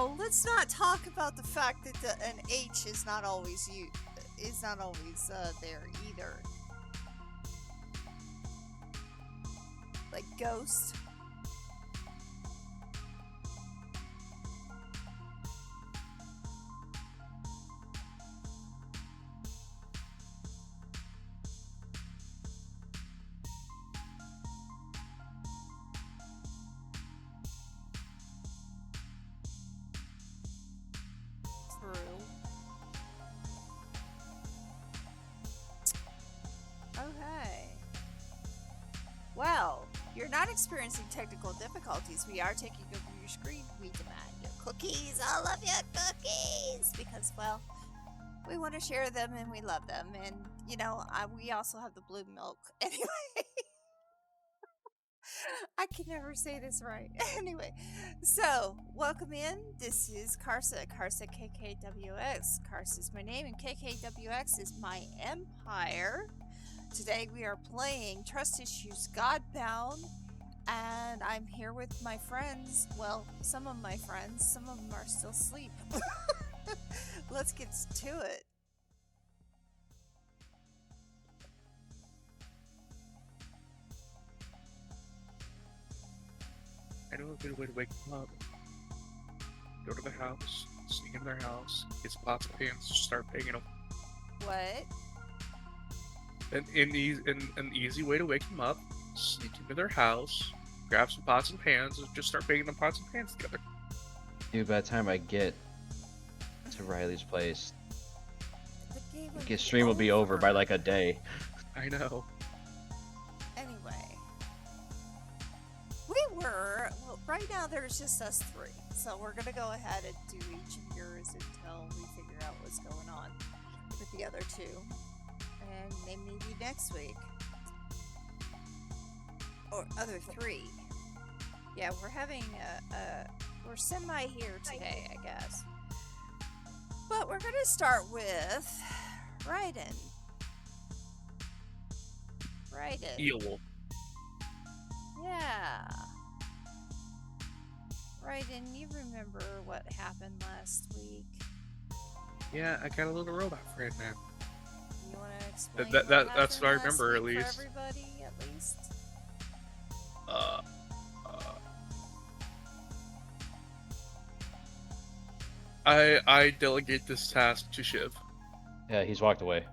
No, let's not talk about the fact that an H is not always there either. Like ghost. Okay. Well, you're not experiencing technical difficulties. We are taking over your screen. We demand your cookies, all of your cookies, because, well, we want to share them and we love them. And, we also have the blue milk. Anyway, I can never say this right. Anyway, so welcome in. This is Karsa KKWX. Karsa is my name, and KKWX is my empire. Today we are playing Trust Issues Godbound, and I'm here with my friends. Well, some of my friends. Some of them are still asleep. Let's get to it. I know a good way to wake them up. Go to their house, sneak in their house, get some pots and pans, start banging them. What? An easy way to wake them up, sneak into their house, grab some pots and pans, and just start banging them pots and pans together. Dude, by the time I get to Riley's place, the stream will be over by like a day. I know. Anyway, right now there's just us three, so we're gonna go ahead and do each of yours until we figure out what's going on with the other two, and they may be next week, or other three. Yeah, we're having we're semi here today, I guess, but we're gonna start with Raiden. Eel. Yeah. Raiden, you remember what happened last week? Yeah, I got a little robot friend, man. You want to explain that's what I remember, at least. For everybody, at least? I delegate this task to Shiv. Yeah, he's walked away.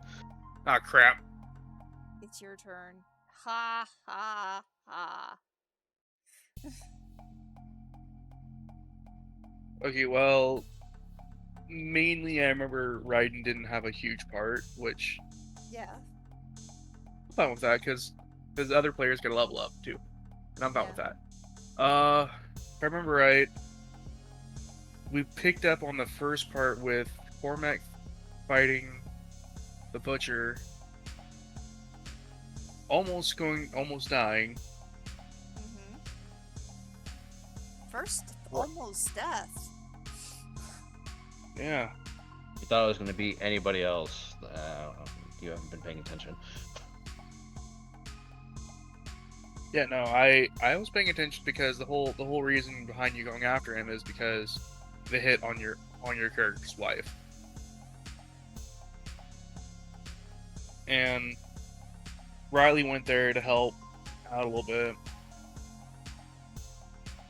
Ah, crap. It's your turn. Ha, ha, ha. Okay, well, mainly I remember Raiden didn't have a huge part, which... Yeah. I'm fine with that, because other players get a level up, too. And I'm fine with that. If I remember right, we picked up on the first part with Cormac fighting the Butcher, almost dying. Mm-hmm. First, almost death. Yeah. You thought it was going to be anybody else. You haven't been paying attention. Yeah, no, I was paying attention because the whole reason behind you going after him is because the hit on your character's wife. And Riley went there to help out a little bit.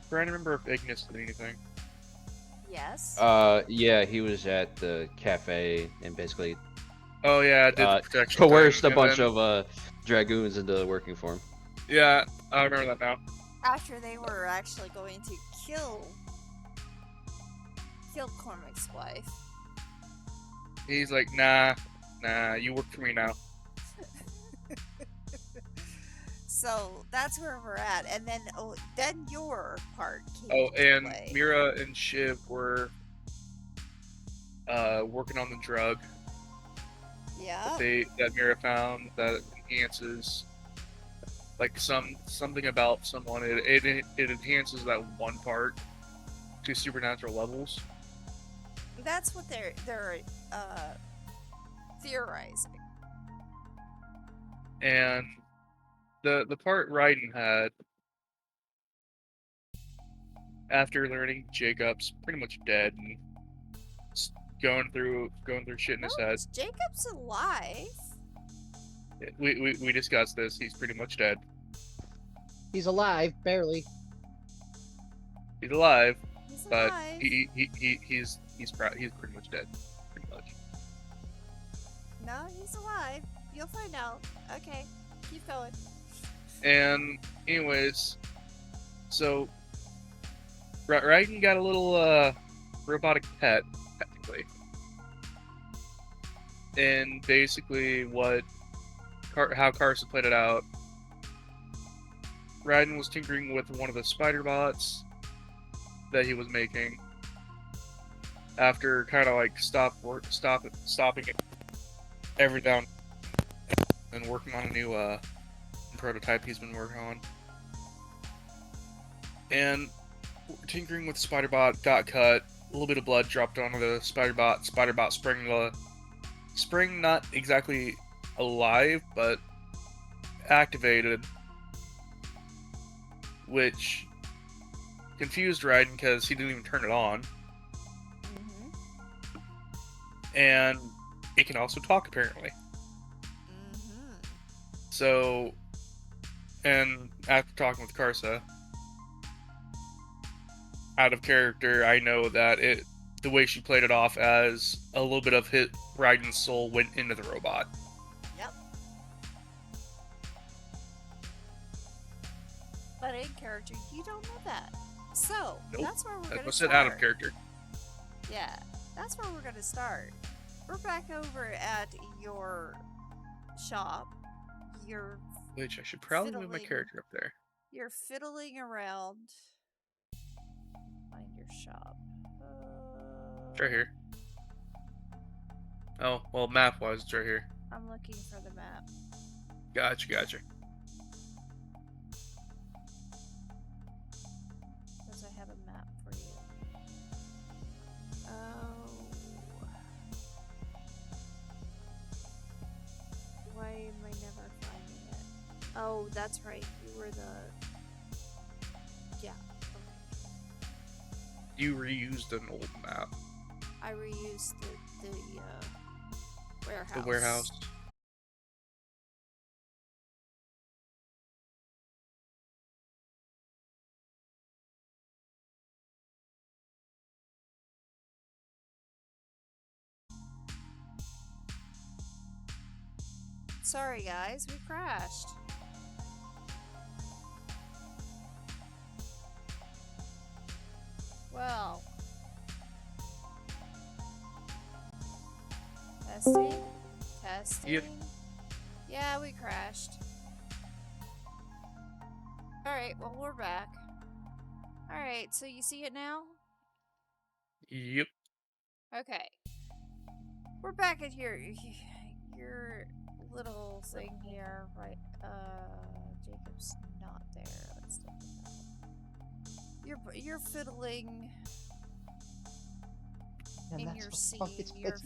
Trying to remember if Ignis did anything. Yes. Yeah, he was at the cafe and basically Oh yeah, I did the protection coerced thing, a bunch of dragoons into working for him. Yeah, I remember that now. After they were actually going to kill Cormac's wife. He's like, nah, you work for me now. So that's where we're at, and then your part came Oh, and play. Mira and Shiv were working on the drug. Yeah. That Mira found that enhances, like something about someone. It enhances that one part to supernatural levels. That's what they're theorizing. And the part Raiden had, after learning Jacob's pretty much dead and going through shit in his head. Jacob's alive. We discussed this. He's pretty much dead. He's alive, barely. He's alive, He's but alive. he's pretty much dead. Pretty much. No, he's alive. You'll find out. Okay, keep going. And anyways, so Raiden got a little robotic pet, technically. And basically how Carson played it out, Raiden was tinkering with one of the spider bots that he was making after kind of like stopping everything and working on a new prototype he's been working on. And tinkering with the spider bot got cut, a little bit of blood dropped onto the spider bot spring not exactly alive but activated, which confused Raiden because he didn't even turn it on. Mm-hmm. And it can also talk, apparently. Mm-hmm. So, and after talking with Karsa, out of character, I know that the way she played it off as a little bit of Raiden's soul went into the robot. Yep. But in character, you don't know that. So, Nope. that's where we're going to That's start. out of character. Yeah, that's where we're going to start. We're back over at your shop. Which I should probably move my fiddling. character up there. You're fiddling around. Find your shop. It's right here. Oh, well, map-wise, it's right here. I'm looking for the map. Gotcha. Because I have a map for you. Oh. Why am I never finding it? Oh, that's right. You were the... Yeah. Okay. You reused an old map. I reused the warehouse. The warehouse. Sorry guys, we crashed. Well. Testing? Yep. Yeah, we crashed. Alright, well we're back. Alright, so you see it now? Yep. Okay. We're back at your little thing here, right? Jacob's not there. Let's look at that. You're fiddling And in that's your what the scene. fuck it's You're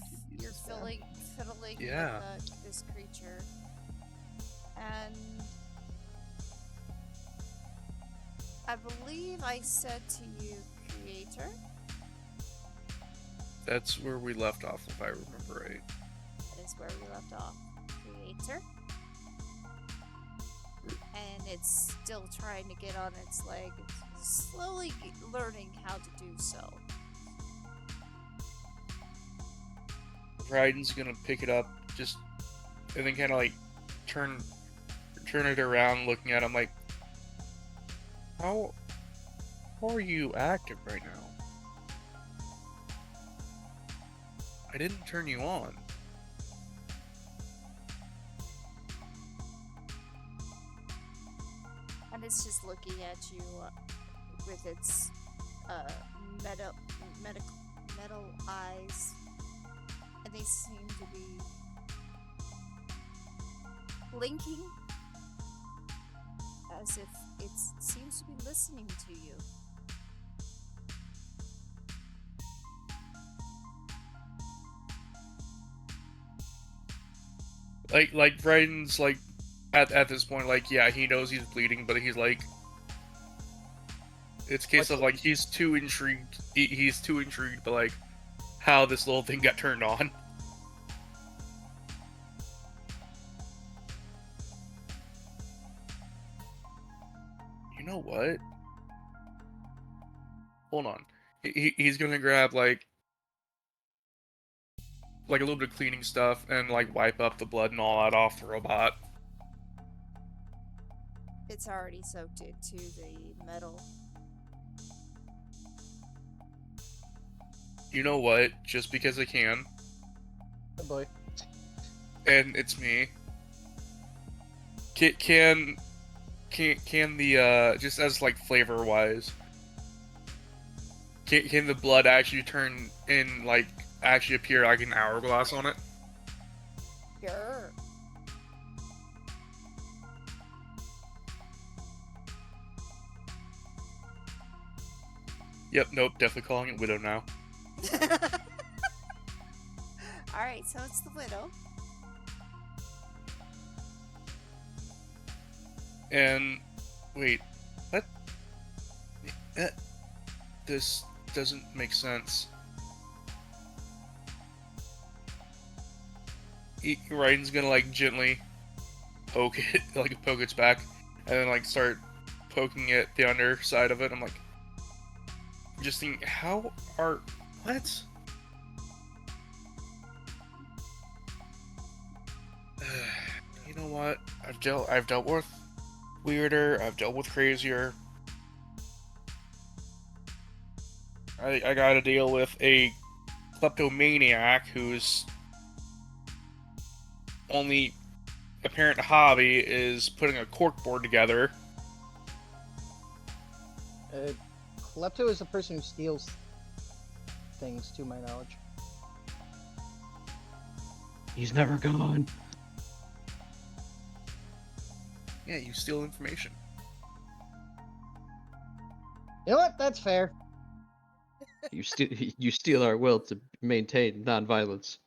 supposed to be, fiddling Yeah. with this creature, and I believe I said to you, creator. That's where we left off, if I remember right. That is where we left off. Creator. And it's still trying to get on its leg. It's slowly learning how to do so. Raiden's gonna pick it up, just, and then kind of like turn it around, looking at him like, how are you active right now? I didn't turn you on. And it's just looking at you with its metal eyes. And they seem to be blinking as if it seems to be listening to you. Like Raiden's like at this point, like, yeah, he knows he's bleeding, but he's like, It's a case of like he's too intrigued. He's too intrigued by like how this little thing got turned on. You know what? Hold on. He's gonna grab like a little bit of cleaning stuff and like wipe up the blood and all that off the robot. It's already soaked into the metal. You know what? Just because I can. Oh boy. And it's me. Can the just as like flavor wise, can the blood actually turn in like actually appear like an hourglass on it? Sure. Yep, nope, definitely calling it Widow now. Alright, so it's the widow. And wait, what? This doesn't make sense. Raiden's gonna like gently poke it, like poke its back, and then like start poking it the underside of it. I'm like, just thinking, how are what? You know what? I've dealt with weirder. I've dealt with crazier. I gotta deal with a kleptomaniac whose only apparent hobby is putting a corkboard together. Klepto is the person who steals things, to my knowledge. He's never gone. Yeah, you steal information. You know what? That's fair. You steal our will to maintain nonviolence.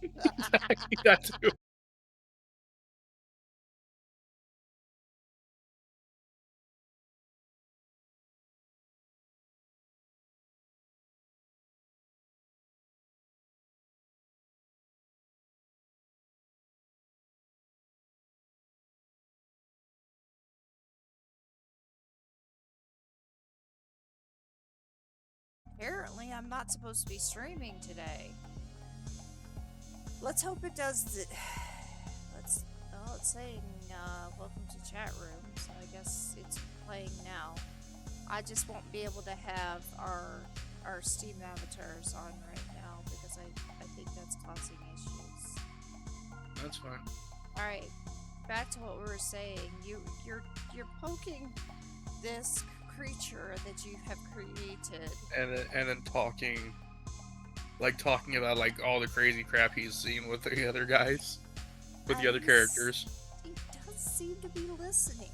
Exactly that too. Apparently, I'm not supposed to be streaming today. Let's hope it does the... it's saying, welcome to chat room, so I guess it's playing now. I just won't be able to have our Steam avatars on right now because I think that's causing issues. That's fine. Alright, back to what we were saying. You're poking this creature that you have created. And then talking about like all the crazy crap he's seen with the other guys, with the other characters. He does seem to be listening.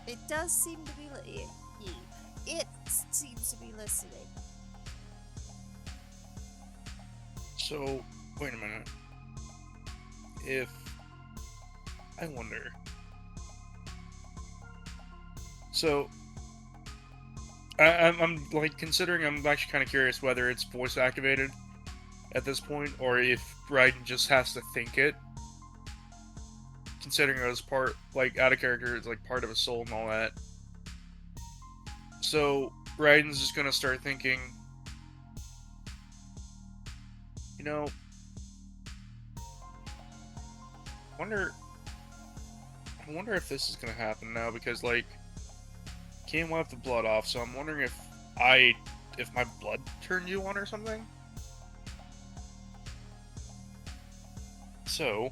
It does seem to be it seems to be listening. So wait a minute. If I wonder. So I'm like considering. I'm actually kind of curious whether it's voice activated at this point, or if Raiden just has to think it. Considering it was part, like, out of character, it's like part of his soul and all that. So Raiden's just gonna start thinking, you know, I wonder if this is gonna happen now, because like can't wipe the blood off, so I'm wondering if my blood turned you on or something. So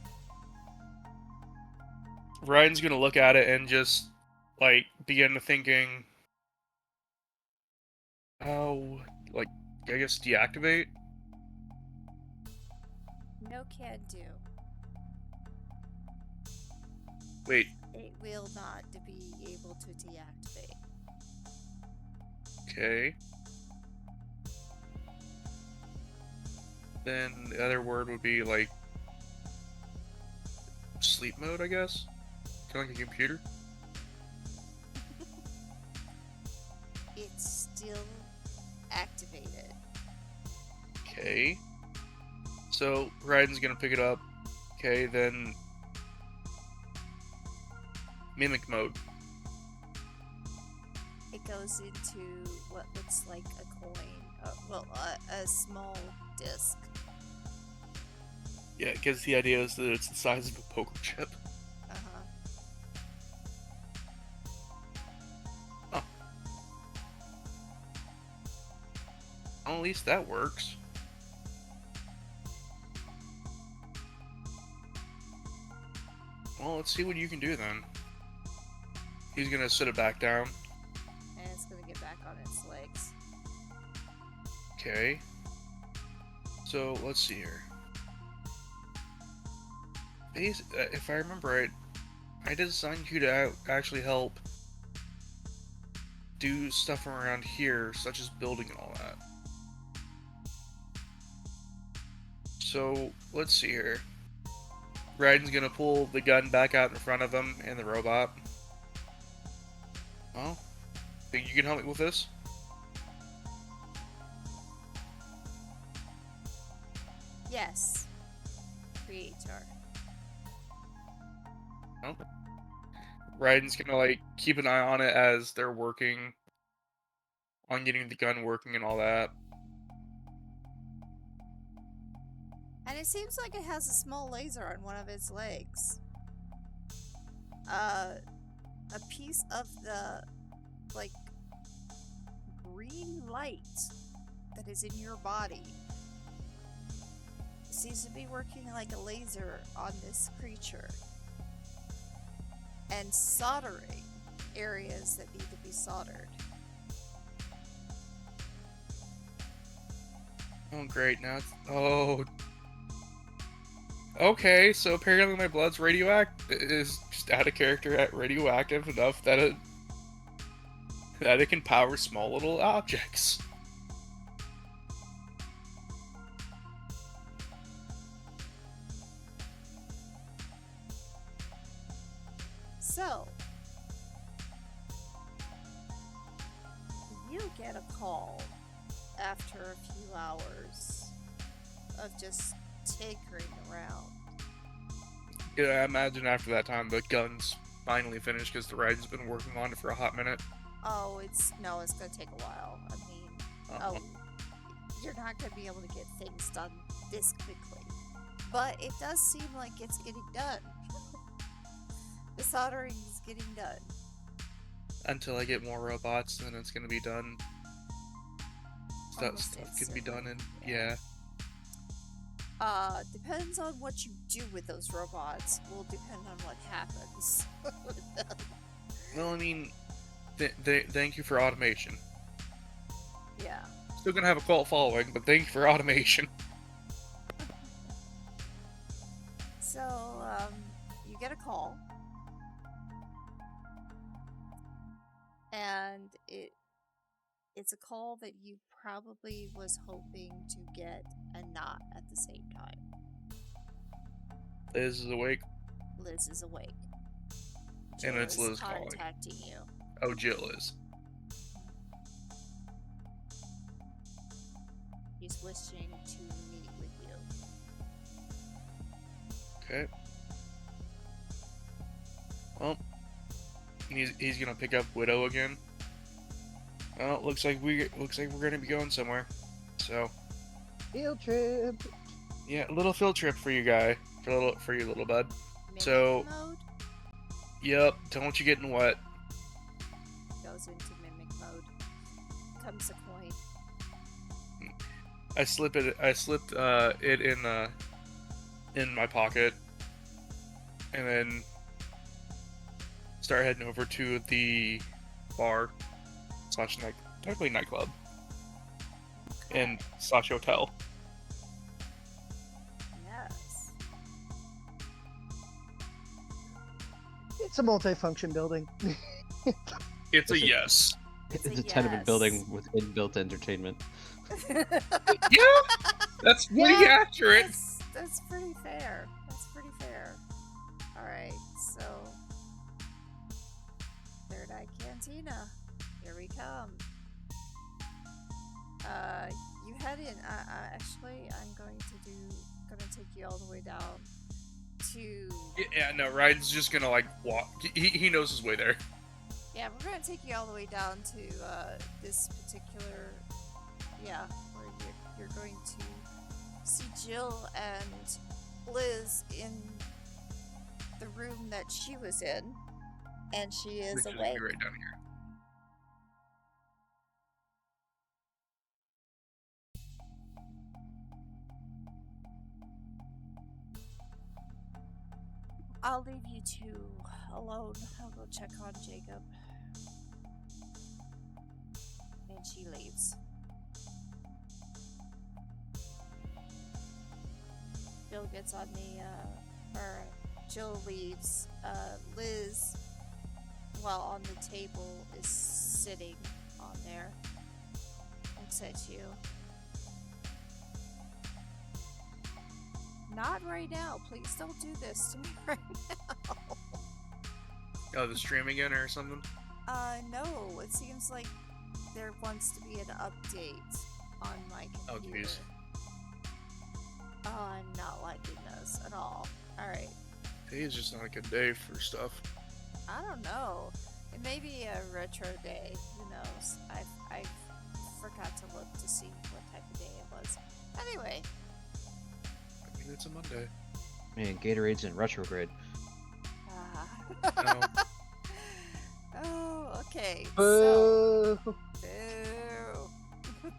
Ryan's gonna look at it and just like begin to thinking how, like, I guess deactivate. No can do. Wait. It will not be able to deactivate. Okay. Then the other word would be like sleep mode, I guess. Kind of like a computer. still activated. Okay. So Raiden's gonna pick it up. Okay, then mimic mode. It goes into what looks like a coin, a small disc. Yeah, because the idea is that it's the size of a poker chip. Uh-huh. Oh. Well, at least that works. Well, let's see what you can do then. He's gonna sit it back down. And it's gonna get back on its legs. Okay. So, let's see here. If I remember right, I designed you to actually help do stuff around here, such as building and all that. So, let's see here. Raiden's gonna pull the gun back out in front of him and the robot. Well, think you can help me with this? Yes. Creator. Oh. Raiden's gonna, like, keep an eye on it as they're working on getting the gun working and all that. And it seems like it has a small laser on one of its legs. A piece of the, like, green light that is in your body seems to be working like a laser on this creature. And soldering areas that need to be soldered. Oh, great, now it's... Oh... Okay, so apparently my blood's is just out of character at radioactive enough that it can power small little objects. So, you get a call after a few hours of just tinkering around. Yeah, I imagine after that time the gun's finally finished because the Raiden's been working on it for a hot minute. Oh, it's gonna take a while. I mean, you're not gonna be able to get things done this quickly. But it does seem like it's getting done. The soldering is getting done. Until I get more robots, then it's gonna be done. Stuff can be done, and yeah. Depends on what you do with those robots. Will depend on what happens with them. Well, I mean, thank you for automation. Yeah. Still gonna have a cult following, but thank you for automation. So, you get a call. And it's a call that you probably was hoping to get and not at the same time. Liz is awake. Liz is awake. And Jill it's is Liz calling. contacting you. Oh, Jill is. He's wishing to meet with you. Okay. Well, he's gonna pick up Widow again. Well, looks like we're gonna be going somewhere. So. Field trip. Yeah, a little field trip for you for you little bud. Mimic So. mode Yep. Don't want you getting wet. goes into mimic mode. Comes a coin. I slipped it in my pocket, and then start heading over to the bar / technically nightclub and / hotel. Yes. It's a multi-function building. It's a yes. It's a a tenement yes. building with inbuilt entertainment. Yeah, that's pretty accurate. That's pretty fair. That's pretty fair. Alright, so Third Eye Cantina. Here we come. You head in. Actually, I'm gonna take you all the way down to. Yeah, no, Ryan's just gonna like walk. He knows his way there. Yeah, we're gonna take you all the way down to this particular. Yeah, where you're going to see Jill and Liz in the room that she was in, and she is Which is awake. right down here. I'll leave you two alone. I'll go check on Jacob. And she leaves. Jill gets on Jill leaves. Liz, while on the table, is sitting on there. Looks at you. Not right now. Please don't do this to me right now. Oh, the stream again or something? No. It seems like there wants to be an update on my computer. Oh, jeez. Oh, I'm not liking this at all. Alright. Today's just not a good day for stuff. I don't know. It may be a retro day. Who knows? I forgot to look to see what type of day it was. Anyway. I mean, it's a Monday. Man, Gatorade's in retrograde. No. Oh, okay. Boo! So, boo.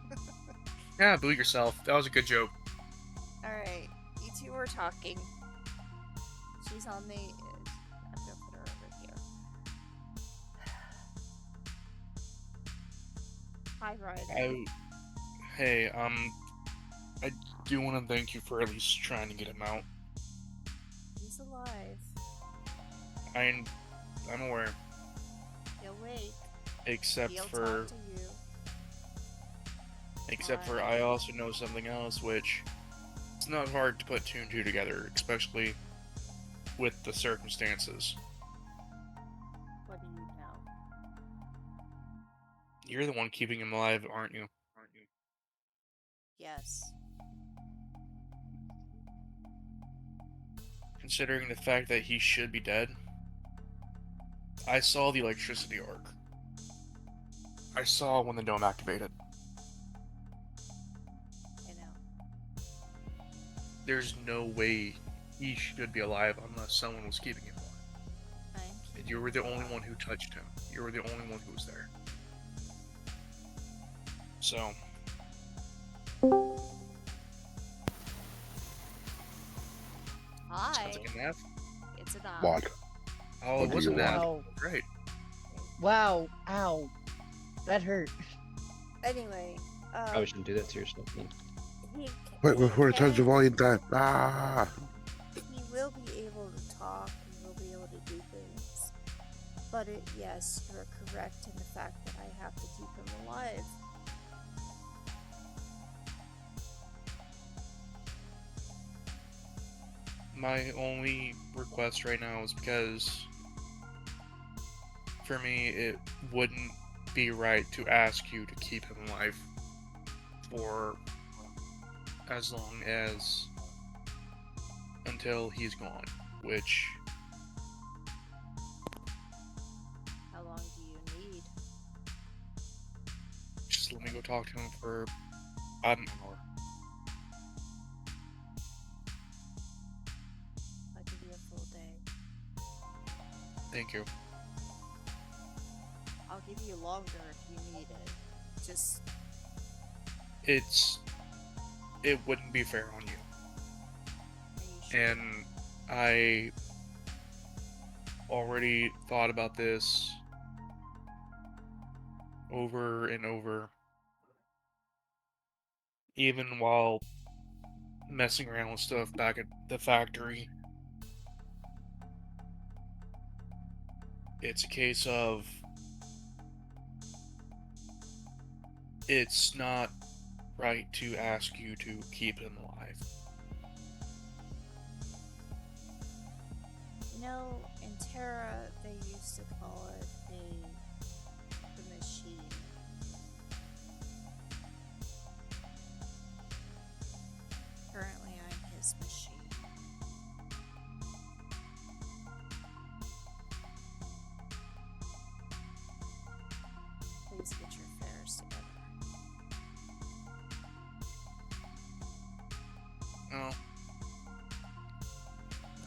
Yeah, boo yourself. That was a good joke. Alright, you two were talking. She's on the. I'm gonna put her over here. Hi, Ryan. Hey, I do want to thank you for at least trying to get him out. He's alive. I'm aware. He'll wake. Except He'll for talk to you. I also know something else, which it's not hard to put two and two together, especially with the circumstances. What do you know? You're the one keeping him alive, aren't you? Yes. Considering the fact that he should be dead, I saw the electricity arc. I saw when the dome activated. I know. There's no way he should be alive unless someone was keeping him alive. And you were the only one who touched him. You were the only one who was there. So. Hi. Sounds like a nap. It's an eye. What? Oh, What it do was a you nap. want? Right. Wow! Ow! That hurt. Anyway, Probably shouldn't do that to yourself. Man. Wait, before it turns the volume down. Ah! He will be able to talk. He will be able to do things. But yes, you're correct in the fact that I have to keep him alive. My only request right now is because for me it wouldn't be right to ask you to keep him alive for as long as until he's gone, which How long do you need? just let me go talk to him for about an hour. I'll give you a full day. Thank you. I'll give you longer if you need it. Just It wouldn't be fair on you. are you sure? And I already thought about this over and over, even while messing around with stuff back at the factory. It's a case of it's not right to ask you to keep him alive. You know, in Terra, they used to call it the machine.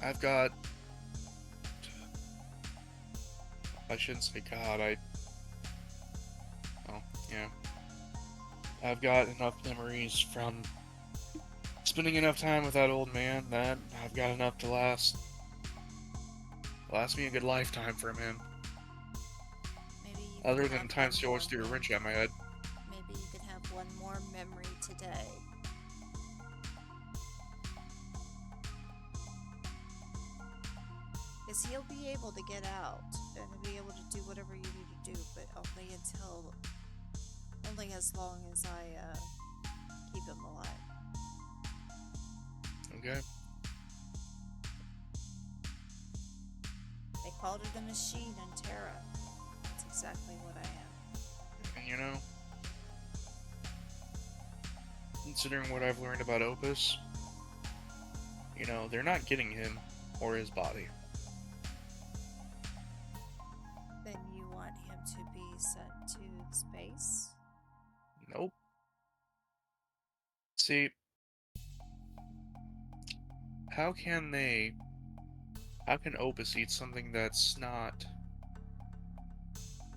I've got... I shouldn't say God, oh, yeah. I've got enough memories from spending enough time with that old man that I've got enough to last me a good lifetime from him. Maybe you Other can than have times one she always more threw a wrench at my head. Maybe you can have one more memory today. Because he'll be able to get out and be able to do whatever you need to do, but only as long as I keep him alive. Okay. They called it a machine in Terra. That's exactly what I am. And you know, considering what I've learned about Opus, you know, they're not getting him or his body. Then you want him to be sent to space? Nope. See, how can Opus eat something that's not,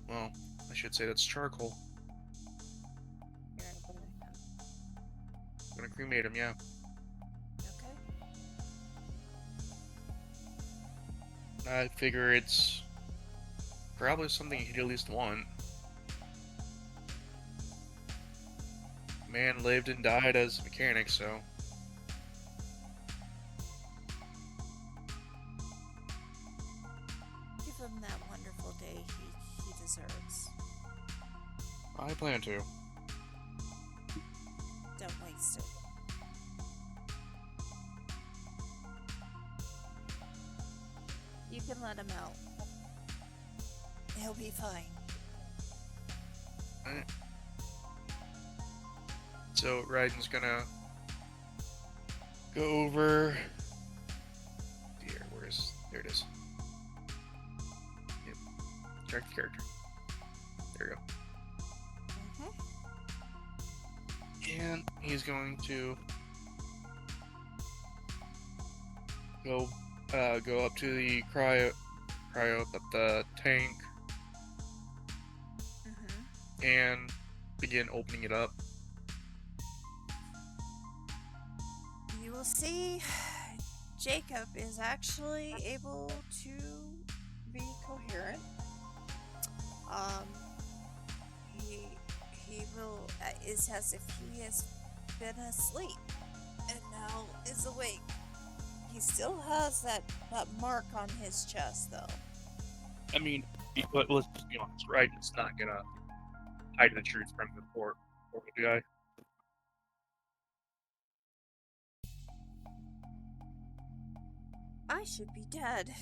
well, I should say that's charcoal. You're gonna put him in. I'm gonna cremate him, yeah. Okay. I figure it's probably something he'd at least want. Man lived and died as a mechanic, so... Give him that wonderful day he deserves. I plan to. Don't waste it. You can let him out. He'll be fine. Alright. So Raiden's gonna go over. There it is. Yep. Check the character. There we go. And he's going to go up to the cryo up at the tank and begin opening it up. You will see Jacob is actually able to be coherent. He will is as if he has been asleep and now is awake. He still has that mark on his chest, though. I mean, but let's just be honest, right? It's not gonna hide the truth from the poor guy. I should be dead.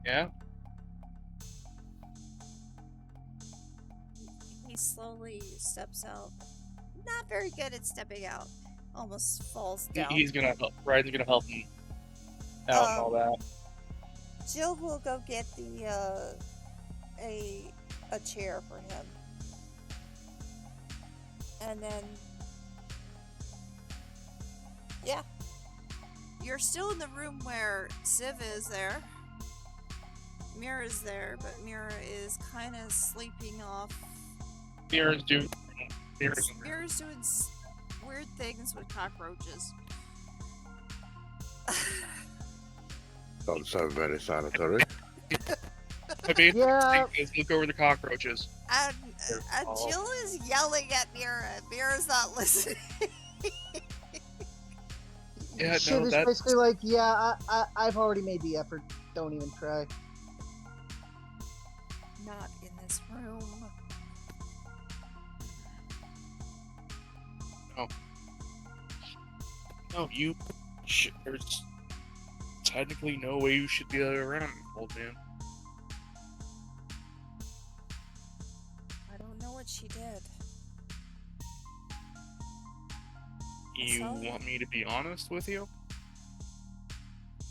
Yeah? He slowly steps out. Not very good at stepping out. Almost falls down. He's gonna help. Raiden's gonna help him out and all that. Jill will go get a chair for him. And then, yeah. You're still in the room where Civ is there. Mira's there, but Mira is kind of sleeping off. Mira's doing weird things with cockroaches. Don't sound very sanitary. My basic Yeah. thing is look over the cockroaches. And Jill is yelling at Mira. Mira's not listening. Yeah, Shit no, is that's basically like, yeah, I've already made the effort. Don't even try. Not in this room. no. There's technically no way you should be around, old man. I don't know what she did. You So- want me to be honest with you?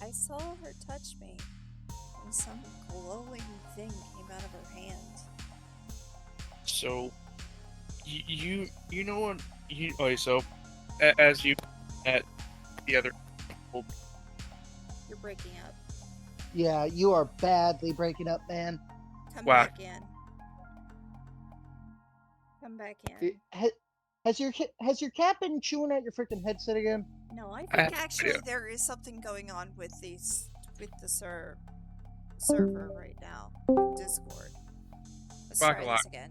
I saw her touch me, and some glowing thing came out of her hand. So, you know what? Okay, so as you at the other You're breaking up. Yeah, you are badly breaking up, man. Come Whack. back in. Come back in. Has your cat been chewing at your freaking headset again? No, I I think have no actually idea. there is something going on with the server right now. With Discord. Let's Whack try a this lot. again.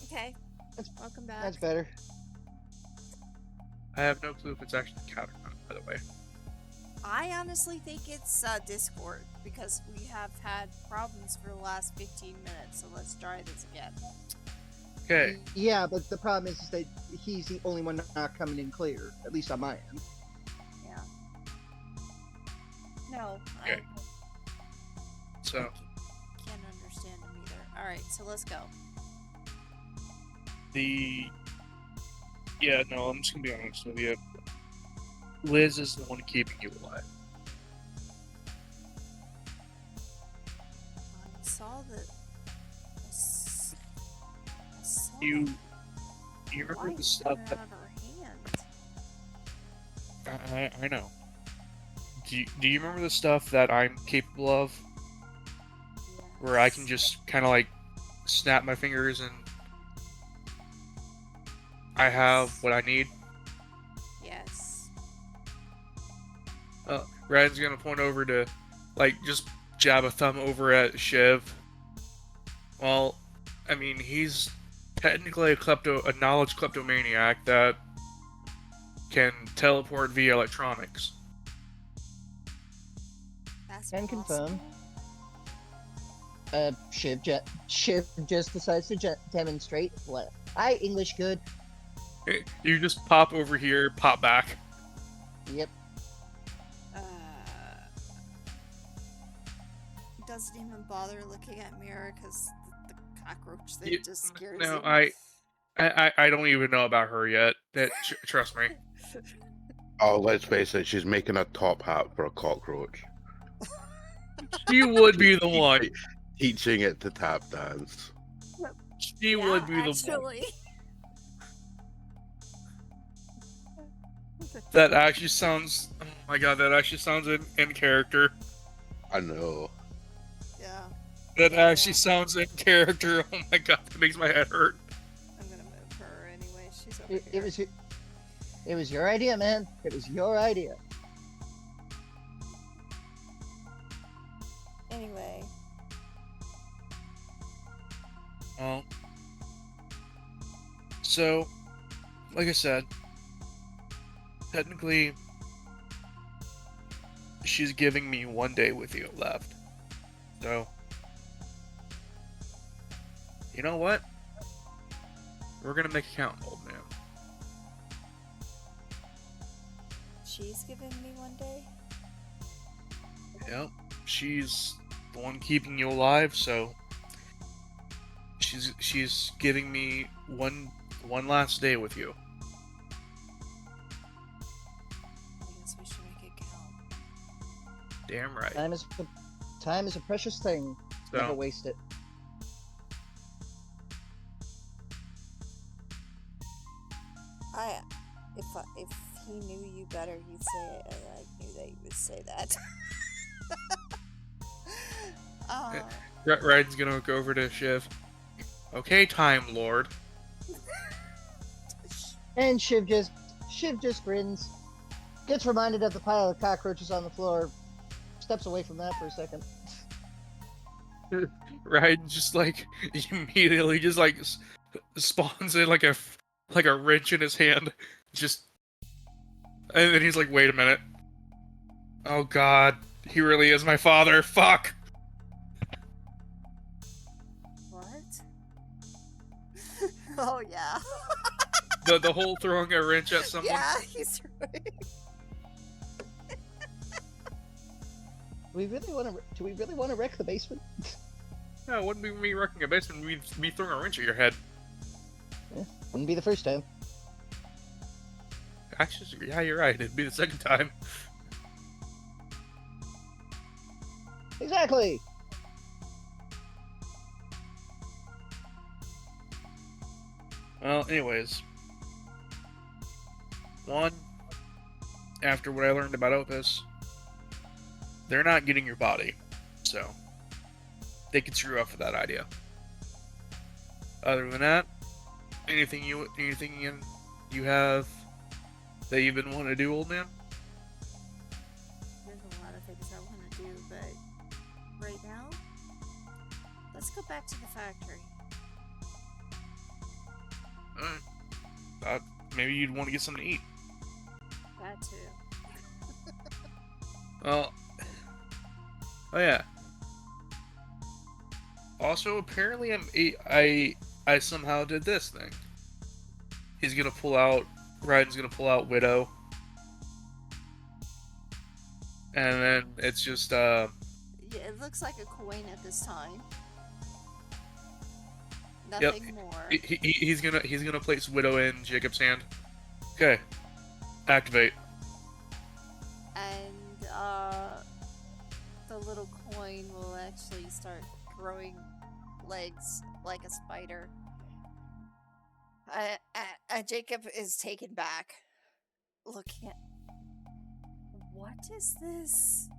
Okay. Welcome back. That's better. I have no clue if it's actually cat or not, by the way. I honestly think it's Discord because we have had problems for the last 15 minutes. So let's try this again. Okay. Yeah, but the problem is that he's the only one not coming in clear, at least on my end. Yeah. No, Okay. So, I can't understand him either. All right, so let's go. yeah, no, I'm just gonna be honest with you. Liz is the one keeping you alive. I saw the. I saw You the remember the light stuff coming that out of her hand. I know. Do you remember the stuff that I'm capable of? Where I can Yes. just kind of like snap my fingers and I have what I need? Yes. Ryan's gonna point over to, like, just jab a thumb over at Shiv. Well, I mean, he's technically a knowledge kleptomaniac that can teleport via electronics. That's Can confirm. possible? Shiv just decides to demonstrate. What? Hi, English good. You just pop over here, pop back. Yep. Doesn't even bother looking at Mira because the cockroach thing just scares No, him. I don't even know about her yet. Trust me. Oh, let's face it, she's making a top hat for a cockroach. She would be the one. Teaching it to tap dance. She would be the one. actually. That actually sounds. Oh my god, that actually sounds in character. I know. Yeah, That Yeah. actually sounds in character. Oh my god, that makes my head hurt. I'm gonna move her anyway. She's over It here. was your idea, man. It was your idea. Anyway, Well, so, like I said, technically, she's giving me 1 day with you left. So, you know what? We're gonna make it count, old man. she's giving me 1 day. Yep, she's the one keeping you alive, so she's giving me one last day with you. I guess we should make it count. Damn right. Time is a precious thing. Never So, waste it. If he knew you better, he'd say it, and I knew that he would say that. Ryan's gonna go over to Shiv. Okay, Time Lord. And Shiv just grins, gets reminded of the pile of cockroaches on the floor, steps away from that for a second. Ryan just like immediately just like spawns in like a wrench in his hand, just, and then he's like, wait a minute. Oh god, he really is my father. Fuck. What? Oh yeah. The whole throwing a wrench at someone. Yeah, he's right. Do we really want to wreck the basement? No, it wouldn't be me wrecking a basement. It'd be me throwing a wrench at your head. Yeah, wouldn't be the first time. Actually, yeah, you're right. It'd be the second time. Exactly. Well, anyways. 1, after what I learned about Opus, they're not getting your body, so they can screw up with that idea. Other than that, anything you have that you've been wanting to do, old man? There's a lot of things I want to do, but right now, let's go back to the factory. Alright. Thought maybe you'd want to get something to eat. That too. Well, oh yeah. Also, apparently, I somehow did this thing. Ryan's gonna pull out Widow, and then it's just Yeah, it looks like a coin at this time. Nothing more. he's gonna place Widow in Jacob's hand. Okay, activate. And the little coin will actually start growing legs like a spider. Jacob is taken back, looking at. What is this?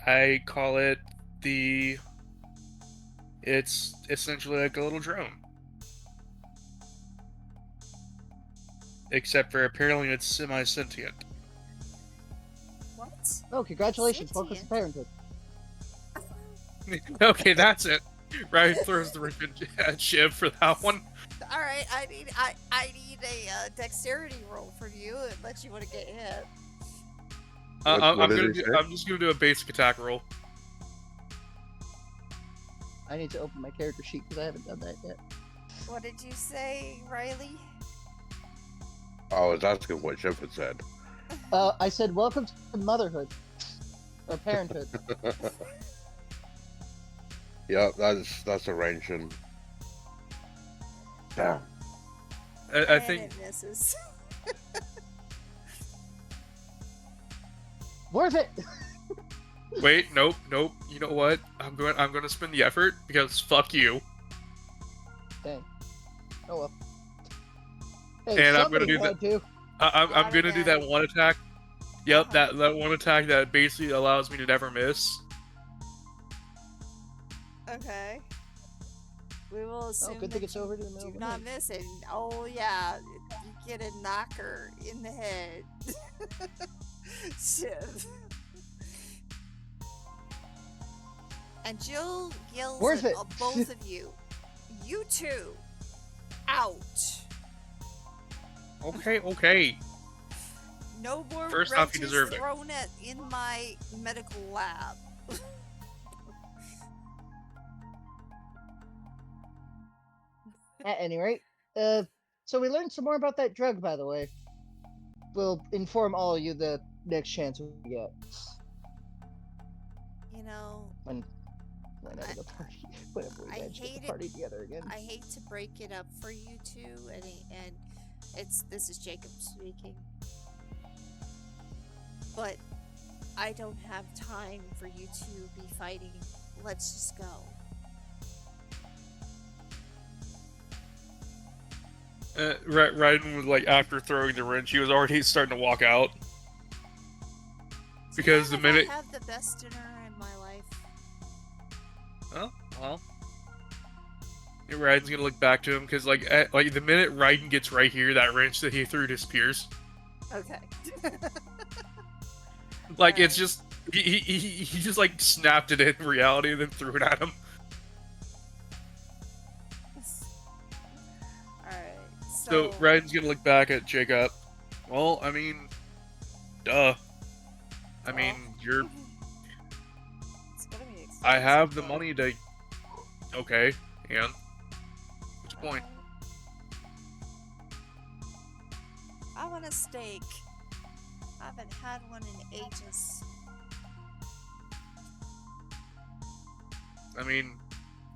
I call it It's essentially like a little drone. Except for apparently it's semi-sentient. What? Oh, congratulations! Welcome to Sentient? parenthood. Okay, that's it. Ryan throws the ribbon at Shiv for that one. All right, I need a dexterity roll from you unless you want to get hit. I'm just gonna do a basic attack roll. I need to open my character sheet because I haven't done that yet. What did you say, Riley? I was asking what Shiv had said. I said, welcome to motherhood. Or parenthood. Yep, that's arranging. Damn. I And think. it misses. Worth it! Wait, nope. You know what? I'm going to spend the effort because fuck you. Dang. Oh well. Hey, And I'm gonna somebody do had to. I'm gonna do that one attack. Yep, Uh-huh. that one attack that basically allows me to never miss. Okay. We will assume good thing that it's you over to the middle do of the not night. miss it. Oh yeah, you get a knocker in the head. Shiv. And Jill yells Worth at it. both of you. You two, out. Okay. No more First off, you wrenches deserved it. thrown in my medical lab. At any rate, so we learned some more about that drug, by the way. We'll inform all of you the next chance we get. You know, Whenever the party, whenever we I manage to get hate the it. party together again. I hate to break it up for you two, and this is Jacob speaking, but I don't have time for you to be fighting. Let's just go. Raiden was like, after throwing the wrench, he was already starting to walk out. Because the minute. I have the best dinner in my life. Oh, well. Raiden's gonna look back to him because, like the minute Raiden gets right here, that wrench that he threw disappears. Okay. Like, it's Alright. just. He just, like, snapped it in reality and then threw it at him. Alright. So, Raiden's gonna look back at Jacob. Well, I mean. Duh. I mean, you're. It's gonna be I have the expensive, money to. Okay, and. What's the point? I want a steak. I haven't had one in ages. I mean,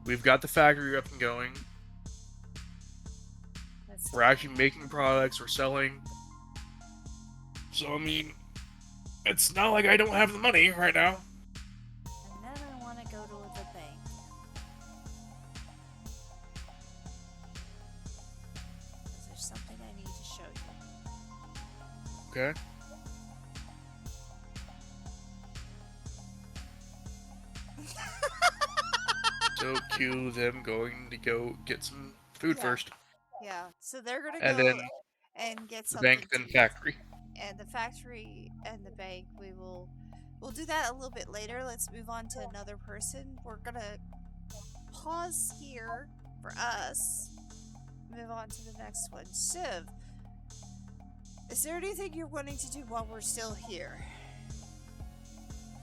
we've got the factory up and going. That's We're actually making products, we're selling. So, I mean, it's not like I don't have the money right now. And then I want to go to the bank. Is there something I need to show you? Okay. So cue them going to go get some food Yeah. first, Yeah. So they're gonna and go then and get the something bank, to then eat. factory. And the factory and the bank, we'll do that a little bit later. Let's move on to another person. We're gonna pause here for us. Move on to the next one. Shiv, is there anything you're wanting to do while we're still here?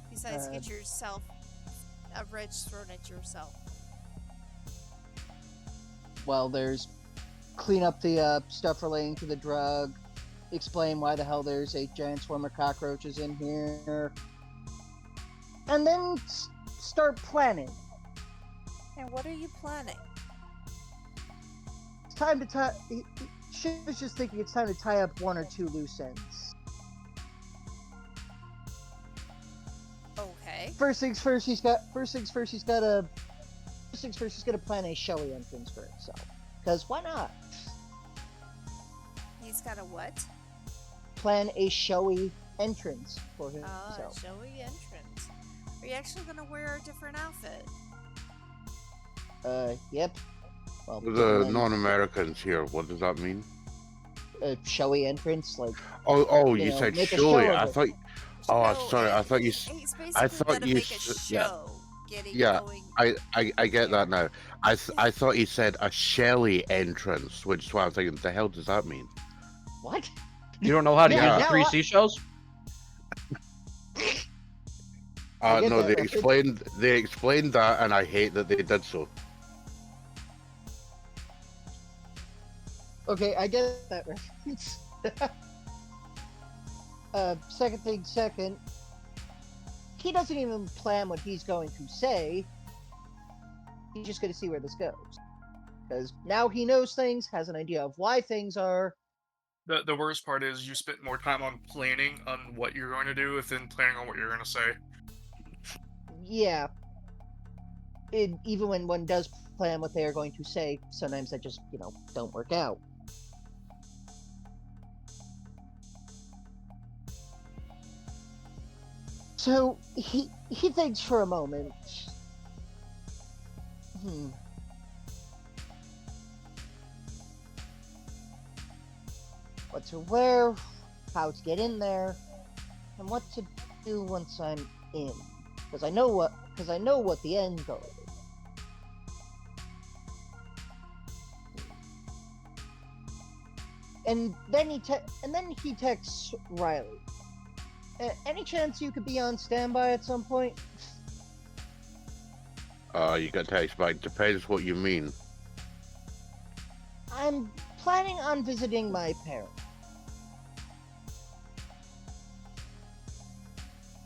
Besides get yourself a wrench thrown at yourself. Well, there's clean up the stuff relating to the drug, explain why the hell there's a giant swarm of cockroaches in here, and then start planning. And what are you planning? It's time to tie. Shiv was just thinking it's time to tie up one or two loose ends. Okay. First things first, he's got to plan a showy entrance for himself. Because why not? He's got a what? Plan a showy entrance for Ah, himself. showy entrance. Are you actually gonna wear a different outfit? Yep. Well, The non-Americans here, what does that mean? a showy entrance, like You know, said make a showy. show of I it. thought. Oh, No, sorry. I thought you. He's basically I thought gonna you make a yeah. show. Getting Yeah, going. I get that now. I thought you said a Shelly entrance, which is why I was thinking, the hell does that mean? What? You don't know how to Yeah, use now three I- seashells? I get No, that they reference. explained that, and I hate that they did so. Okay, I get that reference. Second thing, second. He doesn't even plan what he's going to say. He's just going to see where this goes. Because now he knows things, has an idea of why things are. The worst part is you spent more time on planning on what you're going to do than planning on what you're going to say. Yeah. Even when one does plan what they are going to say, sometimes that just, don't work out. So he thinks for a moment. What to wear, how to get in there, and what to do once I'm in. Because I know what the end goal is. And then he texts Riley. Any chance you could be on standby at some point? You got text back. Depends what you mean. I'm planning on visiting my parents.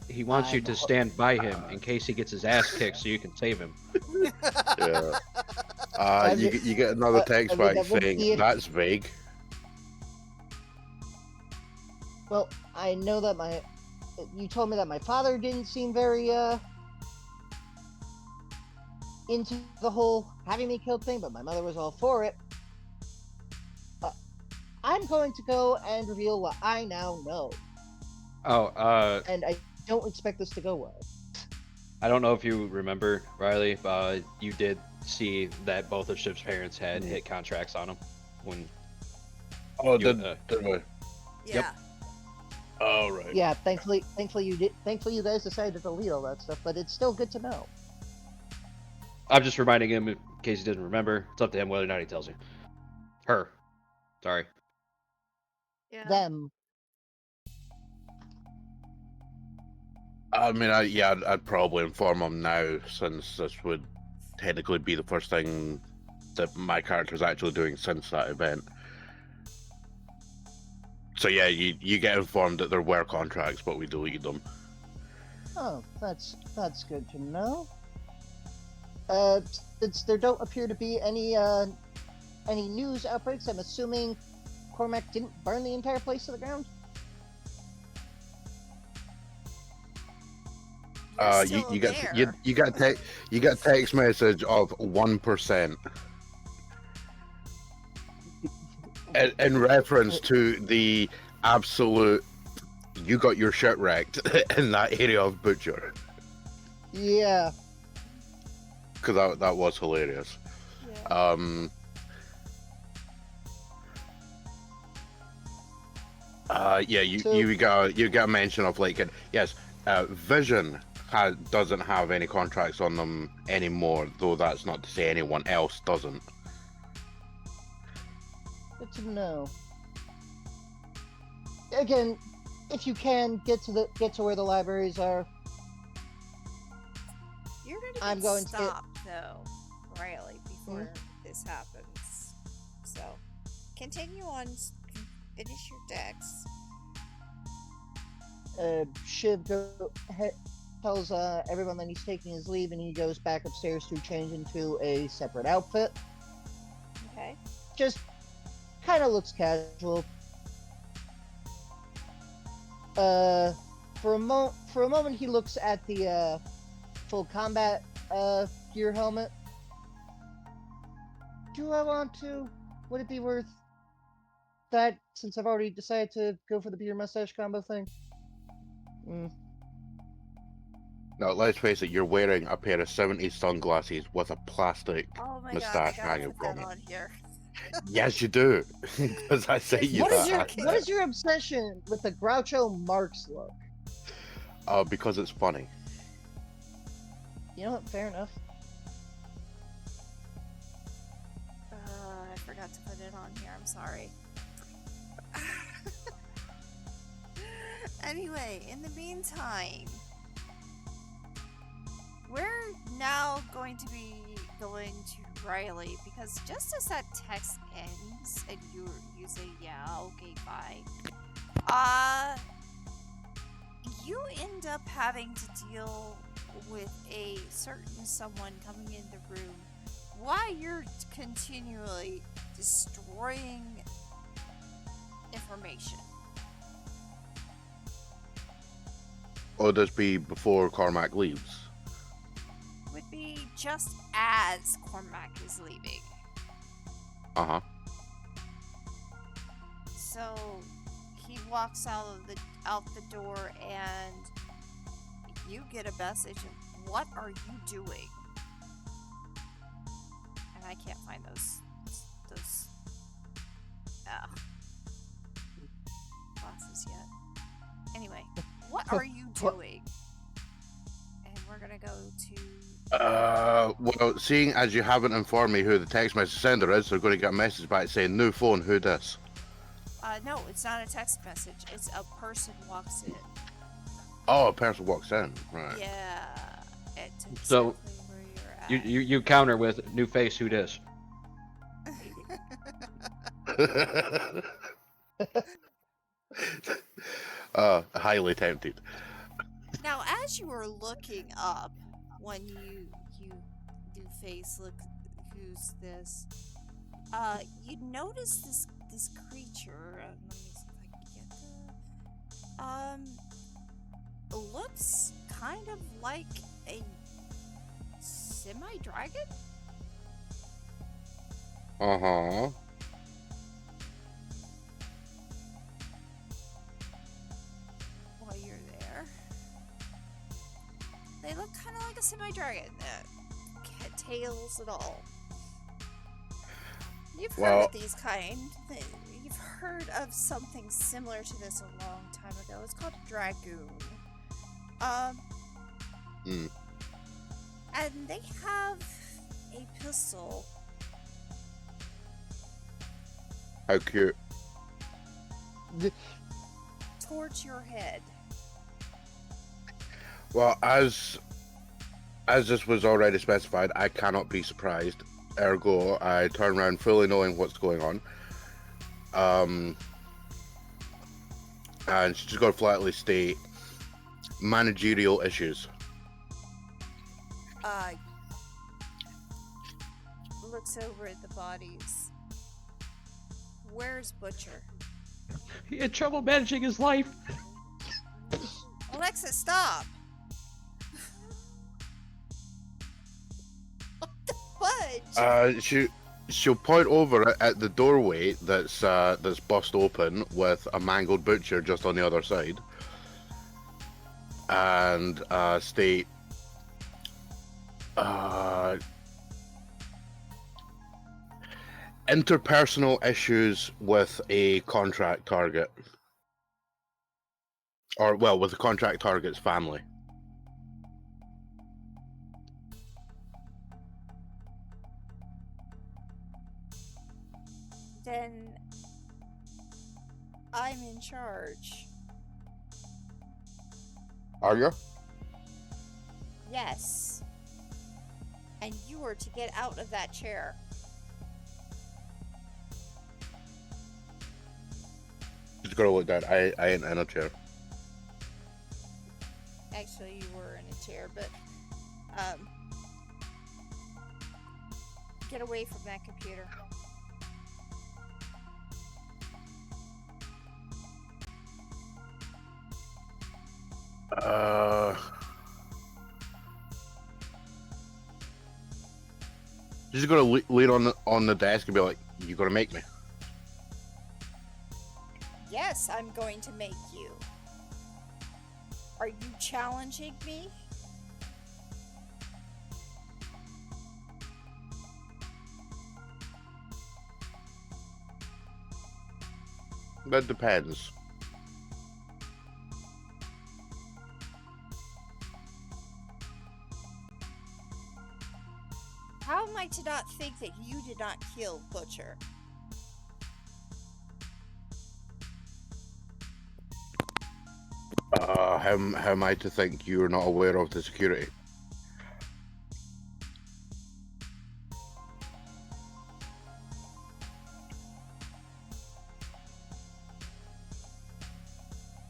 He wants you to stand by him in case he gets his ass kicked so you can save him. Yeah. You get another text back saying, that's vague. Well, I know that you told me that my father didn't seem very, into the whole having me killed thing, but my mother was all for it. I'm going to go and reveal what I now know. And I don't expect this to go well. I don't know if you remember, Riley, you did see that both of Shiv's parents had hit contracts on him when. Oh, did we? Yeah. Yep. Oh, right. Yeah, thankfully you did. Thankfully, you guys decided to delete all that stuff, but it's still good to know. I'm just reminding him in case he doesn't remember. It's up to him whether or not he tells you. Her. Sorry. Yeah. Them. I mean, I'd probably inform him now, since this would technically be the first thing that my character's actually doing since that event. So yeah, you get informed that there were contracts, but we deleted them. Oh, that's good to know. Since there don't appear to be any news outbreaks, I'm assuming Cormac didn't burn the entire place to the ground. You got text message of 1%. In reference to the absolute you got your shit wrecked in that area of Butcher. Yeah. Because that was hilarious. Yeah. Yeah, you got a mention of like yes, Vision doesn't have any contracts on them anymore, though that's not to say anyone else doesn't. Good to know. Again, if you can get to where the libraries are. You're gonna I'm get going to stopped though, Riley, before this happens. So, continue on. Finish your decks. Shiv tells everyone that he's taking his leave, and he goes back upstairs to change into a separate outfit. Okay. Just kind of looks casual. For a moment, he looks at the full combat gear helmet. Do I want to? Would it be worth that, since I've already decided to go for the beard mustache combo thing? Now, let's face it, you're wearing a pair of 70s sunglasses with a plastic Oh my god, I moustache gotta hanging put that from it. on here. Yes, you do. Because I say you What that. is your obsession with the Groucho Marx look? Because it's funny. You know what? Fair enough. I forgot to put it on here. I'm sorry. Anyway, in the meantime, we're now going to be going to Riley, because just as that text ends and you say, yeah, okay, bye, you end up having to deal with a certain someone coming in the room while you're continually destroying information. Or this be before Cormac leaves? Would be just as Cormac is leaving. Uh-huh. So he walks out the door, and you get a message of, what are you doing? And I can't find those glasses yet. Anyway, what are you doing? And we're gonna go to Well, seeing as you haven't informed me who the text message sender is, they're going to get a message back saying, new phone, who this? no, it's not a text message. It's a person walks in. Oh, a person walks in, right. Yeah. It's So, exactly where you're at. You counter with new face, who dis? Highly tempted. Now, as you were looking up, when you do face look, who's this? You notice this creature. Let me see if I can get the. Looks kind of like a semi-dragon. Uh-huh. While you're there, they look kind of like a semi-dragon. Tails and all. You've heard of these kind. You've heard of something similar to this a long time ago. It's called a dragoon. And they have a pistol. How cute. Towards your head. Well, as this was already specified, I cannot be surprised. Ergo, I turn around fully knowing what's going on. And she's going to flatly state managerial issues. Looks over at the bodies. Where's Butcher? He had trouble managing his life. Alexa, stop! What the fudge? she'll point over at the doorway that's bust open with a mangled butcher just on the other side, and state, interpersonal issues with a contract target, or well, with the contract target's family. Then I'm in charge. Are you? Yes. And you are to get out of that chair. Just gotta look down. I ain't in a chair. Actually, you were in a chair, but get away from that computer. Just gonna lean on the desk and be like, "You gonna make me?" Yes, I'm going to make you. Are you challenging me? That depends. How am I to not think that you did not kill Butcher? How am I to think you're not aware of the security?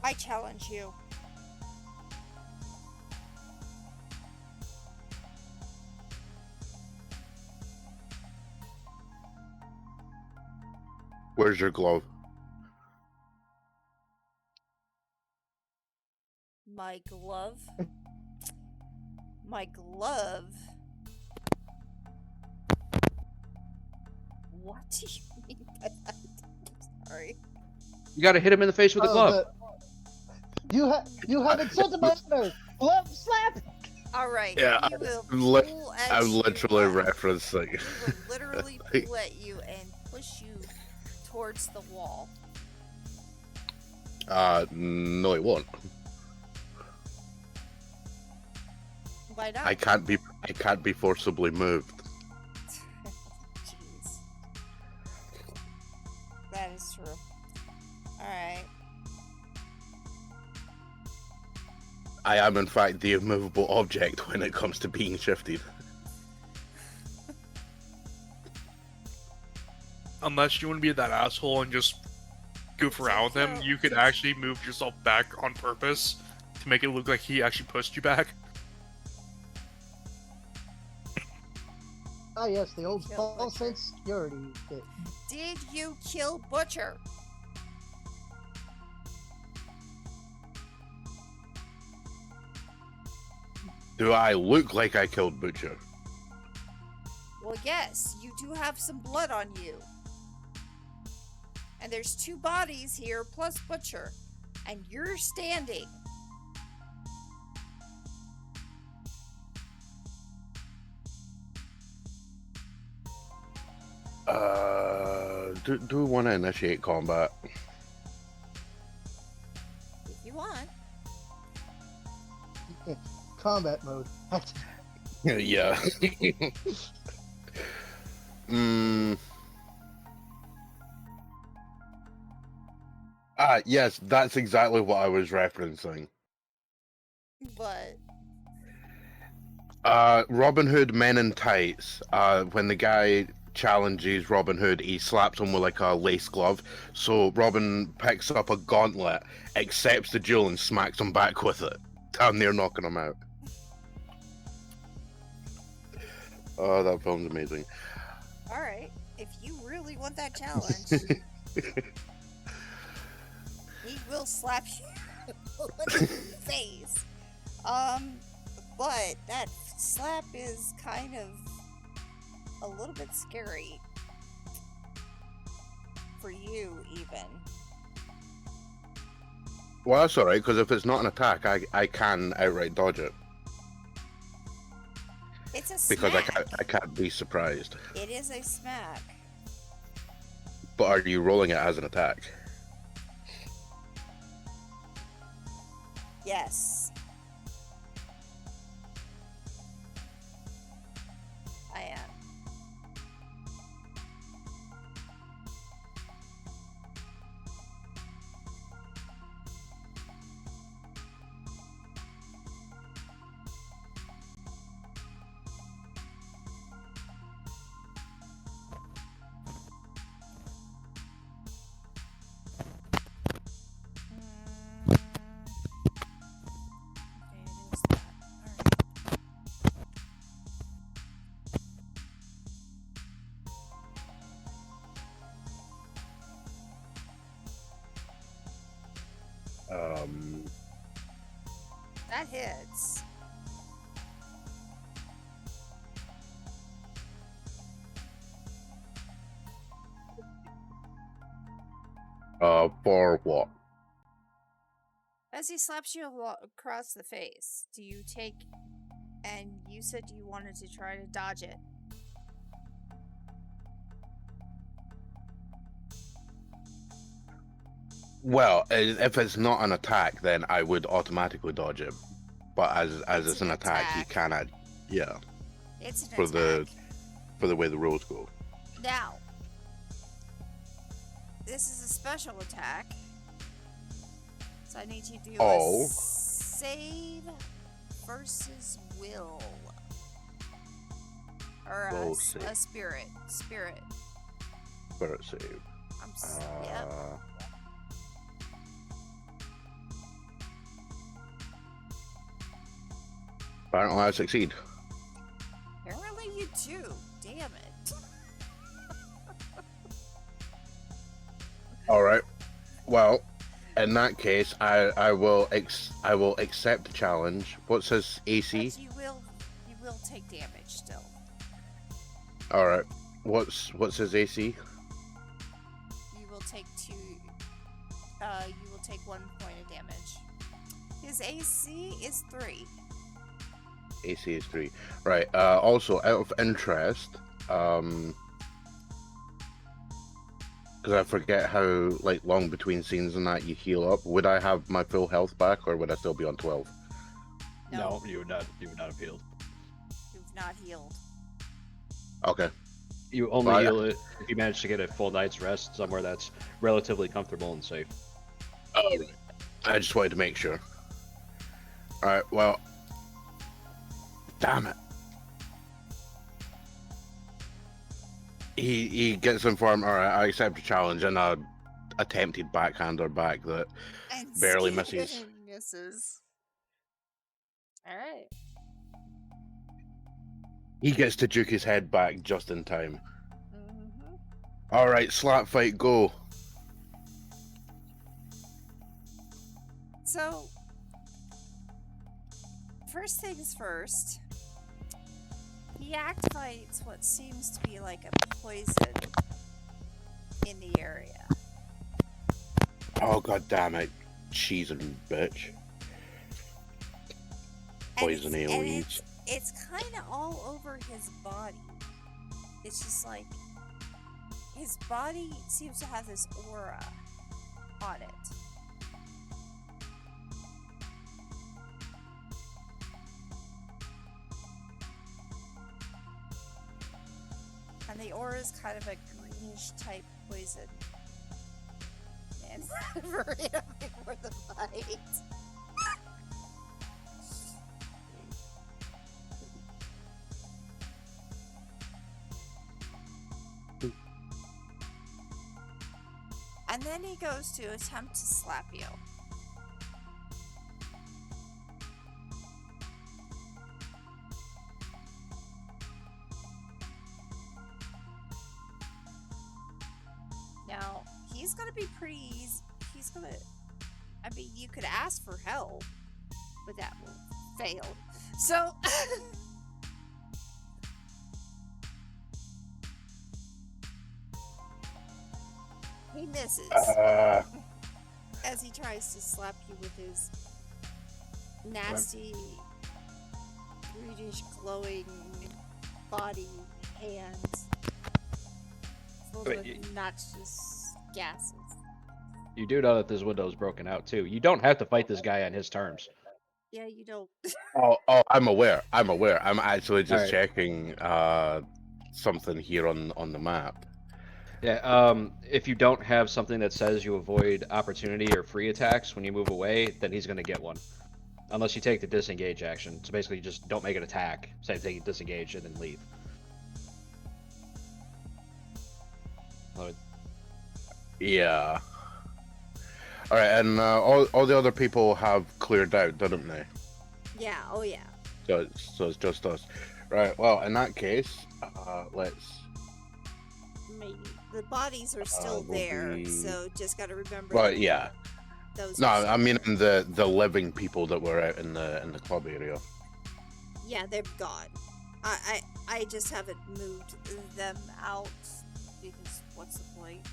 I challenge you. Where's your glove? My glove? My glove? What do you mean by that? I'm sorry. You gotta hit him in the face with a glove. You have insulted my honor. Glove slap. All right. Yeah, He will pull at I'm you. literally referencing. He will literally pull at you and push you towards the wall. No, it won't. Why not? I can't be forcibly moved. Jeez. That is true. Alright. I am in fact the immovable object when it comes to being shifted. Unless you want to be that asshole and just goof around with him, you could actually move yourself back on purpose to make it look like he actually pushed you back. Ah, yes, the old false sense security bit. Did you kill Butcher? Do I look like I killed Butcher? Well, yes, you do have some blood on you. And there's two bodies here plus Butcher. And you're standing. Do we want to initiate combat? If you want. Combat mode. Yeah. Yes, that's exactly what I was referencing. But Robin Hood Men in Tights. When the guy challenges Robin Hood, he slaps him with like a lace glove. So Robin picks up a gauntlet, accepts the duel, and smacks him back with it. Damn near knocking him out. Oh, that film's amazing. alright. If you really want that challenge, he will slap you in the face. But that slap is kind of a little bit scary. for you, even. Well, that's alright, because if it's not an attack, I can outright dodge it. It's a Because smack. I can't be surprised. It is a smack. But are you rolling it as an attack? Yes. I am. Okay, it is that. Alright. That hits. For what? As he slaps you across the face, do you take... And you said you wanted to try to dodge it. Well, if it's not an attack, then I would automatically dodge it. But as it's an attack, he cannot. Yeah, It's an for attack. for the way the rules go. Now, this is a special attack. So I need you to do Oh. a save versus will. Or Will a save. spirit. Spirit. Spirit save. Yep. Apparently, I succeed. Apparently you do. Damn it. All right. Well, in that case, I will accept the challenge. What's his AC? But you will take damage still. All right. What's his AC? You will take you will take 1 point of damage. His AC is 3. AC is 3. Right. Also, out of interest, because I forget how long between scenes and that you heal up. Would I have my full health back, or would I still be on 12? No, you would not have healed. You've not healed. Okay. You only Well, heal it if you manage to get a full night's rest somewhere that's relatively comfortable and safe. All right. I just wanted to make sure. All right. Well. Damn it. He gets informed. All right. I accept the challenge, and a attempted backhander back that And barely misses. misses. Alright. He gets to juke his head back just in time. Mm-hmm. All right, slap fight, go. So, first things first, he activates what seems to be like a poison in the area. Oh god damn it, cheesing bitch. Poison AoEs. It's kind of all over his body. It's just like his body seems to have this aura on it. And the aura is kind of a greenish type poison. And for him before the fight. And then he goes to attempt to slap you. Now, he's gonna be pretty easy. He's gonna... I mean, you could ask for help, but that will fail. So... He misses as he tries to slap you with his nasty, greenish, glowing body hands filled Wait, with noxious gases. You do know that this window is broken out too. You don't have to fight this guy on his terms. Yeah, you don't. Oh, I'm aware. I'm actually just Alright. checking something here on the map. Yeah, if you don't have something that says you avoid opportunity or free attacks when you move away, then he's gonna get one. Unless you take the disengage action. So basically just don't make an attack. Say take disengage and then leave. Yeah. All right, and all the other people have cleared out, didn't they? Yeah, oh yeah. So it's just us. Right. Well, in that case, let's. Maybe the bodies are still will there, be- so just got to remember. Well, that yeah. Those. No, are I mean the living people that were out in the club area. Yeah, they're gone. I just haven't moved them out because what's the point?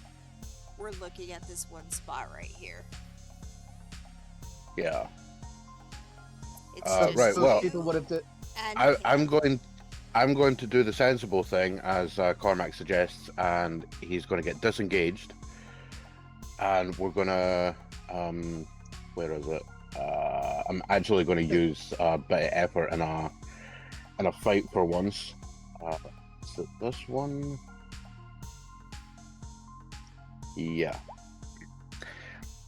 We're looking at this one spot right here. Yeah. It's just right, you well, people would have. and I'm going to do the sensible thing as Cormac suggests, and he's going to get disengaged, and we're going to where is it? I'm actually going to use a bit of effort in a fight for once. Is it this one? Yeah.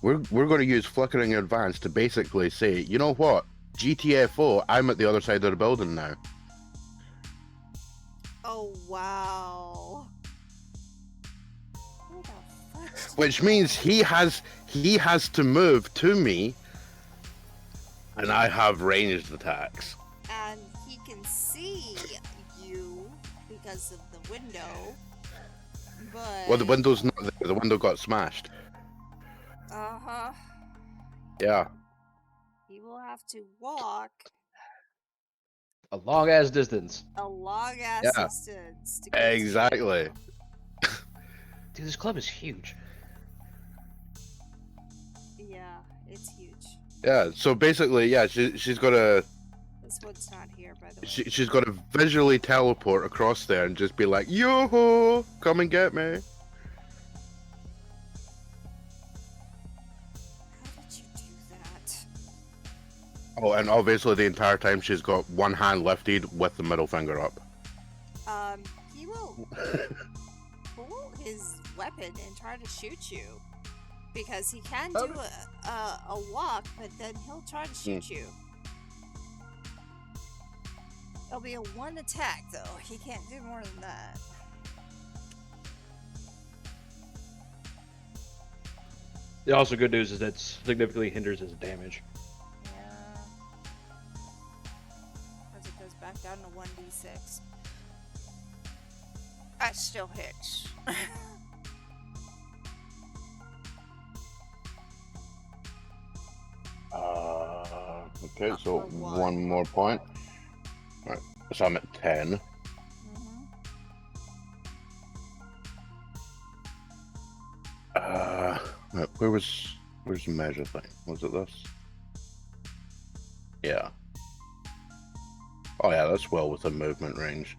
We're going to use flickering advance to basically say, you know what? GTFO, I'm at the other side of the building now. oh wow. Who the fuck did Which you- means he has to move to me, and I have ranged attacks. and he can see you because of the window. But Well, the window's not there. The window got smashed. uh-huh. Yeah. He will have to walk A long ass distance. a long ass Yeah. distance to get to Exactly. you. Dude, this club is huge. Yeah, it's huge. Yeah. So basically, yeah, she's got to This one's not here, by the way. she's got to visually teleport across there and just be like, "Yo-ho, come and get me." How did you do that? Oh, and obviously the entire time she's got one hand lifted with the middle finger up. He will pull his weapon and try to shoot you because he can do a walk, but then he'll try to shoot you. It'll be a one attack though. He can't do more than that. The also good news is that significantly hinders his damage. Yeah. As it goes back down to 1d6. That still hits. Okay, Up so for one. one more point. Right, so I'm at 10. Right, where's the measure thing? Was it this? Yeah. Oh yeah, that's well within movement range.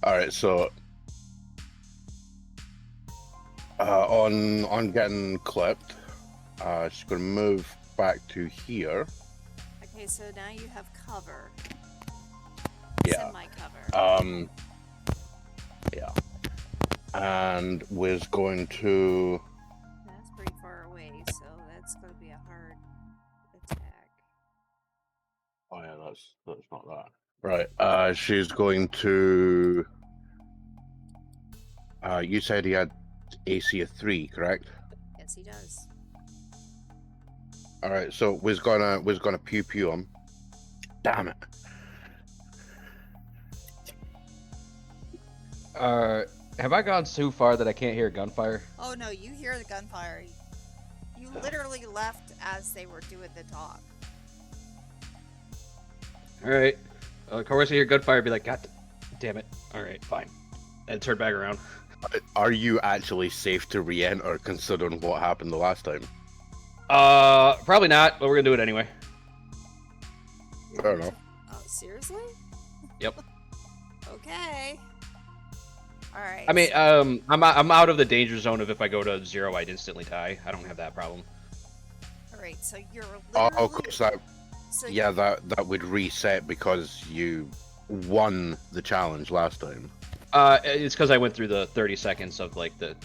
Alright, so on getting clipped, she's gonna move back to here. Okay, so now you have cover. Yeah. Semi-cover. Yeah. And was going to That's pretty far away, so that's going to be a hard attack. oh yeah, that's not that. Right. She's going to you said he had AC of 3, correct? Yes, he does. Alright, so was gonna pew pew him. Damn it. Have I gone too far that I can't hear gunfire? Oh no, you hear the gunfire. You literally left as they were doing the talk. Alright. Of course I hear gunfire, be like, God damn it. Alright, fine. And turn back around. Are you actually safe to re-enter considering what happened the last time? Probably not, but we're gonna do it anyway. Fair enough. Oh, seriously? Yep. Okay. All right. I mean, so- I'm out of the danger zone of if I go to 0, I'd instantly die. I don't have that problem. all right. So you're Oh, literally. of course, that So yeah, that would reset because you won the challenge last time. It's because I went through the 30 seconds of like the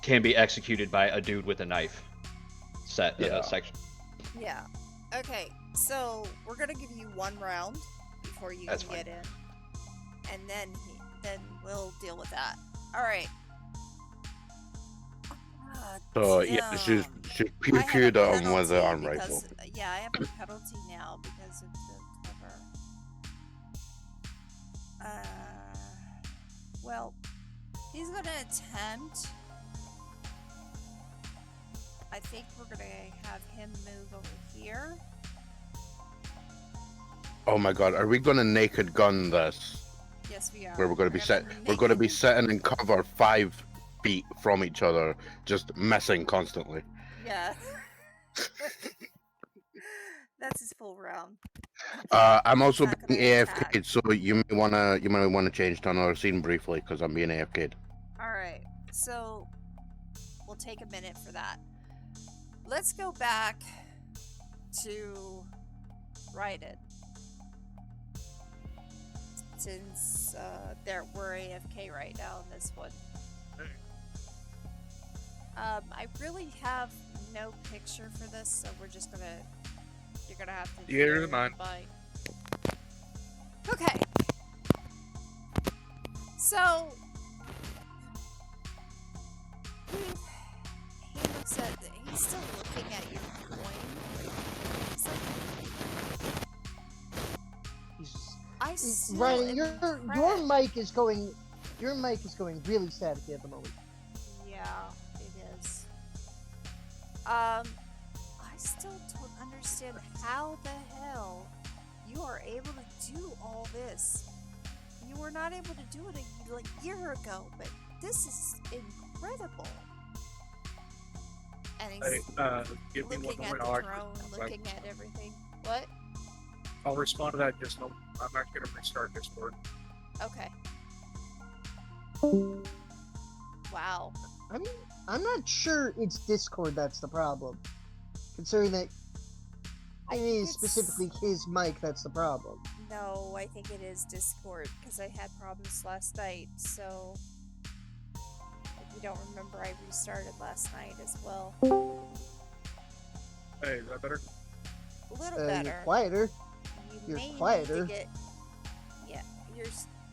can be executed by a dude with a knife Yeah. section. Yeah. Okay. So we're gonna give you 1 round before you That's can fine. get in, and then we'll deal with that. All right. Ah, So yeah, damn. she's I have a pew-pewed on with the penalty arm rifle. because yeah, I have a penalty now because of the cover. Well, he's gonna attempt. I think we're gonna have him move over here. Oh my god, are we gonna naked gun this? Yes, we are. Where we're gonna be gonna we're gonna be make- sitting in cover 5 feet from each other, just missing constantly. Yeah. That's his full round. I'm also He's not being gonna AFK'd, attack. so you may wanna change to another scene briefly because I'm being AFK'd. Alright, so we'll take a minute for that. Let's go back to Raiden. Since we're AFK right now in this one. I really have no picture for this, so we're just gonna. You're gonna have to. Yeah, go mine. by. Okay. So he looks at. He's still looking at your coin. He's like, I still Ryan, am your impressed. mic is going really staticky at the moment. Yeah, it is. I still don't understand how the hell you are able to do all this. You were not able to do it a year ago, but this is incredible. And he's Give me looking at the drone, looking at everything. What? I'll respond to that. Just no, I'm not gonna restart Discord. Okay. Wow. I'm not sure it's Discord that's the problem. Considering that I it think is it's- specifically his mic that's the problem. No, I think it is Discord because I had problems last night. So, if you don't remember, I restarted last night as well. Hey, is that better? A little You're better. quieter. You you're may quieter. need to get. Yeah,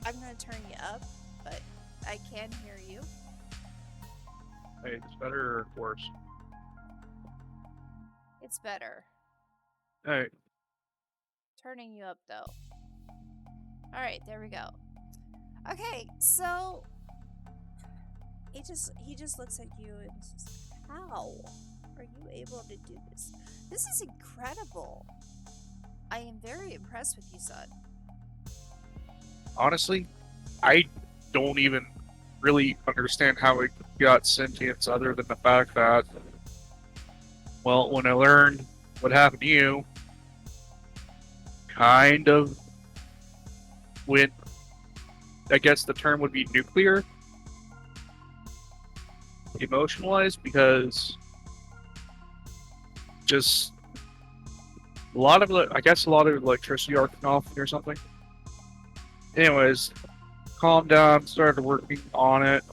I'm gonna turn you up, but I can hear you. Hey, it's better or worse? It's better. Hey, Turning you up though. All right, there we go. Okay, so he just looks at you and says, "How are you able to do this? This is incredible. I am very impressed with you, son." honestly, I don't even really understand how it got sentience other than the fact that, well, when I learned what happened to you, kind of went, I guess the term would be nuclear, emotionalized, because just a lot of electricity arcing off or something. Anyways, calmed down, started working on it.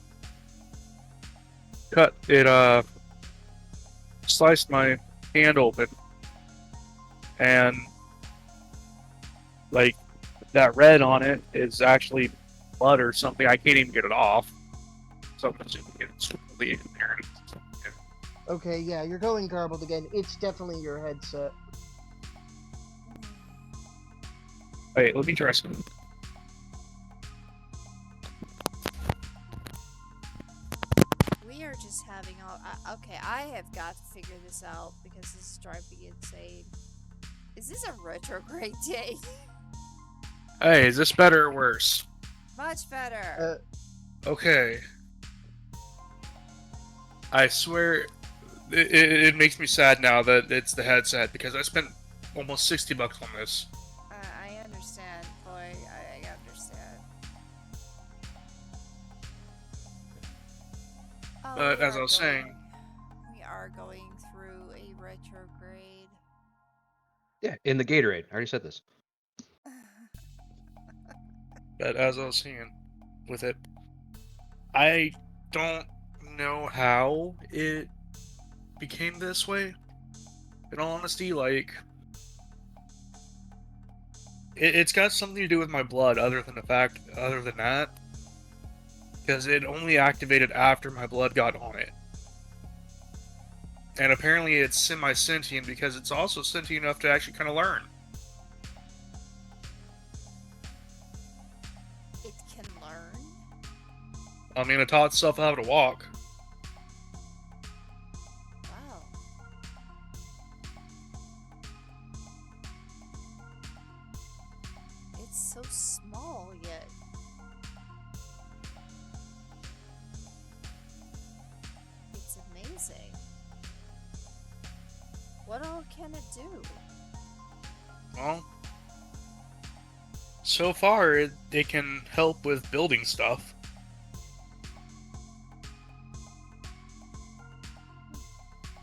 Cut it, sliced my hand open, and like that red on it is actually blood or something. I can't even get it off. So it's really apparent. Okay, yeah, you're going garbled again. It's definitely your headset. Wait, let me try something. We are just having all. Okay, I have got to figure this out because this is driving me insane. Is this a retrograde day? Hey, is this better or worse? Much better. Okay. I swear, it makes me sad now that it's the headset because I spent almost $60 on this. I understand, boy. I understand. Oh, But as I was saying, we are going through a retrograde. Yeah, in the Gatorade. I already said this. but as I was saying with it, I don't know how it became this way. In all honesty, like, it's got something to do with my blood, other than that, because it only activated after my blood got on it. And apparently it's semi-sentient because it's also sentient enough to actually kind of learn. It can learn? I mean, it taught itself how to walk. Wow. It's so small yet. It's amazing. What all can it do? Well, so far it can help with building stuff.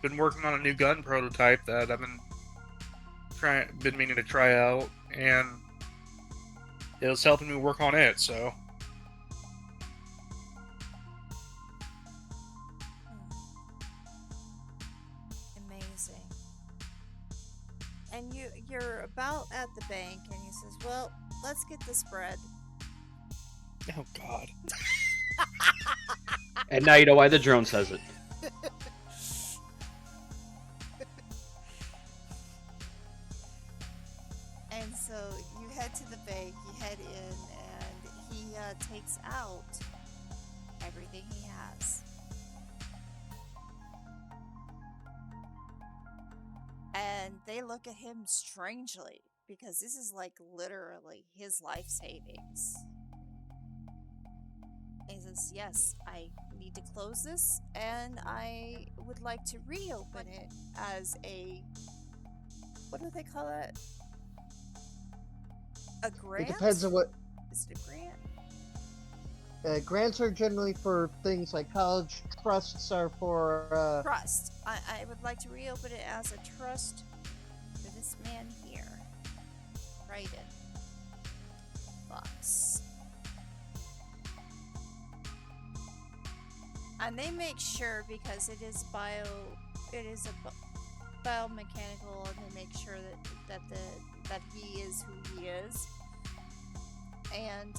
Been working on a new gun prototype that I've been meaning to try out, and it was helping me work on it, so. Amazing. And you're about at the bank, and he says, "Well, let's get this bread." Oh God. And now you know why the drone says it. And so you head to the bank, you head in, and he takes out everything he has. And they look at him strangely because this is like literally his life savings. And he says, "Yes, I need to close this, and I would like to reopen it as a, what do they call it? A grant?" It depends on what. Is it a grant? Grants are generally for things like college. Trusts are for. Trust. I would like to reopen it as a trust for this man here. Right in. Box. And they make sure, because it is biomechanical, and they make sure that he is who he is. And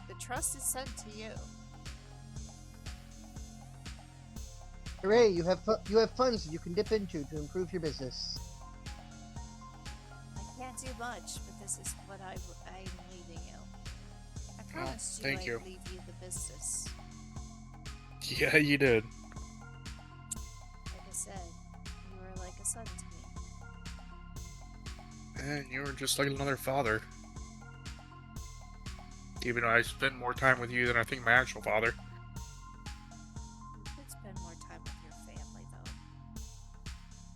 the trust is sent to you. Hooray! You have funds that you can dip into to improve your business. I can't do much, but this is what I'm leaving you. I promised thank I'd you. leave you the business. Yeah, you did. Like I said, you were like a son to me. And you were just like another father. Even though I spent more time with you than I think my actual father. You could spend more time with your family,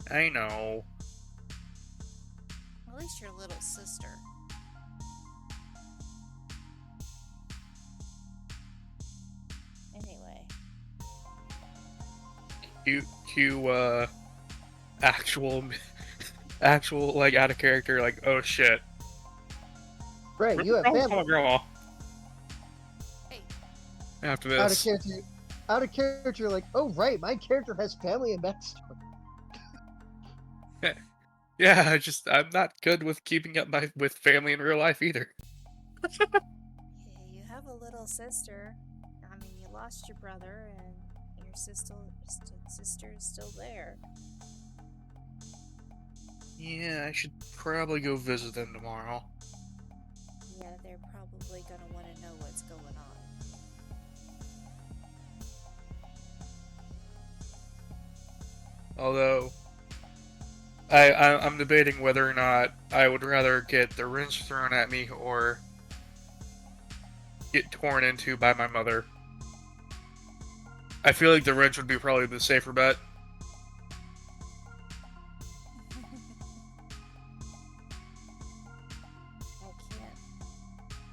though. I know. At least your little sister. Anyway. Actual, like, out of character, like, oh shit. Right, you have Oh, family. grandma. Hey. After Out of this. character. Out of character, you're like, oh right, my character has family and backstory. Yeah, I'm not good with keeping up with family in real life either. Yeah, you have a little sister. I mean, you lost your brother, and your sister is still there. Yeah, I should probably go visit them tomorrow. Yeah, they're probably gonna want to know what's going on. Although, I'm debating whether or not I would rather get the wrench thrown at me or get torn into by my mother. I feel like the wrench would be probably the safer bet. I can't.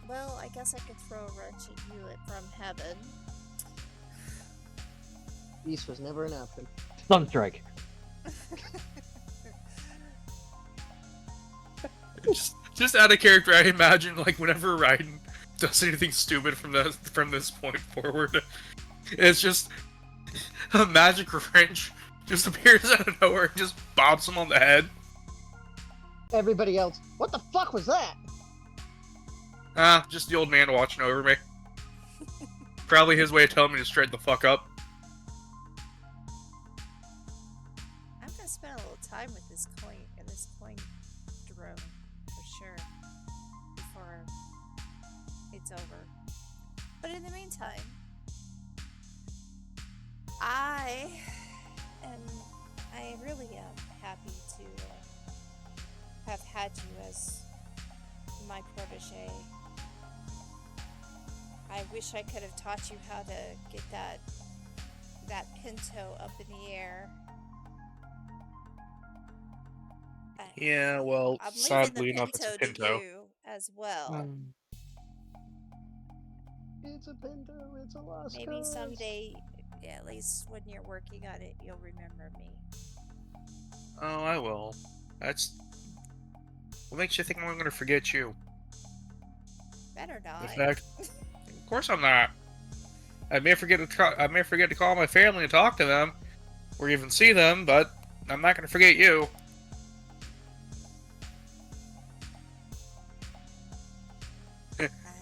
Well, I guess I could throw a wrench at you from heaven. Peace was never an option. Sunstrike. Just out of character, I imagine like whenever Raiden does anything stupid from this point forward, it's just a magic wrench just appears out of nowhere and just bops him on the head. Everybody else, what the fuck was that? Just the old man watching over me. Probably his way of telling me to straighten the fuck up. I'm gonna spend a little time with this coin drone for sure before it's over. But in the meantime, I really am happy to have had you as my protege. I wish I could have taught you how to get that Pinto up in the air. Yeah, well, I'm leaving sadly the enough, it's a to Pinto. you as well. It's a Pinto, it's a lost Maybe cause. someday, at least when you're working on it, you'll remember me. Oh, I will. What makes you think I'm gonna forget you? Better not. The fact, of course I'm not. I may forget to call my family and talk to them, or even see them, but I'm not gonna forget you.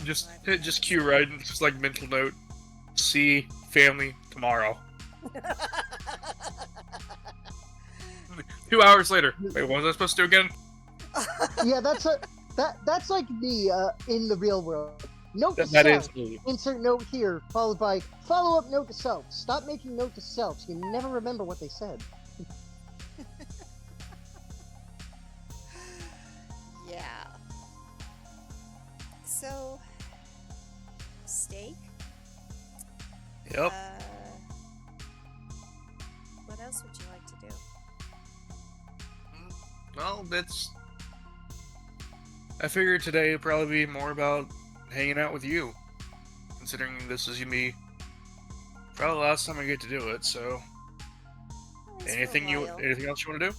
Just cue Raiden, just like mental note. See family tomorrow. 2 hours later. Wait, what was I supposed to do again? Yeah, that's like the in the real world. Note to That self. is me. Insert note here, followed by follow-up note to self. Stop making note to self. You never remember what they said. Yeah. So, steak? Yep. What else would you like to do? Well, I figured today would probably be more about hanging out with you, considering this is me. Probably the last time I get to do it. So, At least for a anything while. else you want to do?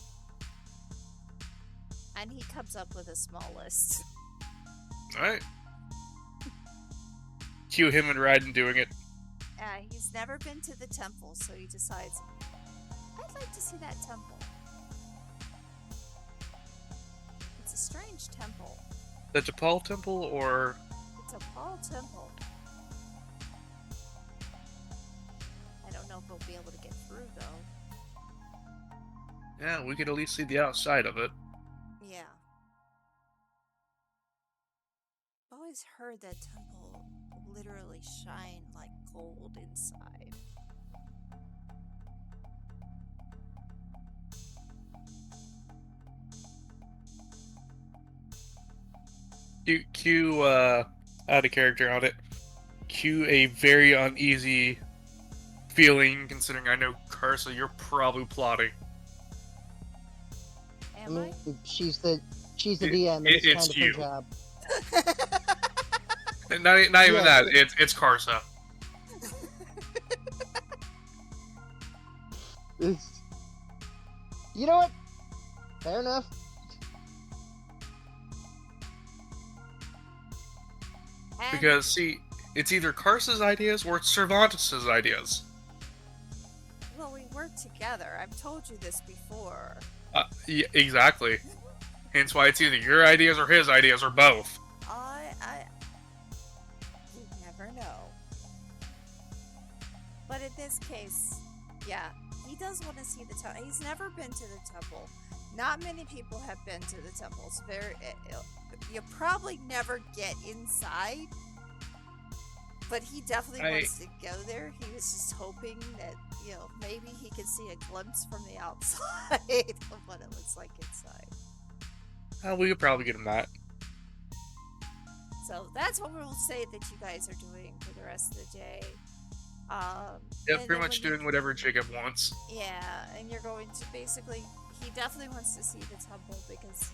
And he comes up with a small list. All right. Cue him and Raiden doing it. He's never been to the temple, so he decides, I'd like to see that temple. It's a strange temple. The Japal Temple, or It's a Paul temple. I don't know if we'll be able to get through, though. yeah, we could at least see the outside of it. Yeah. I've always heard that temple literally shine like gold inside. Cue out of character on it. Cue a very uneasy feeling, considering I know Karsa, you're probably plotting. Am I? She's the DM. And it's it's kind of you. her job. And not even Yeah, that. It's Karsa. You know what? Fair enough. And Because see, it's either Karsa's ideas or it's Cervantes' ideas. well, we work together. I've told you this before. Yeah, exactly. Hence why it's either your ideas or his ideas or both. You never know. But in this case, yeah, he does want to see the temple. He's never been to the temple. Not many people have been to the temple. It's you probably never get inside. But he definitely wants to go there. He was just hoping that, maybe he could see a glimpse from the outside of what it looks like inside. We could probably get him that. So that's what we'll say that you guys are doing for the rest of the day. Yeah, and pretty then much when you- doing whatever Jacob wants. Yeah, and you're going to basically, he definitely wants to see the temple because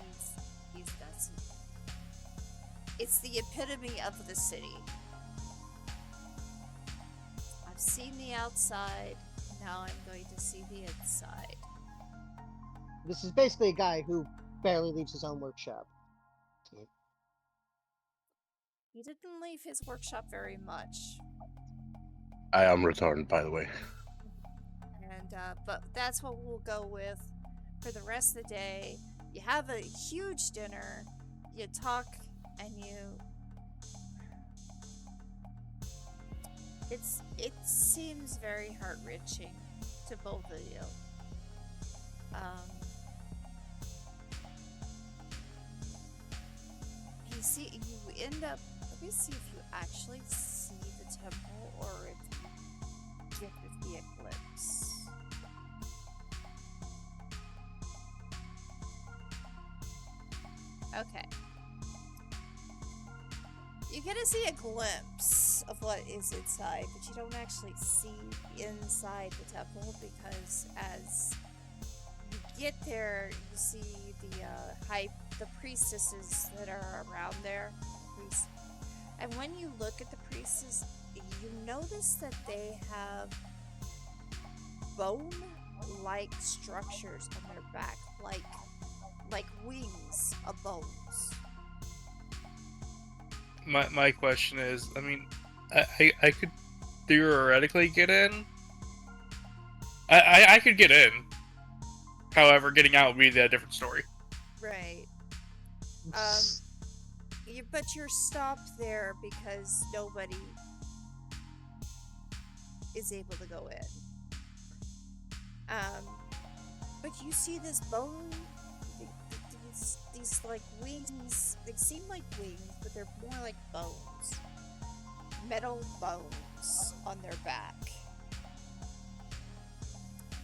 it's the epitome of the city. I've seen the outside, now I'm going to see the inside. This is basically a guy who barely leaves his own workshop. He didn't leave his workshop very much. I am returned, by the way. And but that's what we'll go with for the rest of the day. You have a huge dinner, you talk, and it seems very heart-wrenching to both of you. You end up, let me see if you actually see the temple or if you get the eclipse. Okay. You get to see a glimpse of what is inside, but you don't actually see inside the temple because as you get there, you see the priestesses that are around there. And when you look at the priestesses, you notice that they have bone-like structures on their back, like wings of bones. My question is, I mean, I could theoretically get in. I could get in. However, getting out would be a different story. Right. But you're stopped there because nobody is able to go in. But you see this bone, these like wings. They seem like wings, but they're more like bones, metal bones on their back,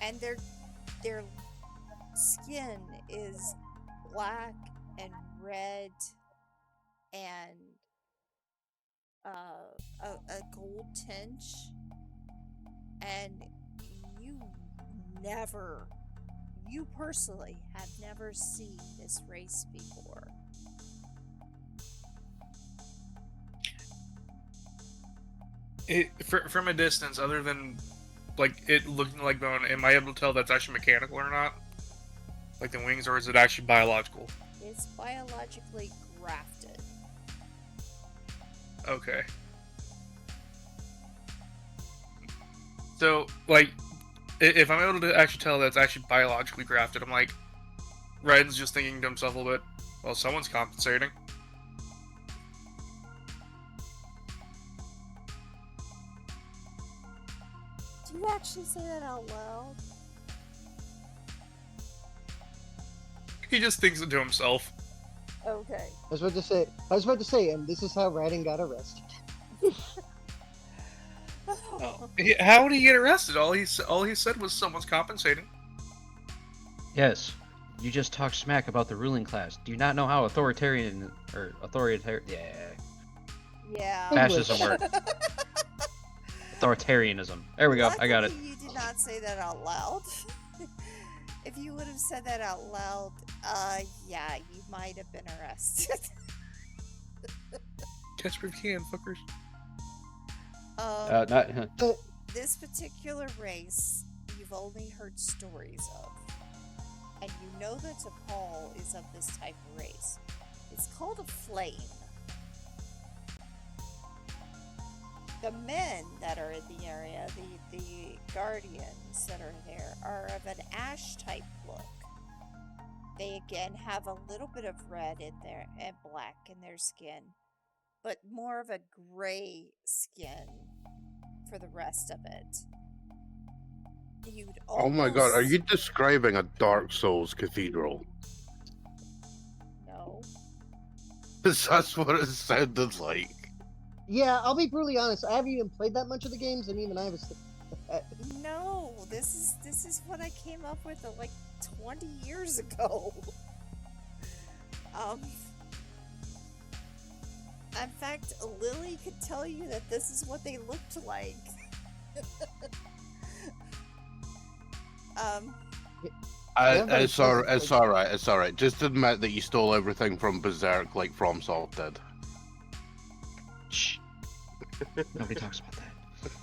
and their skin is black and red and a gold tinge, and you personally have never seen this race before. From a distance, other than like it looking like bone, am I able to tell that's actually mechanical or not? Like the wings, or is it actually biological? It's biologically grafted. Okay. So, like, if I'm able to actually tell that's actually biologically grafted, I'm like, Red's just thinking to himself a little bit, well, someone's compensating. Do you actually say that out loud? He just thinks it to himself. Okay. I was about to say, and this is how Raiden got arrested. Oh. How would he get arrested? All he said was someone's compensating. Yes, you just talked smack about the ruling class. Do you not know how authoritarian? Yeah. Fascism work. Authoritarianism. There we go. I got it. Luckily, you did not say that out loud. If you would have said that out loud, yeah, you might have been arrested. Catch me if you can, fuckers. This particular race, you've only heard stories of. And you know that T'Pol is of this type of race. It's called a flame. The men that are in the area, the guardians that are there, are of an ash type look. They again have a little bit of red in there and black in their skin, but more of a gray skin for the rest of it. Oh my god, are you describing a Dark Souls cathedral? No. That's what it sounded like. Yeah, I'll be brutally honest. I haven't even played that much of the games, and even I was. No, this is what I came up with like 20 years ago. In fact, Lily could tell you that this is what they looked like. It's alright. It's alright. Just admit that you stole everything from Berserk, like FromSoft did. Shh. Nobody talks about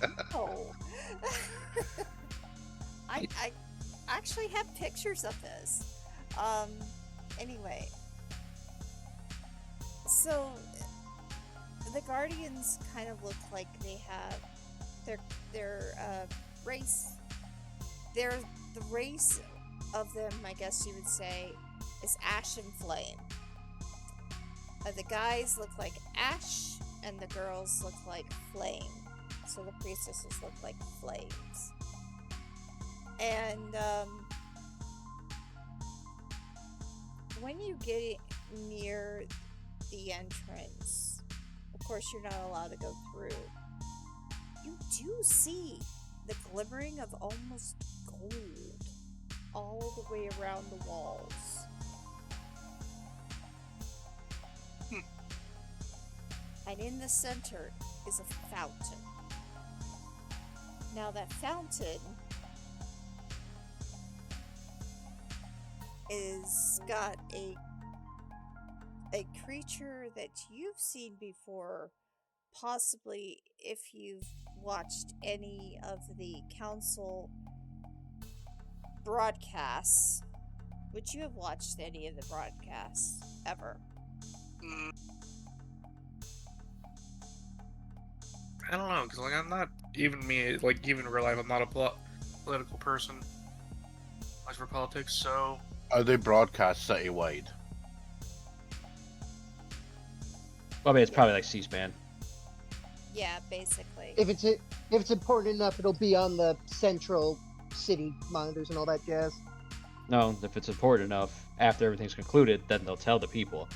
that. Oh. I actually have pictures of this. Anyway. So, the Guardians kind of look like they have their race. The race of them, I guess you would say, is ash and flame. The guys look like ash, and the girls look like flame. So the priestesses look like flames. And when you get near the entrance, of course you're not allowed to go through, you do see the glimmering of almost gold all the way around the walls. And in the center is a fountain. Now that fountain is got a creature that you've seen before, possibly if you've watched any of the council broadcasts. Would you have watched any of the broadcasts ever? I don't know, because like I'm not even me, like even in real life, I'm not a political person. As for politics, so Are they broadcast citywide? Well, I mean, it's probably like C-SPAN. Yeah, basically. If it's important enough, it'll be on the central city monitors and all that jazz. No, if it's important enough, after everything's concluded, then they'll tell the people.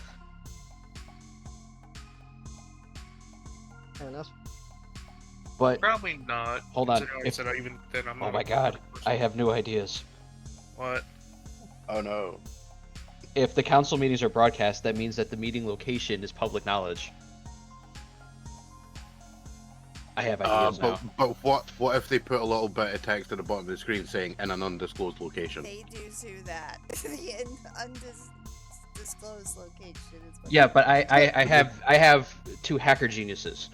Fair enough. But probably not. hold on, considering I said even then I'm oh not my a god, political person. I have new ideas. What? Oh no. If the council meetings are broadcast, that means that the meeting location is public knowledge. I have ideas now. But what if they put a little bit of text at the bottom of the screen saying in an undisclosed location? They do that. The undisclosed location is what Yeah, but I have two hacker geniuses.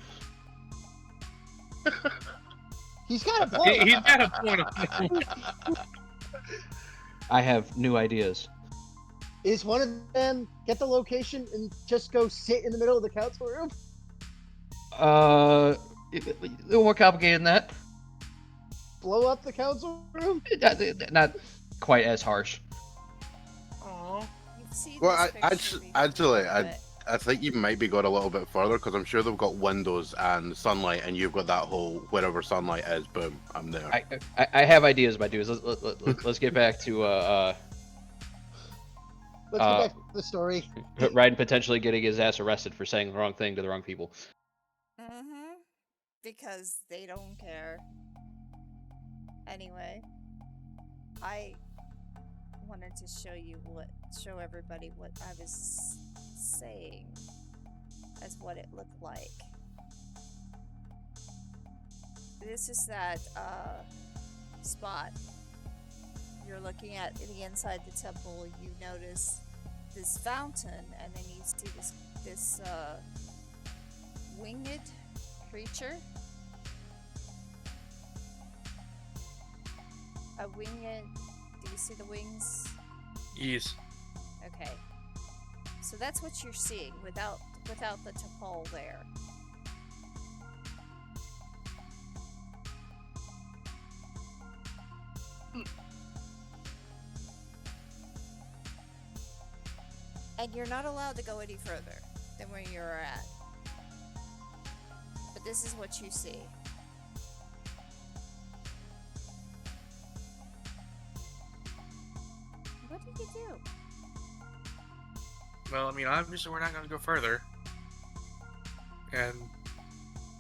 He's got a point. He's got a point. I have new ideas. Is one of them get the location and just go sit in the middle of the council room? A little more complicated than that. Blow up the council room? Not quite as harsh. Aww. You've seen Well, this picture actually, before, but- I think you might be going a little bit further because I'm sure they've got windows and sunlight, and you've got that whole wherever sunlight is. Boom, I'm there. I have ideas, my dudes. Let's get back to Let's get back to the story. Ryden potentially getting his ass arrested for saying the wrong thing to the wrong people. Because they don't care. Anyway, I wanted to show everybody what I was saying as what it looked like. This is that spot. You're looking at the inside the temple, you notice this fountain, and then you see this winged creature. A winged. Do you see the wings? Yes. Okay. So that's what you're seeing without the T'Pol there. And you're not allowed to go any further than where you're at. But this is what you see. What did you do? Well, I mean, obviously we're not going to go further. And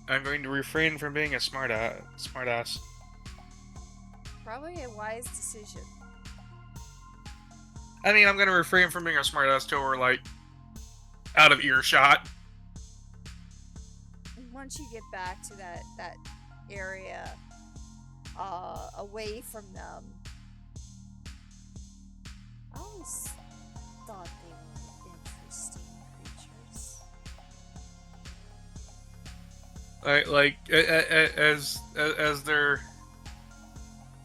I'm going to refrain from being a smartass. Probably a wise decision. I mean, I'm going to refrain from being a smartass till we're, like, out of earshot. once you get back to that area, away from them, I always thought they were interesting creatures. As they're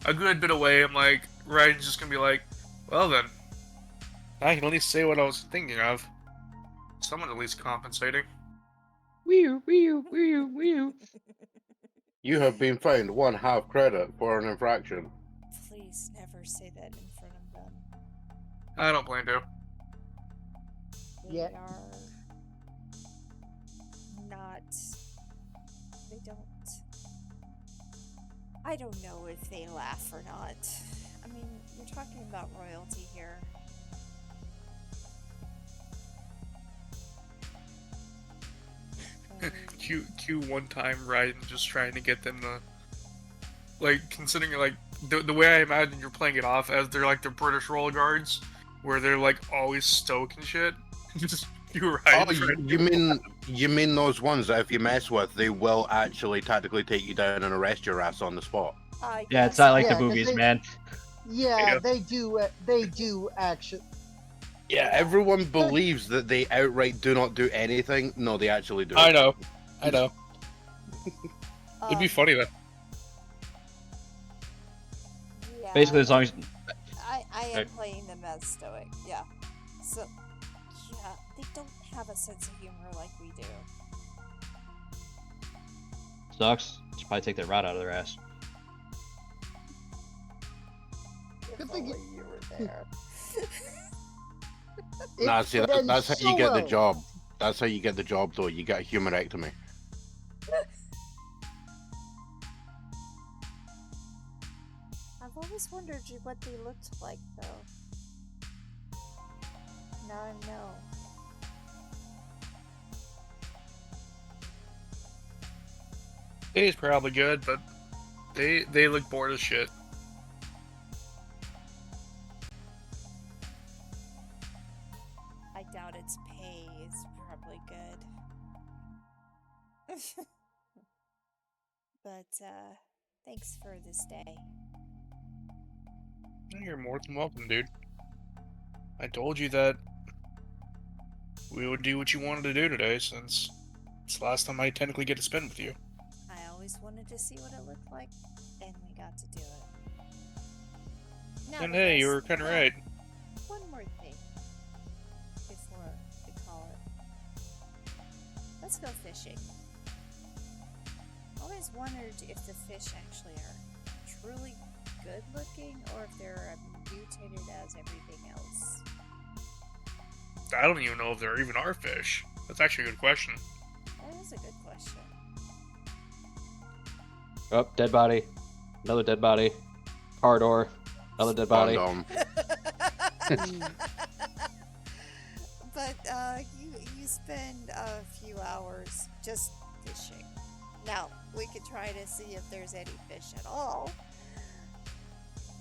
a good bit away, I'm like, Ryan's just gonna be like, well then, I can at least say what I was thinking of. Someone at least compensating. Wee-oo, wee-oo, wee-oo, wee-oo. You have been fined 1/2 credit for an infraction. Please never say that in front of them. I don't plan to. They Yeah. are not. They don't. I don't know if they laugh or not. I mean, you're talking about royalty here. Q one time Ryan just trying to get them to, like, considering like the way I imagine you're playing it off as they're like the British royal guards, where they're like always stoic and shit. Just you Ryan. Oh, you mean those ones that if you mess with, they will actually tactically take you down and arrest your ass on the spot. Yeah, it's not like Yeah, the 'cause movies, they- man. Yeah, they do actually. Yeah, everyone believes that they outright do not do anything. No, they actually do. I know. It'd be Um, funny then. Yeah, Basically, as long as I am Okay. playing them as stoic. Yeah. So, yeah, they don't have a sense of humor like we do. sucks, should probably take that rod out of their ass. If Good thing only you were there. Nah, see, It ends that's how so you get the well. job. That's how you get the job, though. You get a humorectomy. I've always wondered what they looked like, though. Now I know. It's probably good, but they look bored as shit. I doubt its pay is probably good. But, thanks for this day. You're more than welcome, dude. I told you that we would do what you wanted to do today, since it's the last time I technically get to spend with you. I always wanted to see what it looked like, and we got to do it. Now And the hey, you best- were kind of yeah, right. One more thing before we call it. Let's go fishing. Always wondered if the fish actually are truly good looking or if they're mutated as everything else. I don't even know if there even are fish. That's actually a good question. That is a good question. Oh, dead body. Another dead body. Car door. Another dead body. Condom. But you spend a few hours just fishing. Now we could try to see if there's any fish at all.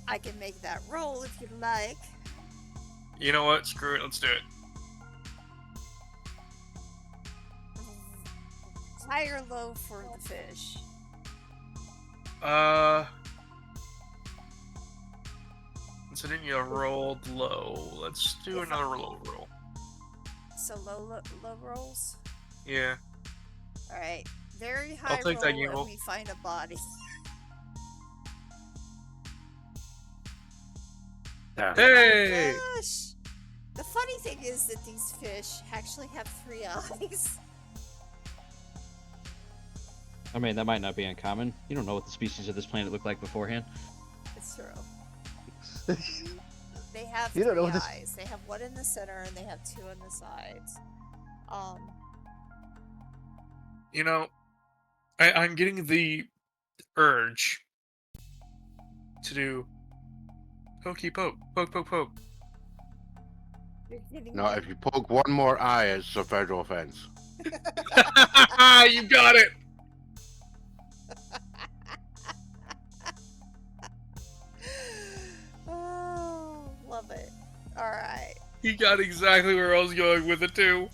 I can make that roll if you'd like. You know what? Screw it. Let's do it. High or low for the fish? Considering you rolled low, let's do another low roll. So low rolls. Yeah. All right, very high take that roll, game and roll. we find a body. Hey! Gosh, the funny thing is that these fish actually have 3 eyes. I mean, that might not be uncommon. You don't know what the species of this planet look like beforehand. It's true. They have You don't know 3 what this- eyes. They have one in the center and they have 2 on the sides. You know, I'm getting the urge to do pokey poke, poke poke poke. You're getting No, if you poke one more eye, it's a federal offense. You got it. Oh, love it. All right. You got exactly where I was going with it too.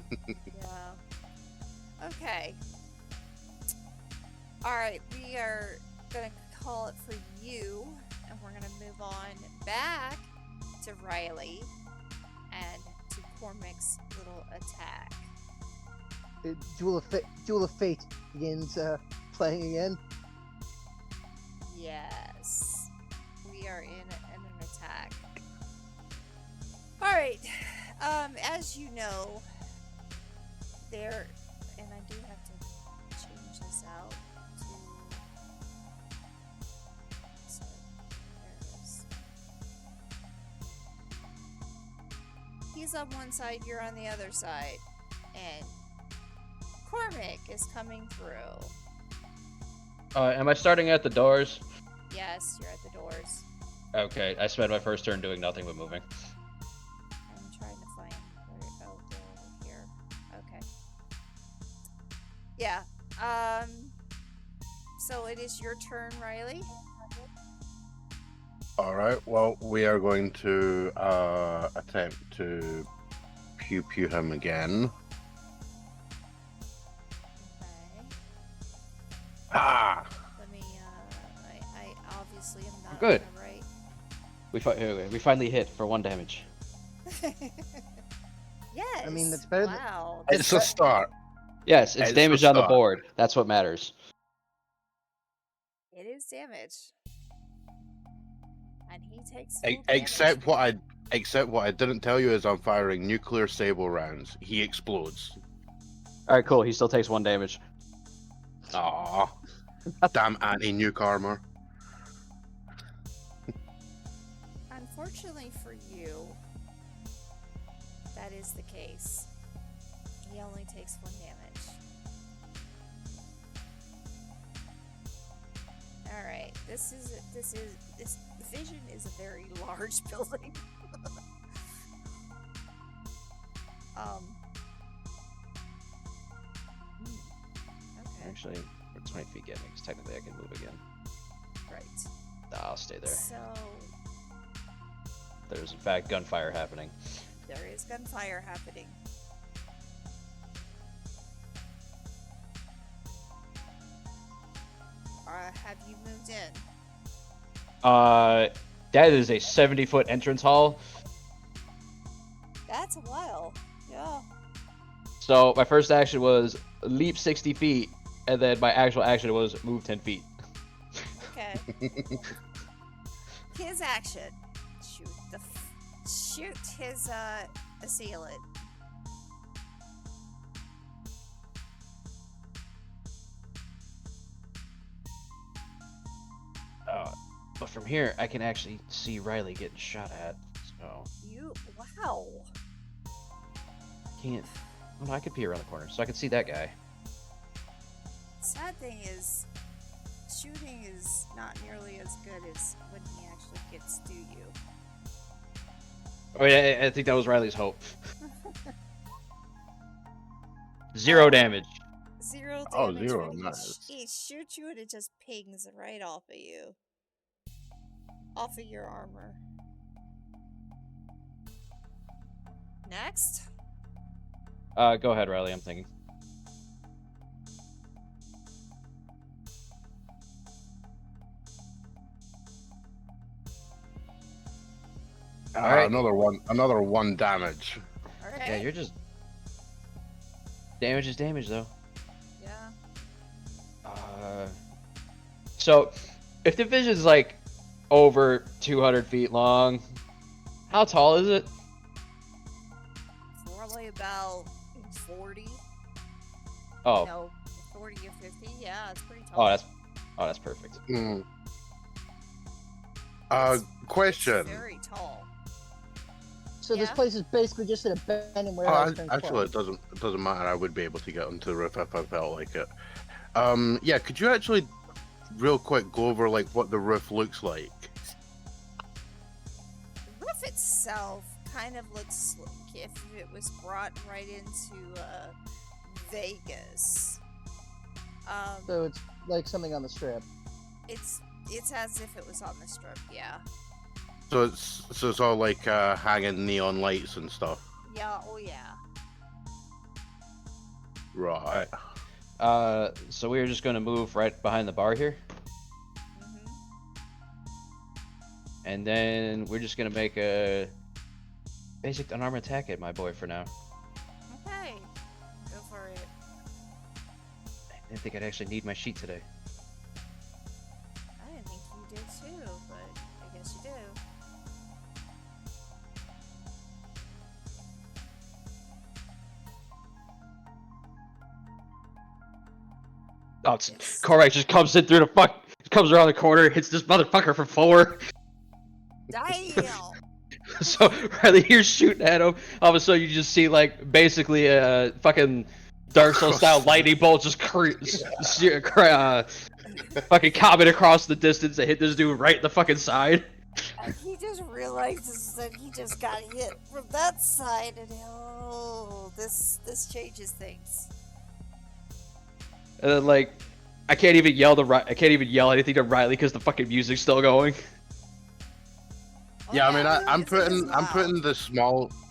Yeah. Okay. Alright, we are gonna call it for you, and we're gonna move on back to Riley and to Cormac's little attack. Duel of Fate begins playing again. Yes. We are in an attack. Alright. As you know, there, and I do have to change this out to, so there's, he's on one side, you're on the other side, and Cormac is coming through. Am I starting at the doors? Yes, you're at the doors. Okay, I spent my first turn doing nothing but moving. I'm trying to find where, oh, they're over here. Okay. Yeah. So it is your turn, Riley. All right. Well, we are going to attempt to pew him again. Okay. Ah! Let me, I obviously am not Good. on the right. We finally hit for 1 damage. Yes. I mean, that's better than- Wow. It's a start. Yes, it's It's damage a on the start. board. That's what matters. It is damage. And he takes full damage. Except what I didn't tell you is I'm firing nuclear sable rounds. He explodes. All right, cool. He still takes 1 damage. Aw. Damn anti-nuke armor. Unfortunately for you, that is the case. He only takes 1 damage. Alright, this vision is a very large building. Okay, Actually, where 20 feet get me? Because technically I can move again. right. Nah, I'll stay there. So, There's in fact gunfire happening. there is gunfire happening. Have you moved in? That is a 70-foot entrance hall. That's a while. Yeah. So my first action was leap 60 feet, and then my actual action was move 10 feet. Okay. His action. Shoot his assailant. But from here, I can actually see Riley getting shot at. So Wow. can't. Oh no, I could pee around the corner, so I can see that guy. Sad thing is, shooting is not nearly as good as when he actually gets to you. Oh yeah, I think that was Riley's hope. 0 damage. 0 damage. Oh, 0, when nice. he shoots you and it just pings right off of you. Off of your armor. Next. Go ahead, Riley. I'm thinking. Alright. Another one damage. Alright. Yeah, you're just. Damage is damage, though. Yeah. So, if the vision's like over 200 feet long, how tall is it? Probably about 40. Oh, No, 40 or 50. Yeah, it's pretty tall. that's perfect. Hmm. It's Question. very tall. So this Yeah. place is basically just an abandoned warehouse. turned Actually, club. it doesn't matter. I would be able to get onto the roof if I felt like it. Yeah. Could you actually, real quick, go over like what the roof looks like? The roof itself kind of looks like if it was brought right into Vegas. So it's like something on the strip. It's as if it was on the strip. Yeah. So it's all like hanging neon lights and stuff. Yeah. Oh yeah. Right. So we're just gonna move right behind the bar here, Mm-hmm. and then we're just gonna make a basic unarmed attack at my boy for now. Okay. Go for it. I didn't think I'd actually need my sheet today. I didn't think you did too, but I guess you do. Oh, Yes. Korak just comes in through the comes around the corner, hits this motherfucker for 4. Damn! So Riley, you're shooting at him. All of a sudden, you just see like basically a fucking Dark Souls style lightning bolt just fucking comet across the distance and hit this dude right in the fucking side. He just realizes that he just got hit from that side, and this changes things. And then like, I can't even yell anything to Riley because the fucking music's still going. Yeah, I mean, I'm music is putting loud.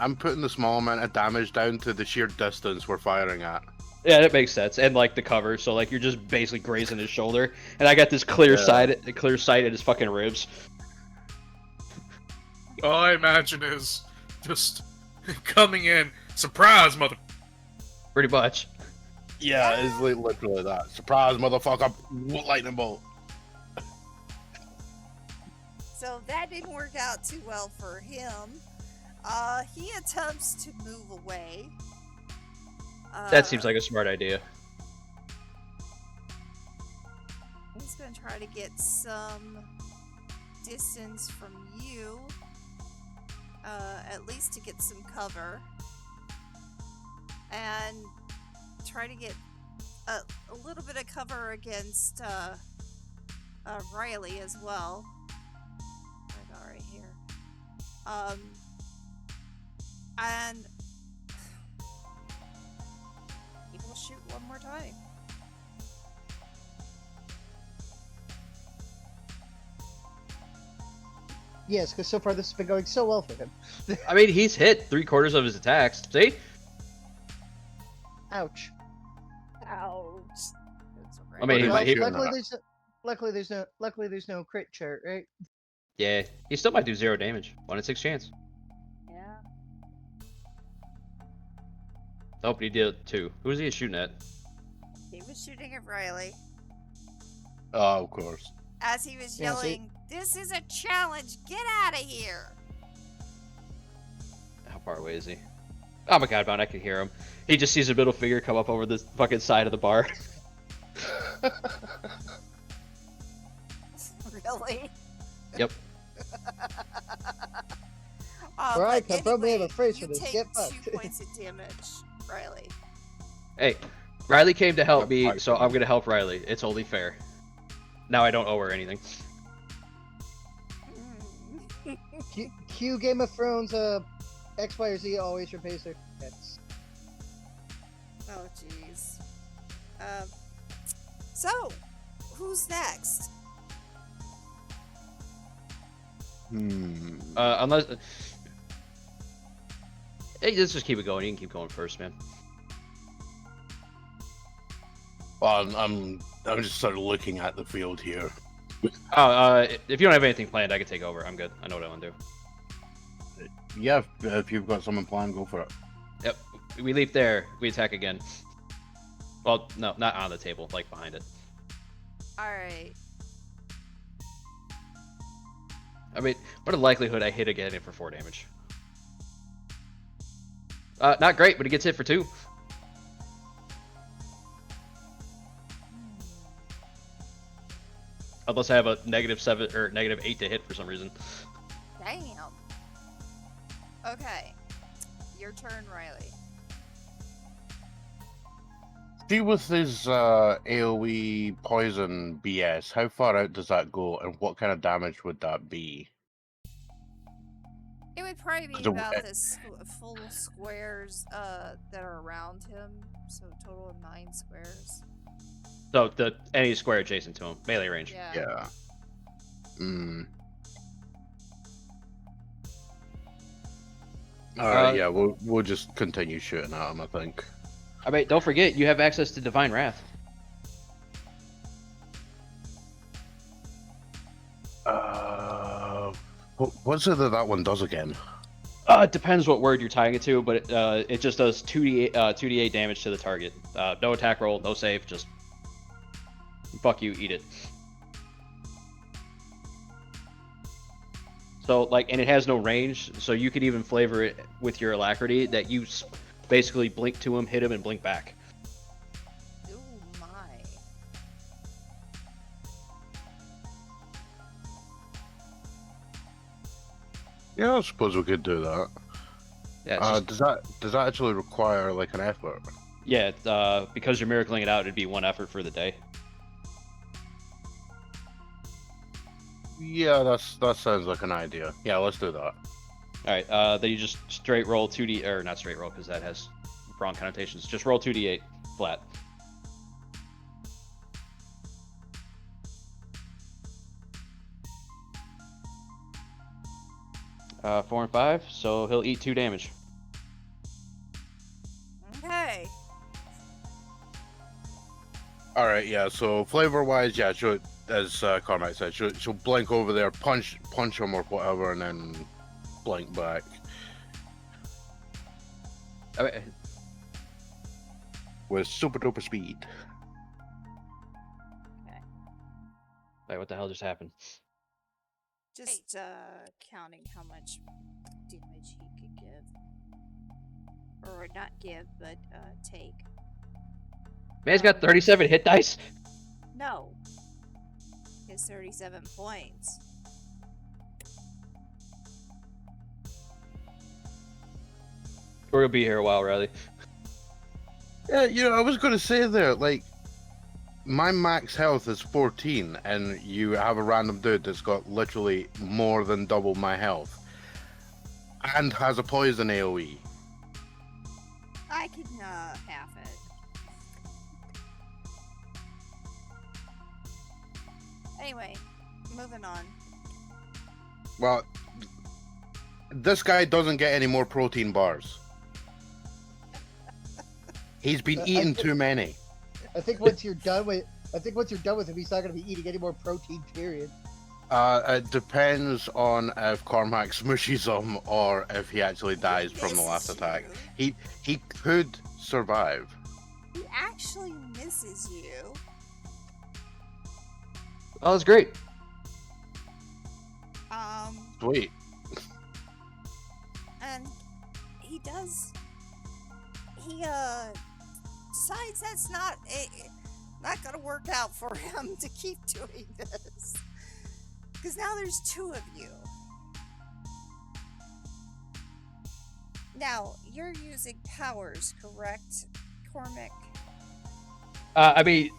I'm putting the small amount of damage down to the sheer distance we're firing at. Yeah, that makes sense. And like the cover, so like you're just basically grazing his shoulder, and I got this clear sight at his fucking ribs. All I imagine is just coming in, surprise, mother. Pretty much. Yeah, it's literally that. Surprise, motherfucker! Lightning bolt. So that didn't work out too well for him. He attempts to move away. That seems like a smart idea. He's gonna try to get some distance from you, at least to get some cover, and try to get a little bit of cover against Riley as well. What I got right here. And he will shoot one more time. Yes, because so far this has been going so well for him. I mean, he's hit 3/4 of his attacks. See? Ouch. Ouch. I mean, he Well, might hit. luckily there's no crit chart, right? Yeah, he still might do 0 damage. 1 in 6 chance. Yeah. Oh, he did 2. Who was he shooting at? He was shooting at Riley Oh, of course. as he was Yeah, see? yelling, "This is a challenge! Get out of here!" How far away is he? Oh my god, I can hear him. He just sees a middle finger come up over the fucking side of the bar. Really? Yep. Alright, but confirm we have a anyway, phrase you for this. take Get fucked. 2 points of damage, Riley. Hey, Riley came to help me, so I'm gonna help Riley. It's only fair. Now I don't owe her anything. Q Game of Thrones, X, Y, or Z always repays their debts. Oh, jeez. So, who's next? Unless... Hey, let's just keep it going. You can keep going first, man. Well, I'm just sort of looking at the field here. If you don't have anything planned, I can take over. I'm good. I know what I want to do. Yeah, if you've got something planned, go for it. Yep. We leap there. We attack again. Well, no, not on the table. Like behind it. Alright. I mean, what a likelihood I hit again for 4 damage. Not great, but he gets hit for 2. Unless I have a -7 or -8 to hit for some reason. Damn. Okay. Your turn, Riley. See, with his AoE poison BS, how far out does that go, and what kind of damage would that be? It would probably be The- about the full squares that are around him. So total of 9 squares. So any square adjacent to him, melee range. Yeah. Yeah. Alright, yeah, we'll just continue shooting at him, I think. I mean, don't forget you have access to Divine Wrath. What's it that one does again? It depends what word you're tying it to, but it just does 2d8 damage to the target. No attack roll, no save, just fuck you, eat it. So and it has no range, so you could even flavor it with your alacrity that you basically blink to him, hit him, and blink back. Ooh, my. Yeah, I suppose we could do that. Yeah, does that actually require like an effort? yeah. Because you're miracling it out, it'd be 1 effort for the day. Yeah, that sounds like an idea. Yeah, let's do that. All right. Then you just straight roll 2d, or not straight roll because that has wrong connotations. Just roll 2d8 flat. Uh, 4 and 5, so he'll eat 2 damage. Okay. All right, yeah. So flavor-wise, yeah, as Carmack said, she'll blink over there, punch him or whatever, and then blink back. Okay. With super duper speed. Wait, what the hell just happened? Just counting how much damage he could give. Or not give, but take. Man's got 37 hit dice. No. He has 37 points. We're gonna be here a while, Riley. Yeah, I was gonna say there, like, my max health is 14, and you have a random dude that's got literally more than double my health, and has a poison AOE. I can half it. Anyway, moving on. Well, this guy doesn't get any more protein bars. He's been eating too many. I think once you're done with him, he's not going to be eating any more protein. Period. It depends on if Cormac smushes him or if he actually dies from the last attack. He could survive. He actually misses you. Oh, that's great. Sweet. And he does. He decides that's not gonna work out for him to keep doing this. Because now there's 2 of you. Now, you're using powers, correct, Cormac? I mean,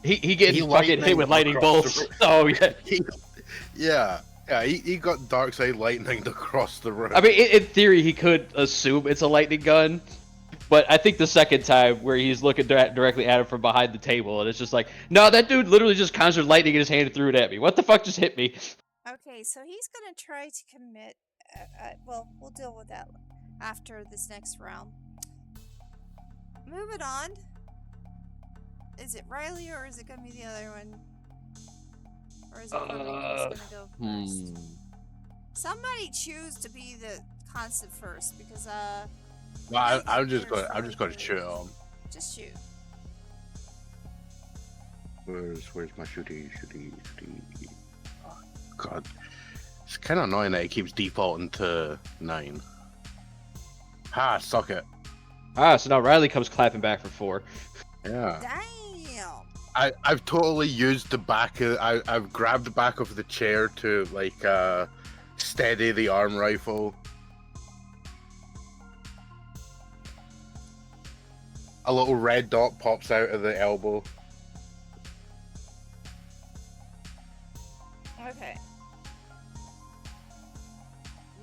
he gets fucking hit with lightning bolts. So yeah. He got dark side lightning across the room. I mean, in theory, he could assume it's a lightning gun, but I think the second time where he's looking directly at him from behind the table, and it's just like, no, that dude literally just conjured lightning in his hand and threw it at me. What the fuck just hit me? Okay, so he's gonna try to commit. Well, we'll deal with that after this next round. Moving on. Is it Riley or is it gonna be the other one? Or is it Cormac who's gonna go first? Somebody choose to be the constant first because Well, I'm just gonna shoot him. Just shoot. Where's my shooty? Oh, God, it's kind of annoying that it keeps defaulting to 9. Ha! Suck it. So now Riley comes clapping back for 4. Yeah. Damn. I've totally used the back. I've grabbed the back of the chair to like steady the arm rifle. A little red dot pops out of the elbow. Okay.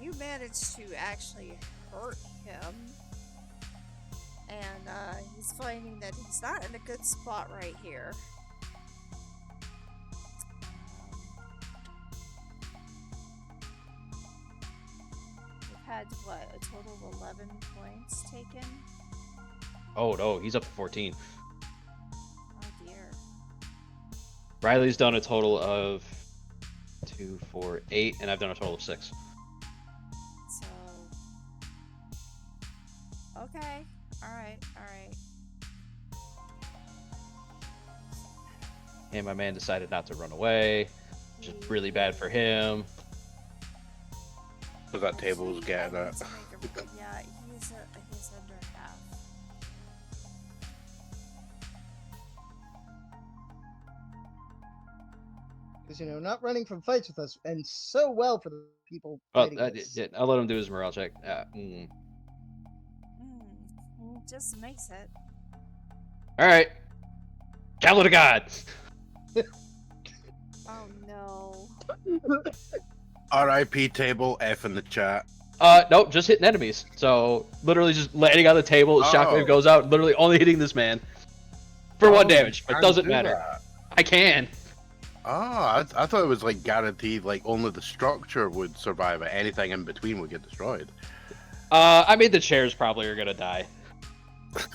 You managed to actually hurt him. And he's finding that he's not in a good spot right here. We've had, what, a total of 11 points taken? Oh no, he's up to 14. Oh dear. Riley's done a total of 2, 2, 4, 8, and I've done a total of 6. So. Okay. Alright, alright. And my man decided not to run away, which is really bad for him. So that table was getting it. Yeah, he's under half. Because, not running from fights with us ends so well for the people Well, fighting us. I'll let him do his morale check. Just makes it. Alright. Goblet of God! Oh no. R.I.P. table, F in the chat. Nope, just hitting enemies. So, literally just landing on the table, shockwave goes out, literally only hitting this man. For 1 damage, but doesn't matter. That. I can. I thought it was like guaranteed, like only the structure would survive, and anything in between would get destroyed. I made the chairs probably are gonna die.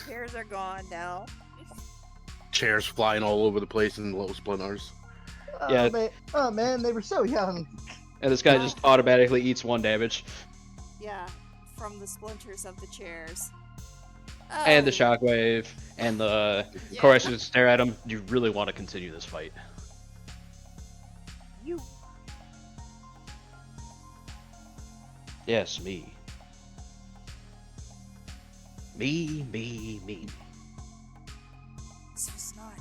Chairs are gone now. Chairs flying all over the place in little splinters. Yeah. Oh man, they were so young. And this guy just automatically eats 1 damage. Yeah, from the splinters of the chairs. And the shockwave, and the chorus just stare at him. You really want to continue this fight? You. Yes, me. Me. This was not.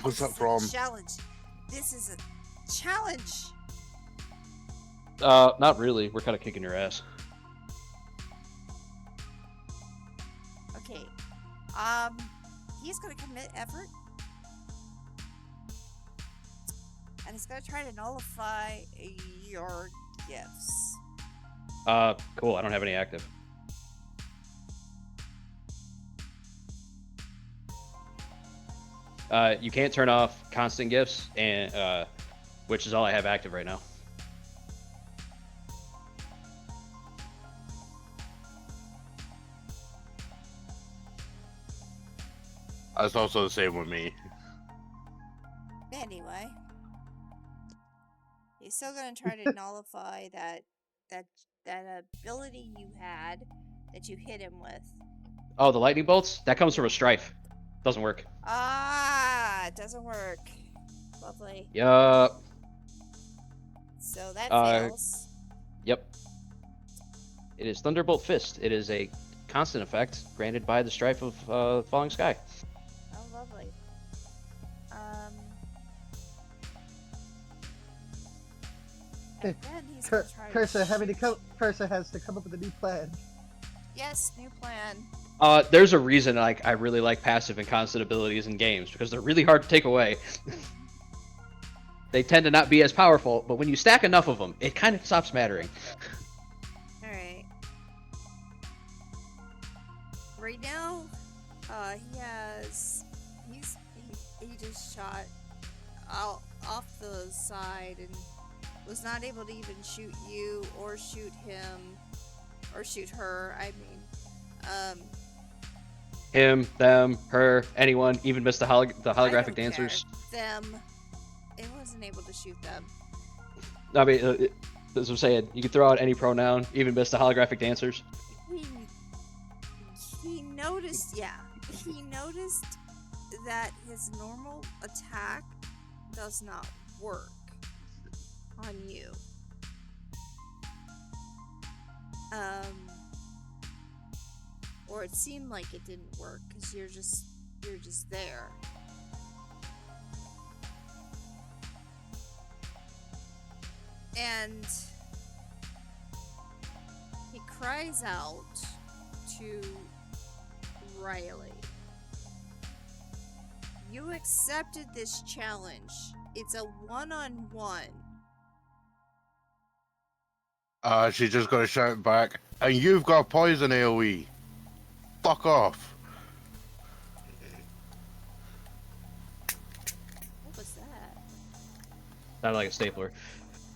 What's that from? Challenge. This is a challenge. Not really. We're kind of kicking your ass. Okay. He's gonna commit effort. And he's gonna try to nullify your gifts. Cool. I don't have any active. You can't turn off constant gifts, and which is all I have active right now. That's also the same with me. Anyway, he's still gonna try to nullify that ability you had that you hit him with. Oh, the lightning bolts? That comes from a strife. Doesn't work. It doesn't work. Lovely. Yup. So that fails. Yep. It is Thunderbolt Fist. It is a constant effect granted by the strife of Falling Sky. Oh, lovely. And then he's gonna try Cursa has to come up with a new plan. Yes, new plan. There's a reason I really like passive and constant abilities in games, because they're really hard to take away. They tend to not be as powerful, but when you stack enough of them, it kind of stops mattering. Alright. Right now, he just shot out off the side and was not able to even shoot you or shoot him or shoot her. I mean, Him, them, her, anyone, even missed the I holographic don't dancers. care. Them. It wasn't able to shoot them. I mean, that's what I'm saying. You can throw out any pronoun, even miss the holographic dancers. He noticed, he noticed that his normal attack does not work on you. Or it seemed like it didn't work because you're just there. And he cries out to Riley. You accepted this challenge. It's a one-on-one. She's just gonna shout back, and you've got poison AoE. Fuck off. What was that? Not like a stapler.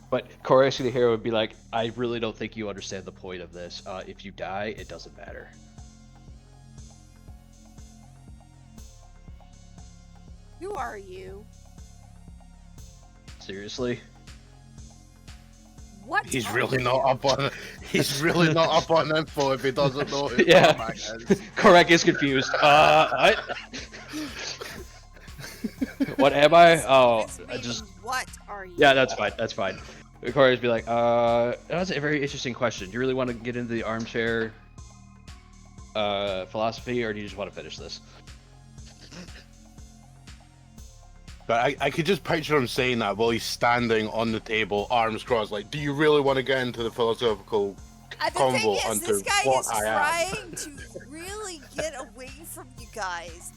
But Koreshi the hero would be like, I really don't think you understand the point of this. If you die, it doesn't matter. Who are you? Seriously? What? He's are really you? not up on. He's really not up on info if he doesn't know who Yeah. Carmack is. Correct is confused. What? What am I? Oh, Steven's I just. meaning, what are you? Yeah, that's fine. That's fine. Corey's be like, that's a very interesting question. Do you really want to get into the armchair philosophy, or do you just want to finish this? But I could just picture him saying that while he's standing on the table, arms crossed, like, "Do you really want to get into the philosophical The thing convo is, onto this guy what is I am?" trying to really get away from you guys.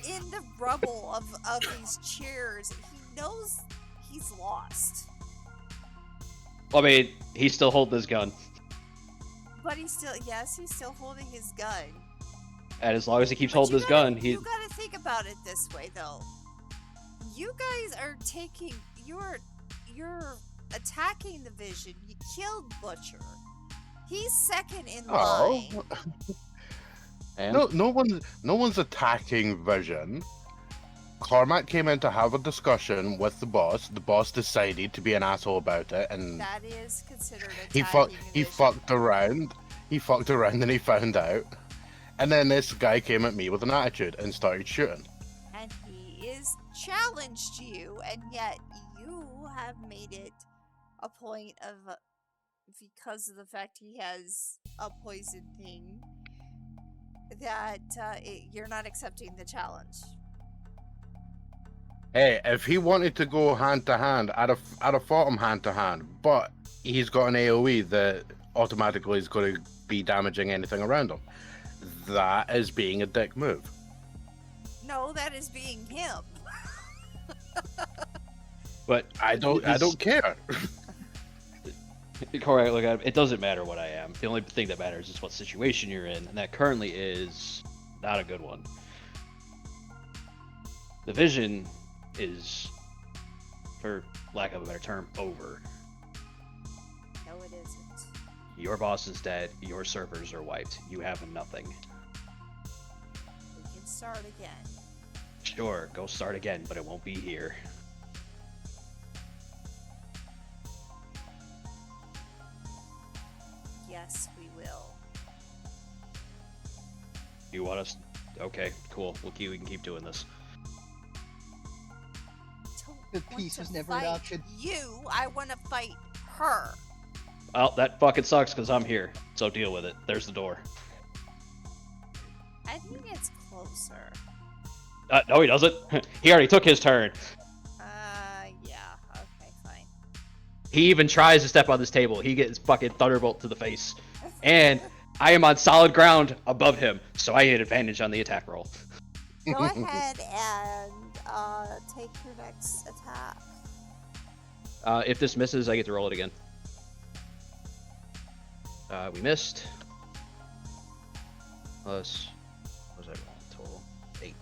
In the rubble of these chairs, he knows he's lost. I mean, he's still holding his gun, But he's still holding his gun. and as long as he keeps But holding his gun, he. You gotta think about it this way, though. You guys are you're attacking the Vision. You killed Butcher. He's second in line. Oh, And no one's attacking Vision. Carmack came in to have a discussion with the boss. The boss decided to be an asshole about it, and That is considered he attacking he the Vision. fucked around. He fucked around and he found out. And then this guy came at me with an attitude and started shooting. And he is challenged you, and yet you have made it a point of, because of the fact he has a poison thing, that you're not accepting the challenge. Hey, if he wanted to go hand to hand, I'd have fought him hand to hand. But he's got an AOE that automatically is going to be damaging anything around him. That is being a dick move. No, that is being him. but I don't care. Corey, look, it doesn't matter what I am. The only thing that matters is what situation you're in, and that currently is not a good one. The Vision is, for lack of a better term, over. No, it isn't. Your boss is dead. Your servers are wiped. You have nothing. We can start again. Sure, go start again, but it won't be here. Yes, we will. You want us? Okay, cool. We can keep doing this. Don't The want peace to was never an fight option. You, I want to fight her. Well, that fucking sucks because I'm here. So deal with it. There's the door. I think it's closer. No, he doesn't. He already took his turn. Yeah. Okay, fine. He even tries to step on this table. He gets fucking thunderbolt to the face. And I am on solid ground above him, so I get advantage on the attack roll. Go ahead and take your next attack. If this misses, I get to roll it again. We missed. Plus, what was I rolling total? 8.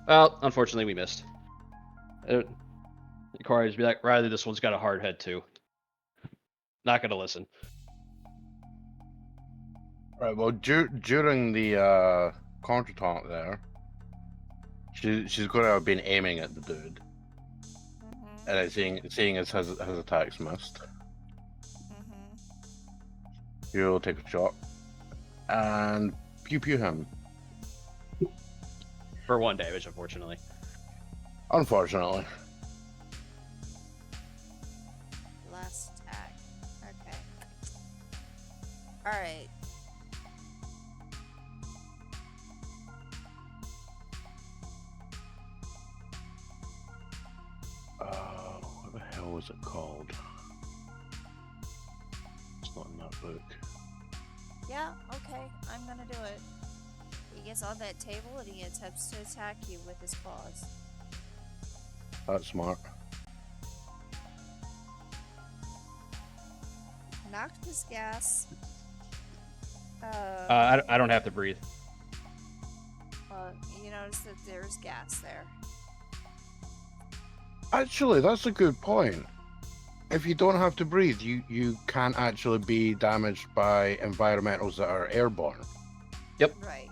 Well, unfortunately, we missed. Corey would be like, Riley, this one's got a hard head too. Not gonna listen. Right. Well, during the contretemps there, she's going to have been aiming at the dude, Mm-hmm. and seeing as his attacks missed, Mm-hmm. you'll take a shot and pew him. For 1 damage, unfortunately. Unfortunately. Last attack. Okay. Alright. What the hell was it called? It's not in that book. Yeah, okay. I'm gonna do it. He gets on that table and he attempts to attack you with his claws. That's smart. Knocked his gas. I don't have to breathe. You notice that there's gas there. Actually, that's a good point. If you don't have to breathe, you can't actually be damaged by environmentals that are airborne. Right.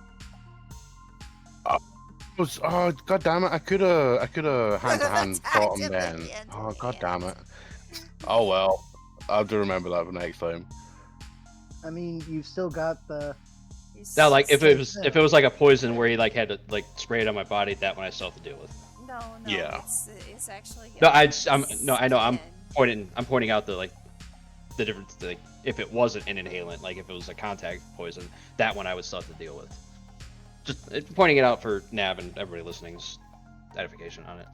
Oh, god damn it! I could have hand to hand Attacked fought him him then. hand to Oh god damn hand. it! Oh well, I'll have to remember that for next time. I mean, you've still got the. Now, like if it Six, was like a poison where he like had to like spray it on my body, that one I still have to deal with. No, Yeah. it's actually. No, on I know I'm skin. pointing out the the difference. Like if it wasn't an inhalant, like if it was a contact poison, that one I would still have to deal with. Just pointing it out for Nav and everybody listening's edification on it.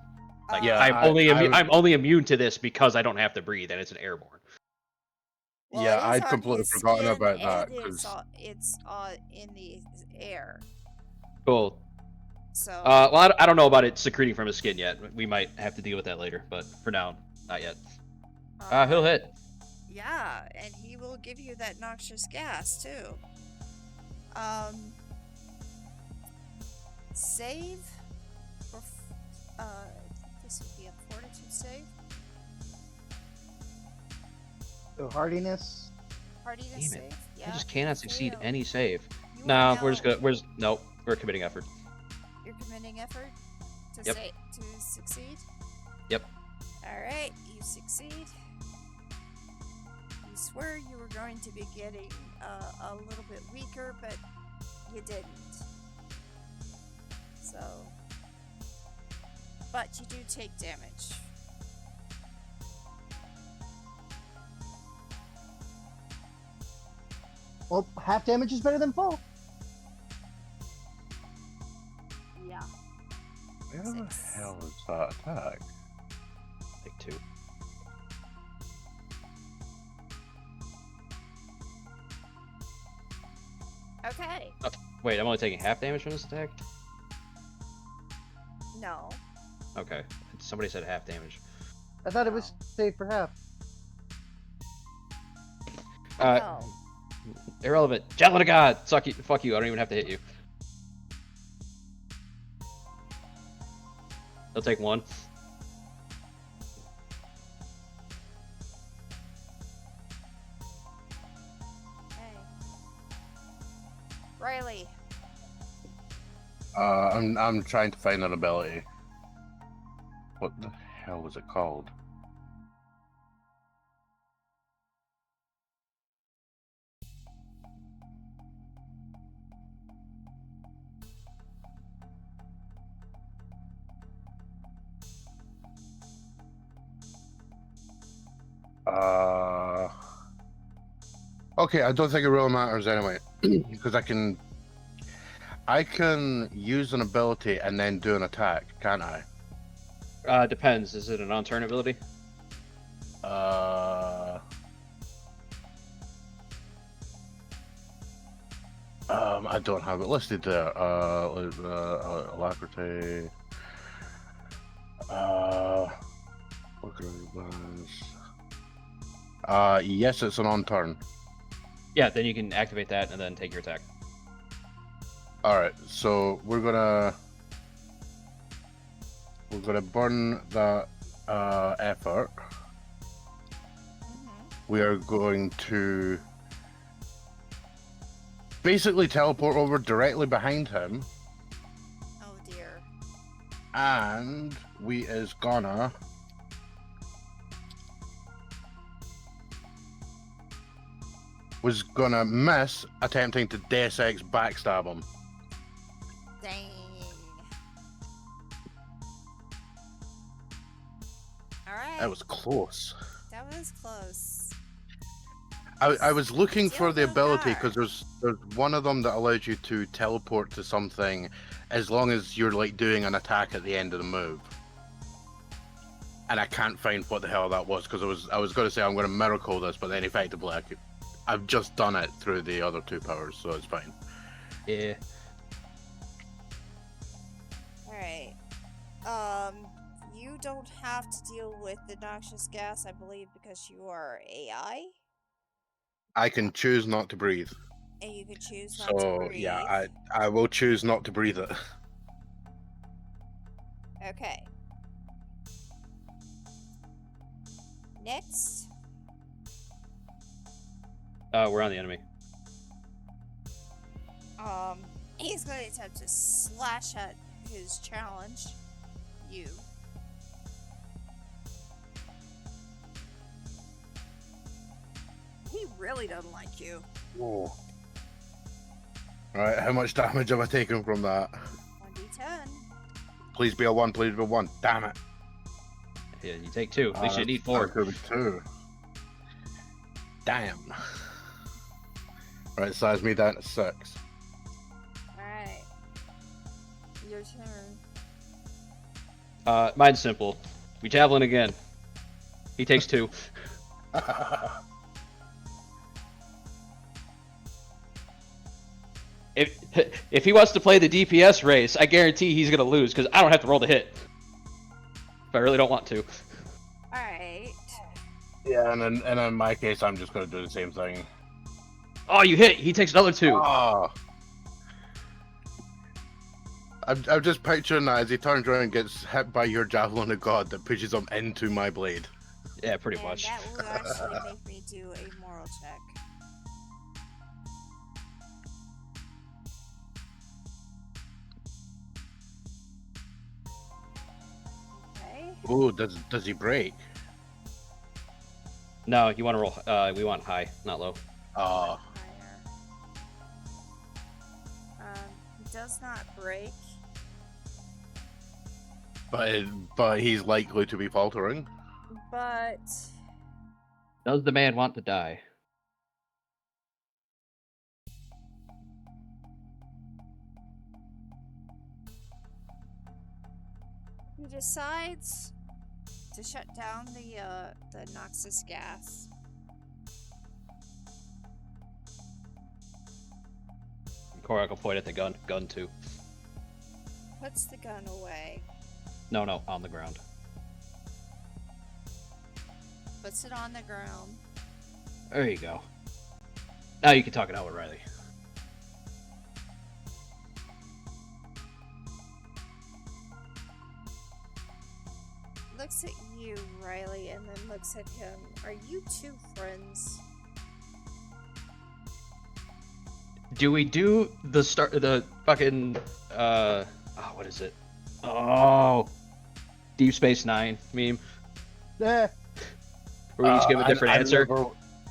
Like Yeah, I'm only immune to this because I don't have to breathe and it's an airborne. Well, yeah, it is I'd on completely his forgotten skin about that. and 'Cause it's in the air. Cool. So. Well, I don't know about it secreting from his skin yet. We might have to deal with that later, but for now, not yet. He'll hit. Yeah, and he will give you that noxious gas too. Save. Or, this would be a fortitude save. So hardiness. Hardiness Damn it. save. Yeah. I just cannot succeed fail. any save. You No, are we're just now- gonna. Nope. We're committing effort. You're committing effort to Yep. to succeed. Yep. All right, you succeed. You swear you were going to be getting a little bit weaker, but you didn't. So, but you do take damage. Well, half damage is better than full. Yeah. where the 6. hell is that attack? Like 2. Okay. Wait, I'm only taking half damage from this attack? No. Okay. Somebody said half damage. I thought it was saved for half. No. Irrelevant. Javelin of God! Fuck you, I don't even have to hit you. They'll take 1. Okay. Riley. I'm trying to find an ability. What the hell was it called? Okay, I don't think it really matters anyway, because I can use an ability and then do an attack, can't I? Depends. Is it an on-turn ability? I don't have it listed there. Alacrity. What can I use? Yes, it's an on turn. Yeah, then you can activate that and then take your attack. Alright, so we're gonna burn that effort. We are going to basically teleport over directly behind him, Oh dear. and we is gonna miss attempting to Deus Ex backstab him. Dang. Alright. That was close. That was close. I was looking for the Still ability not. because there's one of them that allows you to teleport to something as long as you're like doing an attack at the end of the move. And I can't find what the hell that was because I was going to say I'm going to miracle this, but then effectively I've just done it through the other 2 powers, so it's fine. Yeah. Alright. You don't have to deal with the noxious gas, I believe, because you are AI. I can choose not to breathe. And you can choose not to So breathe. yeah, I will choose not to breathe it. Okay. Next. We're on the enemy. He's going to attempt to slash at his challenge. You. He really doesn't like you. Whoa. Alright, how much damage have I taken from that? 1d10. Please be a 1, please be a 1. Damn it. Yeah, you take 2. At least you need 4. That could be 2. Damn. Right, size me down to 6. Alright. Your turn. Mine's simple. We javelin again. He takes 2. If he wants to play the DPS race, I guarantee he's gonna lose because I don't have to roll the hit. If I really don't want to. Alright. Yeah, and in my case, I'm just gonna do the same thing. Oh, you hit! He takes another 2. Oh. I'm just picturing that as he turns around and gets hit by your javelin of God that pushes him into my blade. Yeah, pretty And much. that will actually make me do a moral check. Okay. Ooh, does he break? No, you want to roll. We want high, not low. Oh. Higher. He does not break. But he's likely to be faltering. But Does the man want to die? he decides to shut down the noxious gas. Korak will point at the gun too. Puts the gun away. No, on the ground. Puts it on the ground. There you go. Now you can talk it out with Riley. Looks at you, Riley, and then looks at him. Are you two friends? Do we do the fucking what is it? Oh, Deep Space Nine meme. Eh. Where we each give a different answer.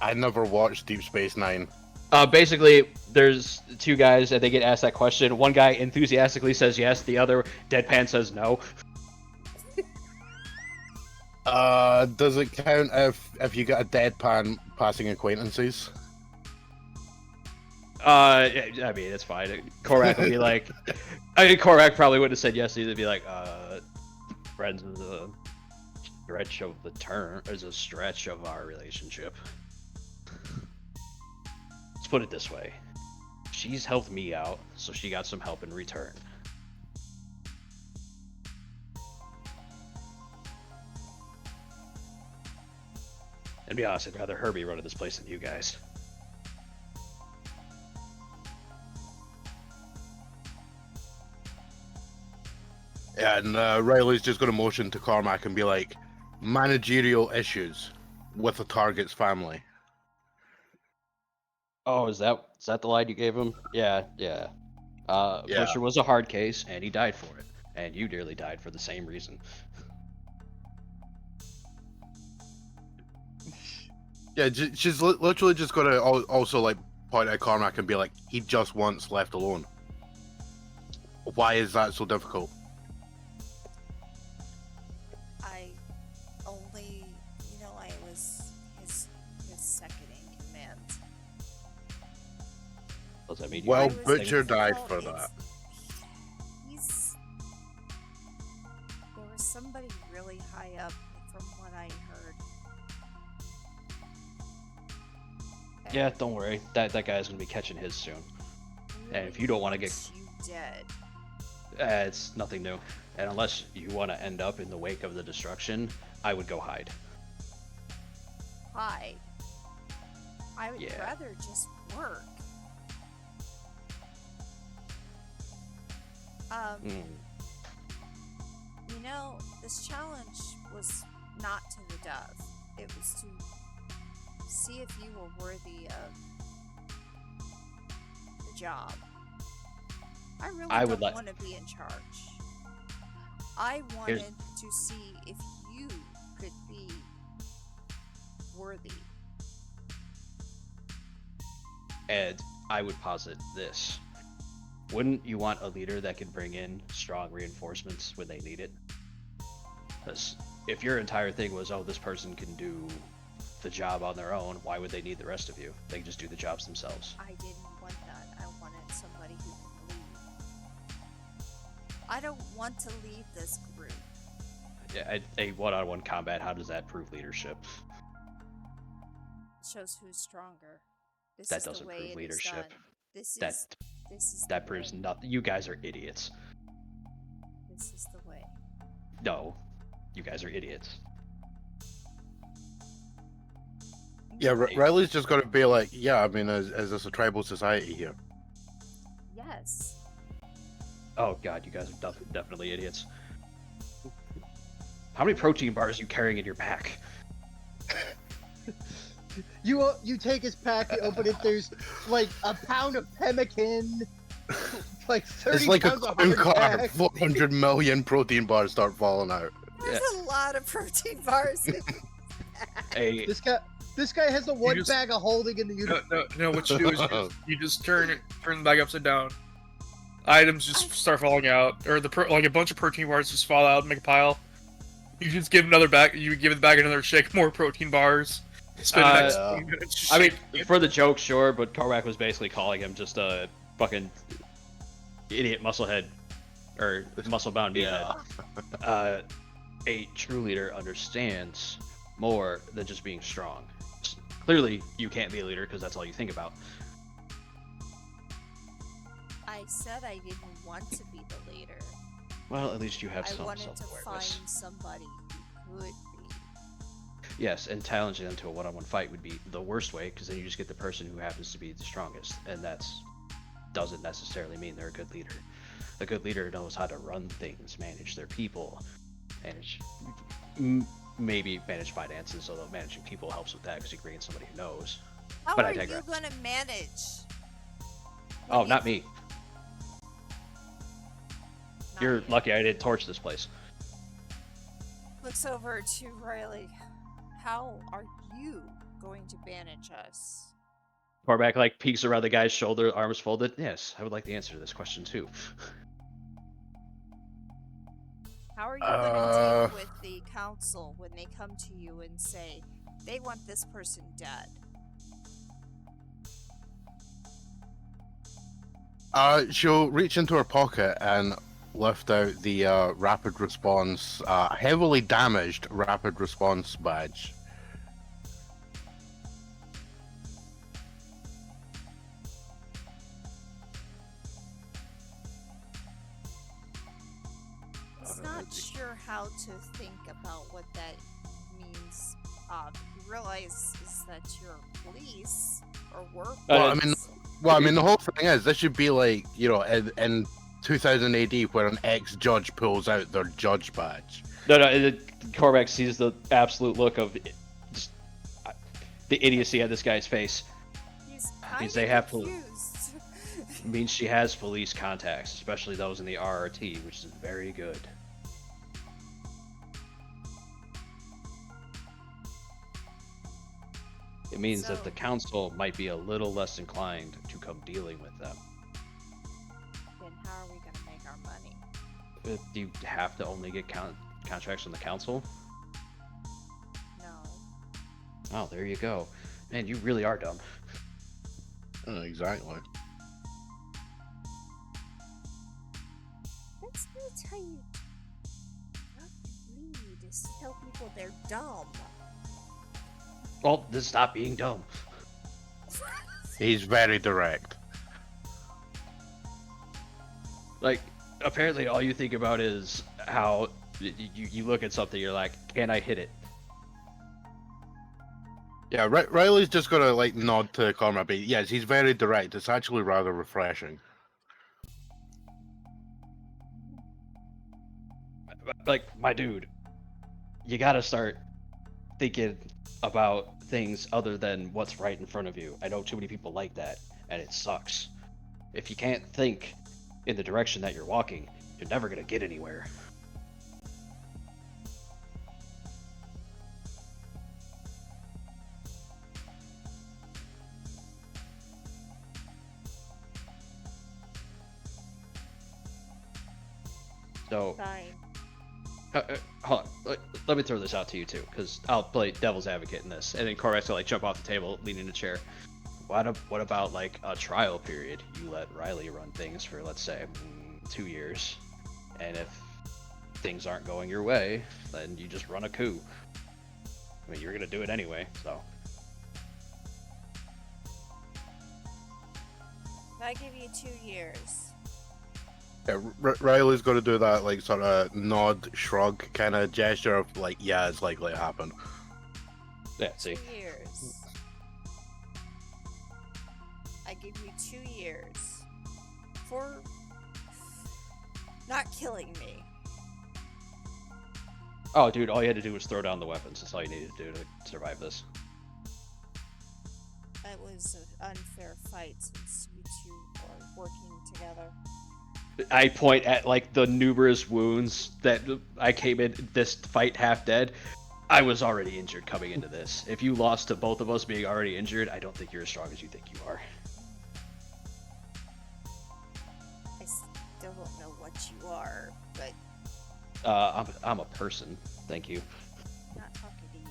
I never watched Deep Space Nine. Basically, there's two guys and they get asked that question. One guy enthusiastically says yes, the other deadpan says no. Does it count if you get a deadpan passing acquaintances? I mean, it's fine. Korak would be like, I mean, Korak probably would have said yes. He'd be like, friends is a stretch of the term, is a stretch of our relationship. Let's put it this way: she's helped me out, so she got some help in return. And to be honest, I'd rather her be running this place than you guys. Yeah, and Riley's just going to motion to Cormac and be like, managerial issues with the target's family. Oh, is that the line you gave him? Yeah. Yeah. Butcher was a hard case, and he died for it. And you nearly died for the same reason. Yeah, she's literally just going to also like point at Cormac and be like, he just wants left alone. Why is that so difficult? I was his second in command. Does that mean Well, I was Butcher died difficult, for it's- that. There was somebody really high up from what I heard. Yeah, don't worry. That guy's gonna be catching his soon. And if you don't want to get, you dead. it's nothing new. And unless you want to end up in the wake of the destruction, I would go hide. Hide. I would Yeah. rather just work. You know, this challenge was not to the death. It was to see if you were worthy of the job. I really I don't would let- want to be in charge. I wanted to see if you could be worthy. And I would posit this. Wouldn't you want a leader that can bring in strong reinforcements when they need it? Because if your entire thing was, oh, this person can do the job on their own, why would they need the rest of you? They can just do the jobs themselves. I didn't want that. I wanted somebody who can lead. I don't want to lead this group. Yeah, a one-on-one combat, how does that prove leadership? It shows who's stronger. This That is the doesn't way prove it is leadership. done. This That is that the proves way. nothing. You guys are idiots. This is the way. No, you guys are idiots. Yeah, Riley's just got to be like, yeah, I mean, is this a tribal society here? Yes. Oh god, you guys are definitely idiots. How many protein bars are you carrying in your pack? You take his pack, you open it. There's like a pound of pemmican, like 30 It's like a pounds of clue card. hardtack. 400 million protein bars start falling out. There's a lot of protein bars. A This guy has the one just- bag of holding in the universe. No. What you do is you just turn the bag upside down. Items just start falling out, or like a bunch of protein bars just fall out and make a pile. You just give another bag. You give the bag another shake, more protein bars. Spend the next 20 minutes. I mean, for the joke, sure, but Korvac was basically calling him just a fucking idiot musclehead, or muscle-bound meathead. A true leader understands more than just being strong. Clearly, you can't be a leader because that's all you think about. I said I didn't want to be the leader. Well, at least you have I some wanted to self-awareness. find somebody who could be. Yes, and challenging them to a one-on-one fight would be the worst way, because then you just get the person who happens to be the strongest, and doesn't necessarily mean they're a good leader. A good leader knows how to run things, manage their people, maybe manage finances, although managing people helps with that because you bring in somebody who knows. How But I are you digress. going to manage? Oh, when not you- me. not You're you. lucky I didn't torch this place. Looks over to Riley. How are you going to manage us? Korvac like peeks around the guy's shoulder, arms folded. Yes, I would like the answer to this question too. How are you going to deal with the council when they come to you and say they want this person dead? She'll reach into her pocket and lift out the rapid response, heavily damaged rapid response badge. I'm not sure how to think about what that means. You realize is that you're police or were Well, I police. mean, the whole thing is, this should be like, you know, in 2000 AD, where an ex-judge pulls out their judge badge. No, Korvac sees the absolute look of just the idiocy on this guy's face. He's means kind they of have to- confused. It means she has police contacts, especially those in the RRT, which is very good. It means that the So- council might be a little less inclined to come dealing with them. Then how are we going to make our money? Do you have to only get contracts from the council? No. Oh, there you go. Man, you really are dumb. Exactly. That's not how you not lead is to tell people they're dumb. Well, then stop being dumb. He's very direct. Like, apparently all you think about is how you look at something, you're like, can I hit it? Yeah, Riley's just gonna like nod to Cormac, but yes, he's very direct. It's actually rather refreshing. Like, my dude, you gotta start thinking about things other than what's right in front of you. I know too many people like that, and it sucks. If you can't think in the direction that you're walking, you're never gonna get anywhere. So, Fine. hold on. Let me throw this out to you too, because I'll play devil's advocate in this. And then Corvus will like jump off the table, lean in a chair. What about like a trial period? You let Riley run things for, let's say, 2 years, and if things aren't going your way, then you just run a coup. I mean, you're gonna do it anyway, so. If I give you 2 years. Yeah, Riley's got to do that, like, sort of nod, shrug kind of gesture of, like, yeah, it's likely to happen. Yeah, see. 2 years. I give you 2 years for not killing me. Oh, dude, all you had to do was throw down the weapons. That's all you needed to do to survive this. It was an unfair fight since you two are working together. I point at like the numerous wounds that I came in this fight half dead. I was already injured coming into this. If you lost to both of us being already injured, I don't think you're as strong as you think you are. I still don't know what you are, but I'm a person. Thank you. I'm not talking to you.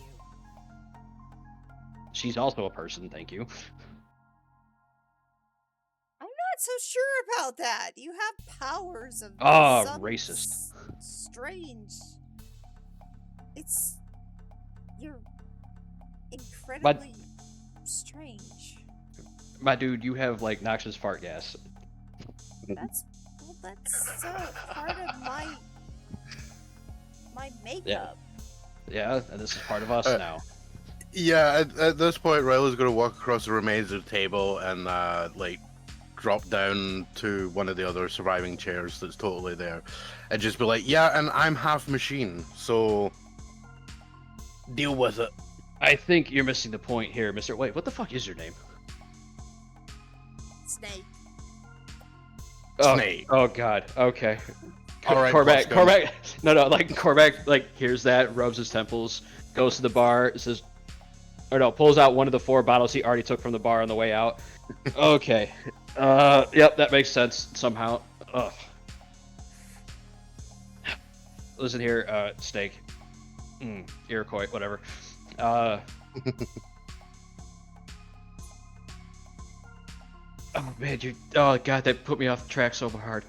She's also a person. Thank you. I'm not so sure about that. You have powers of some Racist. Strange. You're incredibly strange. My dude, you have like noxious fart gas. That's part of my makeup. Yeah, and this is part of us now. Yeah, at this point, Riley's going to walk across the remains of the table and, like, drop down to one of the other surviving chairs that's totally there. And just be like, yeah, and I'm half machine, so deal with it. I think you're missing the point here, Mr. Wait, what the fuck is your name? Snake. Snake. Oh god, okay. All right, Cormac, no, like Cormac, like hears that, rubs his temples, goes to the bar, says, pulls out one of the 4 bottles he already took from the bar on the way out. Okay, yep, that makes sense somehow. Ugh. Listen here, Snake, Iroquois, whatever. Oh man, oh god, that put me off track so hard.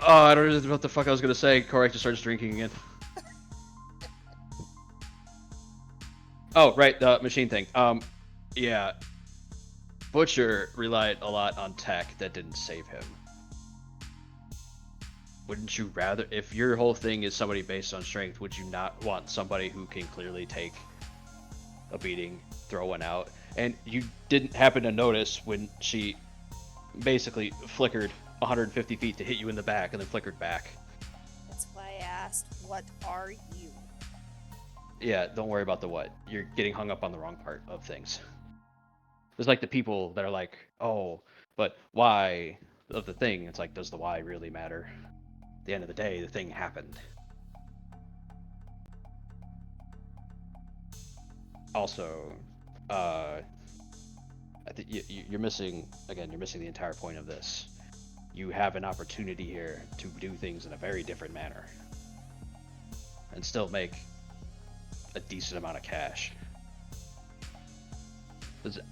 Oh, I don't know what the fuck I was gonna say. Correct, just starts drinking again. Oh, right, the machine thing. Yeah. Butcher relied a lot on tech that didn't save him. Wouldn't you rather, if your whole thing is somebody based on strength, would you not want somebody who can clearly take a beating, throw one out? And you didn't happen to notice when she basically flickered 150 feet to hit you in the back and then flickered back. That's why I asked, what are you? Yeah, don't worry about the what. You're getting hung up on the wrong part of things. There's like the people that are like, oh, but why of the thing? It's like, does the why really matter? At the end of the day, the thing happened. Also, I think you're missing, again, you're missing the entire point of this. You have an opportunity here to do things in a very different manner and still make a decent amount of cash.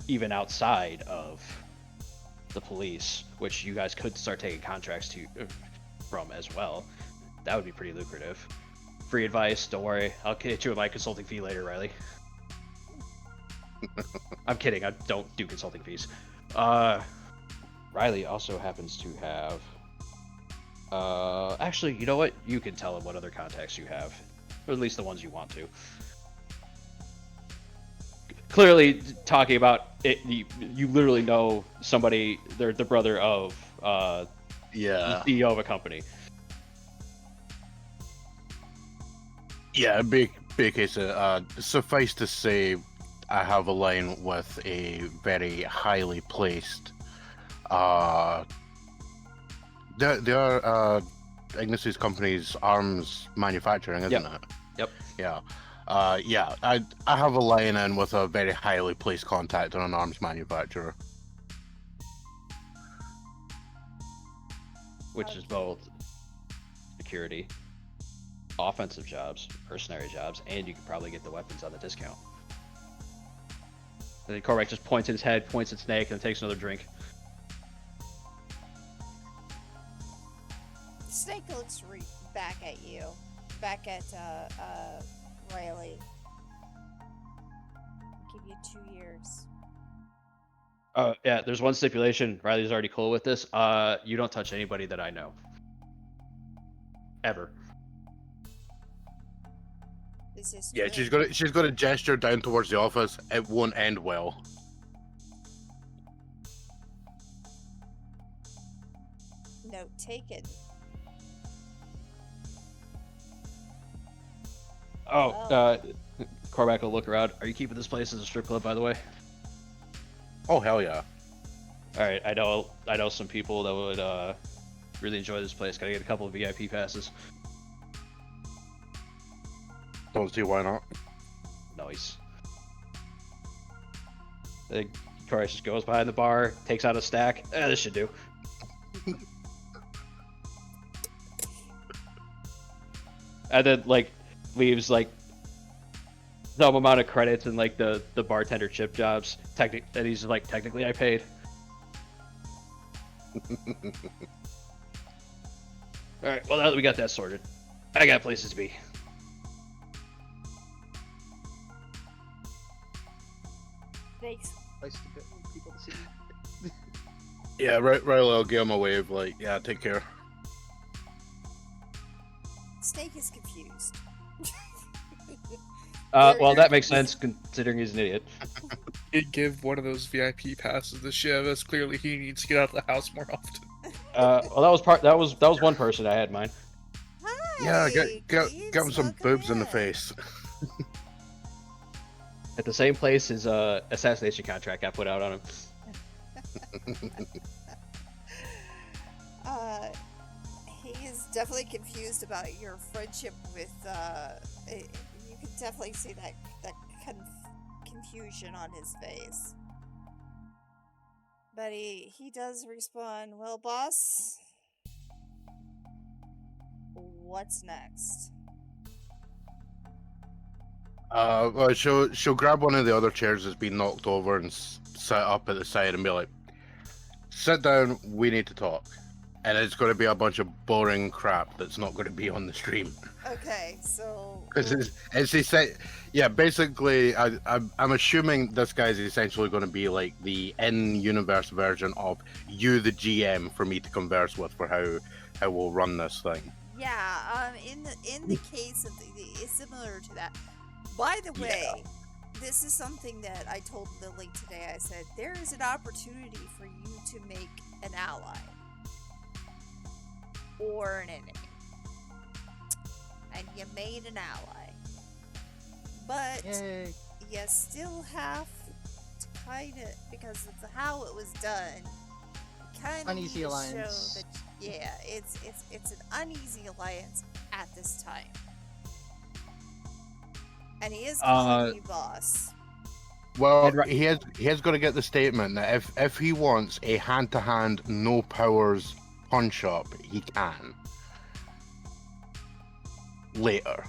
Even outside of the police, which you guys could start taking contracts from as well. That would be pretty lucrative. Free advice, don't worry. I'll hit you with my consulting fee later, Riley. I'm kidding, I don't do consulting fees. Riley also happens to have... actually, you know what? You can tell him what other contacts you have. Or at least the ones you want to. Clearly, talking about it, you literally know somebody, they're the brother of the CEO of a company. Yeah, big case. Suffice to say, I have a line with a very highly placed. They are Ignis's company's arms manufacturing, isn't it? Yep. Yeah. I have a line in with a very highly placed contact on an arms manufacturer. which is both security, offensive jobs, mercenary jobs, and you can probably get the weapons on the discount. And then Korvac just points at his head, points at Snake, and takes another drink. Snake looks back at you, back at Riley. I'll give you 2 years. Yeah, there's one stipulation. Riley's already cool with this. You don't touch anybody that I know. Ever. This is Yeah, true. she's got a gesture down towards the office. It won't end well. Note taken. Korvac will look around. Are you keeping this place as a strip club, by the way? Oh hell yeah! All right, I know some people that would really enjoy this place. Gotta get a couple of VIP passes. Don't see why not. Nice. Korvac just goes behind the bar, takes out a stack. This should do. And then leaves some amount of credits and the bartender chip jobs. And he's technically I paid. All right. Well, now that we got that sorted, I got places to be. Thanks. Place to go, people to see. Yeah, right. I'll give him a wave. Yeah, take care. Snake is confused. Well, that makes sense considering he's an idiot. He'd give one of those VIP passes to Shiv, as clearly he needs to get out of the house more often. Well, that was one person I had in mind. Hi, Yeah, give him some welcome boobs in the in. face. At the same place his assassination contract got put out on him. He is definitely confused about your friendship with. You can definitely see that confusion on his face. But he does respond, "Well, boss, what's next?" Well, she'll grab one of the other chairs that's been knocked over and sit up at the side and be like, "Sit down. We need to talk." And it's going to be a bunch of boring crap that's not going to be on the stream. Okay, so Because as they say, yeah, basically, I'm assuming this guy's essentially going to be like the in-universe version of you, the GM, for me to converse with for how we'll run this thing. yeah, in the case of it's similar to that. By the way, this is something that I told Lily today. I said there is an opportunity for you to make an ally or an enemy, and you made an ally, but Yay. you still have to kind of, because of how it was done, kind of Uneasy alliance. show that it's an uneasy alliance at this time. And he is calling you boss. Well, he has got to get the statement that if he wants a hand-to-hand, no powers punch-up, he can. Later.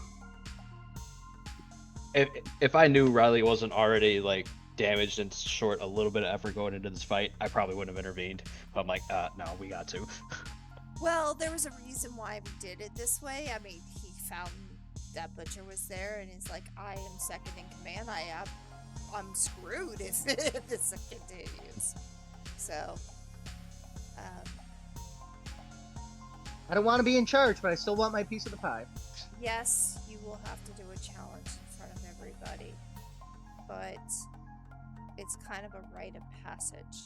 If I knew Riley wasn't already damaged and short a little bit of effort going into this fight, I probably wouldn't have intervened. But I'm like, no, we got to. Well, there was a reason why we did it this way. I mean, he found that Butcher was there, and he's like, I am second in command. I'm screwed if this continues. So, I don't want to be in charge, but I still want my piece of the pie. yes, you will have to do a challenge in front of everybody, but it's kind of a rite of passage.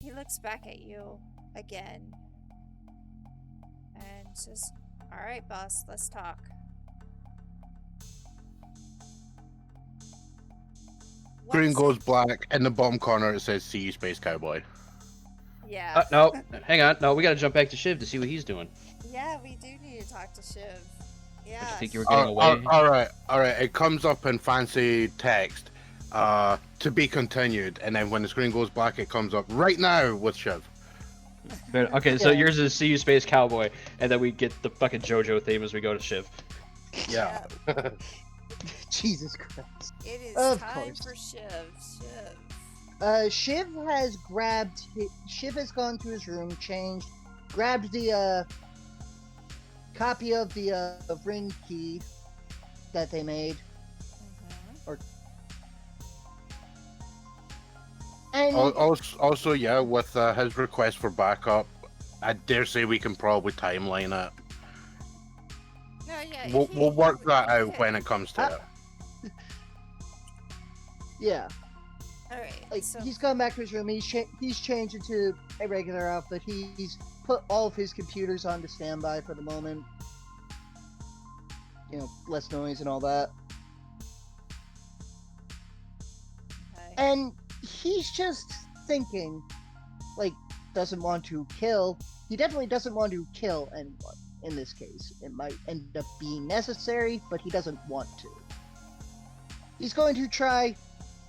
He looks back at you again and says, "All right, boss, let's talk." What Green is goes it- black. In the bottom corner, it says, "See you, Space Cowboy." Yeah. No, hang on. No, we gotta jump back to Shiv to see what he's doing. Yeah, we do need to talk to Shiv. Yeah. You think you were getting away? All right. It comes up in fancy text. To be continued, and then when the screen goes black, it comes up right now with Shiv. Okay, so Yeah. yours is See You Space Cowboy, and then we get the fucking JoJo theme as we go to Shiv. Yeah. Jesus Christ. It is Of time course. for Shiv. Shiv has Shiv has gone to his room, changed, grabbed the copy of the ring key that they made, and Also, yeah, with his request for backup, I dare say we can probably timeline it. No, yeah. We'll work that out when it comes to it. yeah, All right. like So he's gone back to his room. He's changed into a regular outfit. He's put all of his computers onto standby for the moment. You know, less noise and all that. okay. And he's just thinking, like, doesn't want to kill. He definitely doesn't want to kill anyone in this case. It might end up being necessary, but he doesn't want to. He's going to try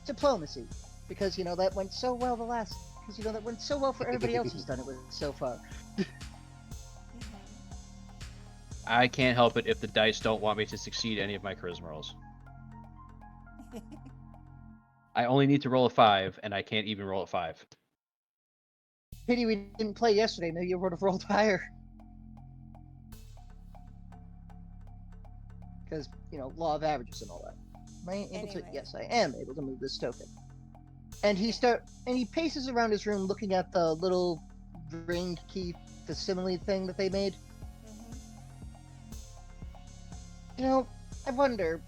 diplomacy, because, you know, that went so well that went so well for everybody else who's done it with so far. I can't help it if the dice don't want me to succeed any of my charisma rolls. I only need to roll a 5, and I can't even roll a 5. Pity we didn't play yesterday. Maybe you would have rolled higher. Because, you know, law of averages and all that. Am I able to? Anyway. Yes, I am able to move this token. And he paces around his room looking at the little ring key facsimile thing that they made. You know, I wonder.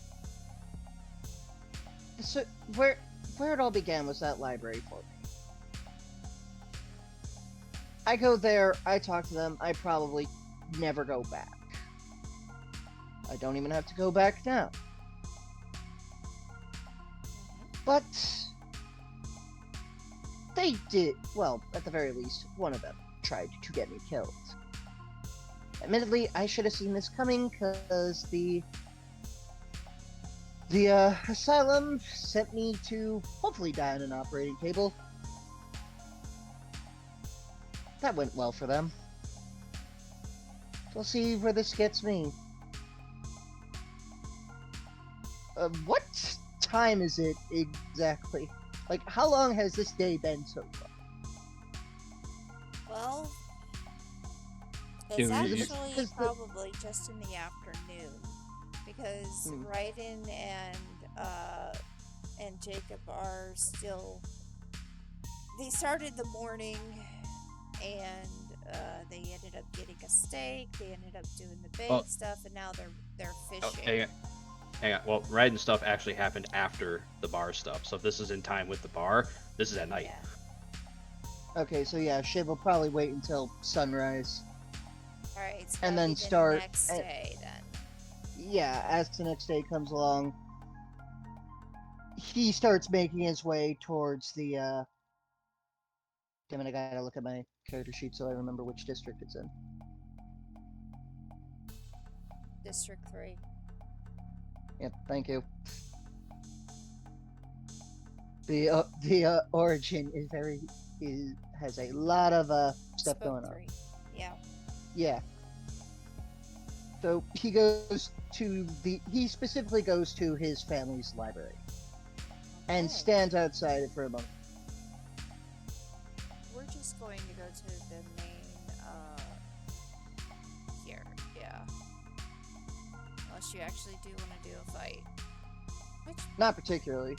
So where it all began was that library for me. I go there, I talk to them, I probably never go back. I don't even have to go back now. But they did, well, at the very least, one of them tried to get me killed. Admittedly, I should have seen this coming, because the asylum sent me to hopefully die on an operating table. That went well for them. We'll see where this gets me. What time is it exactly? Like, how long has this day been so far? Well, it's Dude, actually Because the- probably just in the afternoon, because Raiden and Jacob are still. They started the morning, and they ended up getting a steak. They ended up doing the bake stuff, and now they're fishing. Hang on. Well, Raiden stuff actually happened after the bar stuff. So if this is in time with the bar, this is at night. Yeah. Okay, so yeah, Shiv will probably wait until sunrise. All right. So And that'll then be the start- next day then. Yeah, as the next day comes along, he starts making his way towards the, Damn it, I gotta look at my character sheet so I remember which district it's in. District 3. Yep, thank you. The origin has a lot of stuff Spoke going on. 3. Yeah. Yeah. So he specifically goes to his family's library and Okay. stands outside it for a moment. We're just going to go to the main, here, yeah. Unless you actually do want to do a fight. Which, Not particularly.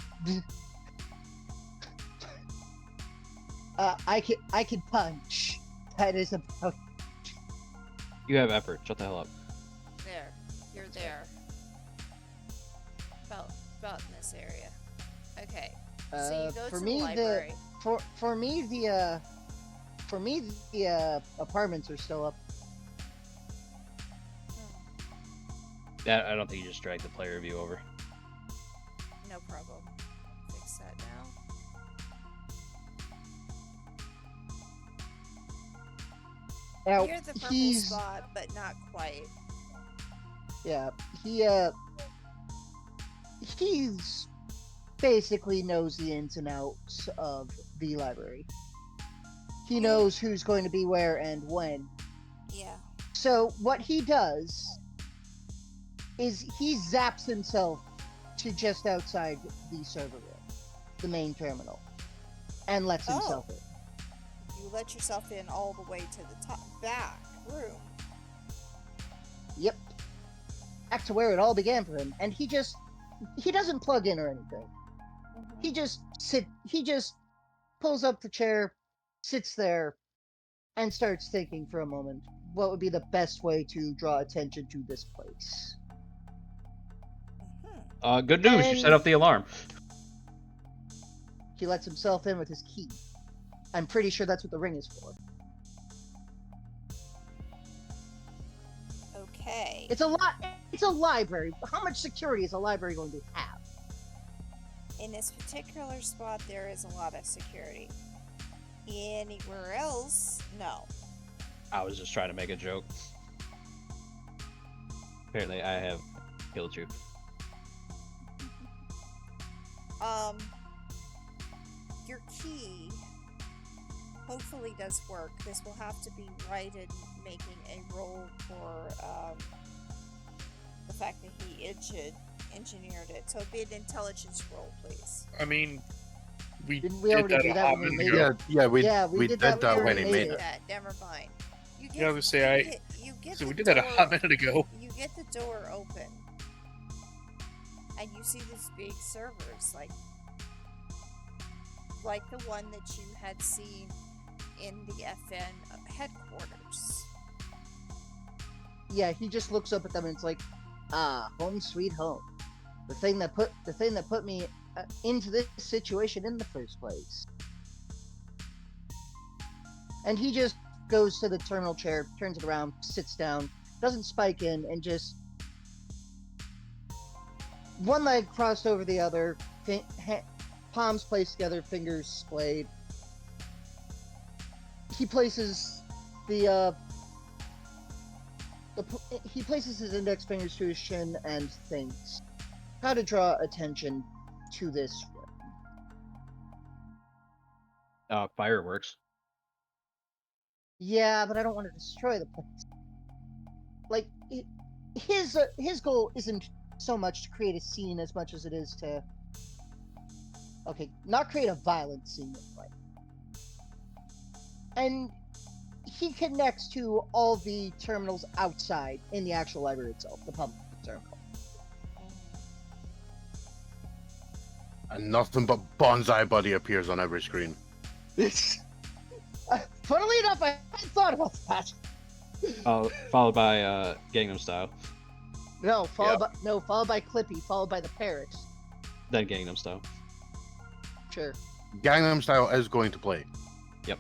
I can punch. That is about. You have effort. Shut the hell up. there. You're there. About in this area. Okay. So you go For to me, the library. For me the apartments are still up. That I don't think you just drag the player view over. No problem. Fix that now. Now You're the purple he's spot, but not quite. yeah he's basically knows the ins and outs of the library. He knows who's going to be where and when. Yeah. So what he does is he zaps himself to just outside the server room, the main terminal, and lets himself in. You let yourself in all the way to the top back room. Yep. Back to where it all began for him, and he doesn't plug in or anything. Mhm. He just pulls up the chair, sits there, and starts thinking for a moment what would be the best way to draw attention to this place. Mhm. Good news, you set And off the alarm. he lets himself in with his key. I'm pretty sure that's what the ring is for. Okay. It's a library. How much security is a library going to have? In this particular spot, there is a lot of security. Anywhere else, no. I was just trying to make a joke. Apparently, I have killed you. Your key hopefully does work. This will have to be righted, making a roll for the fact that he engineered it. So it'd be an intelligence roll, please. I mean, we Didn't we did already that do a that hot when we minute made ago. it? we did that We when he already made did it. that. Never mind. You Yeah, I was gonna say, you get so the we did that a door- hot minute ago. You get the door open, and you see these big servers, like the one that you had seen in the FN headquarters. Yeah, he just looks up at them and it's like, home sweet home. The thing that put me into this situation in the first place. And he just goes to the terminal chair, turns it around, sits down, doesn't spike in, and just one leg crossed over the other, palms placed together, fingers splayed. He places he places his index fingers to his chin and thinks how to draw attention to this room. Fireworks. Yeah, but I don't want to destroy the place. Like, his goal isn't so much to create a scene as much as it is to, okay, not create a violent scene, right? And he connects to all the terminals outside in the actual library itself, the public terminal. And nothing but Bonsai Buddy appears on every screen. Funnily enough, I hadn't thought about that. Followed by Gangnam Style. No, followed by Clippy, followed by the parrots. Then Gangnam Style. Sure. Gangnam Style is going to play. Yep.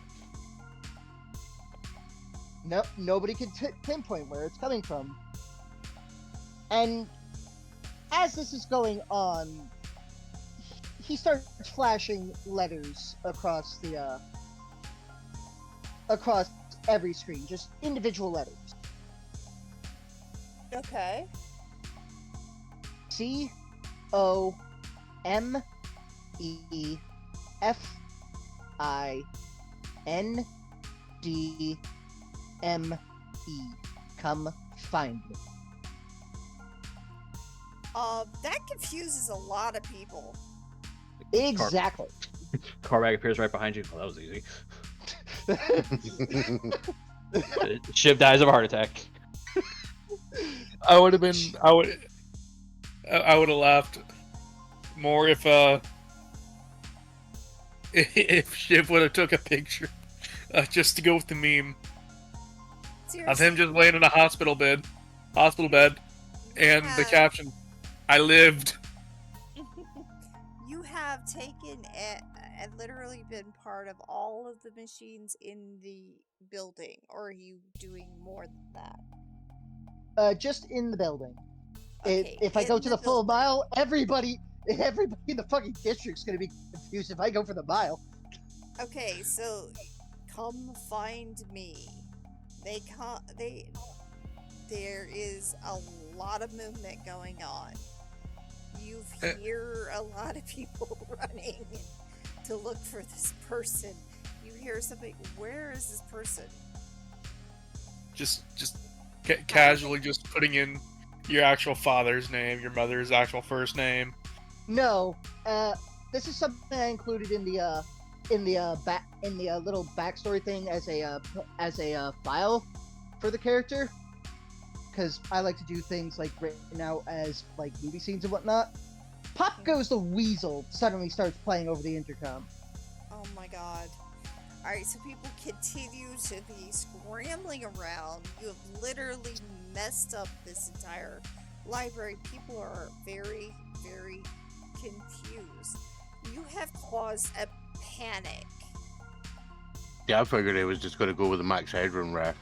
No, nobody can pinpoint where it's coming from. And as this is going on, he starts flashing letters across the across every screen, just individual letters. Okay. COMEFINDME. Come find me. That confuses a lot of people. Exactly. Carbag appears right behind you. Well, that was easy. Shiv dies of a heart attack. I would have laughed more if Shiv would have took a picture just to go with the meme of him just laying in a hospital bed, and the caption, "I lived." You have taken and literally been part of all of the machines in the building, or are you doing more than that? Just in the building. Okay, If I go in to the the full building. mile, everybody in the fucking district's gonna be confused if I go for the mile. Okay, so come find me. There is a lot of movement going on. You Eh. hear a lot of people running to look for this person. You hear something, where is this person? Just casually just putting in your actual father's name, your mother's actual first name. No, this is something I included in the little backstory thing as a file for the character, because I like to do things like written out as like movie scenes and whatnot. Pop Goes the Weasel suddenly starts playing over the intercom. Oh my god. Alright, so people continue to be scrambling around. You have literally messed up this entire library. People are very, very confused. You have caused a panic. Yeah, I figured it was just going to go with the Max Headroom ref.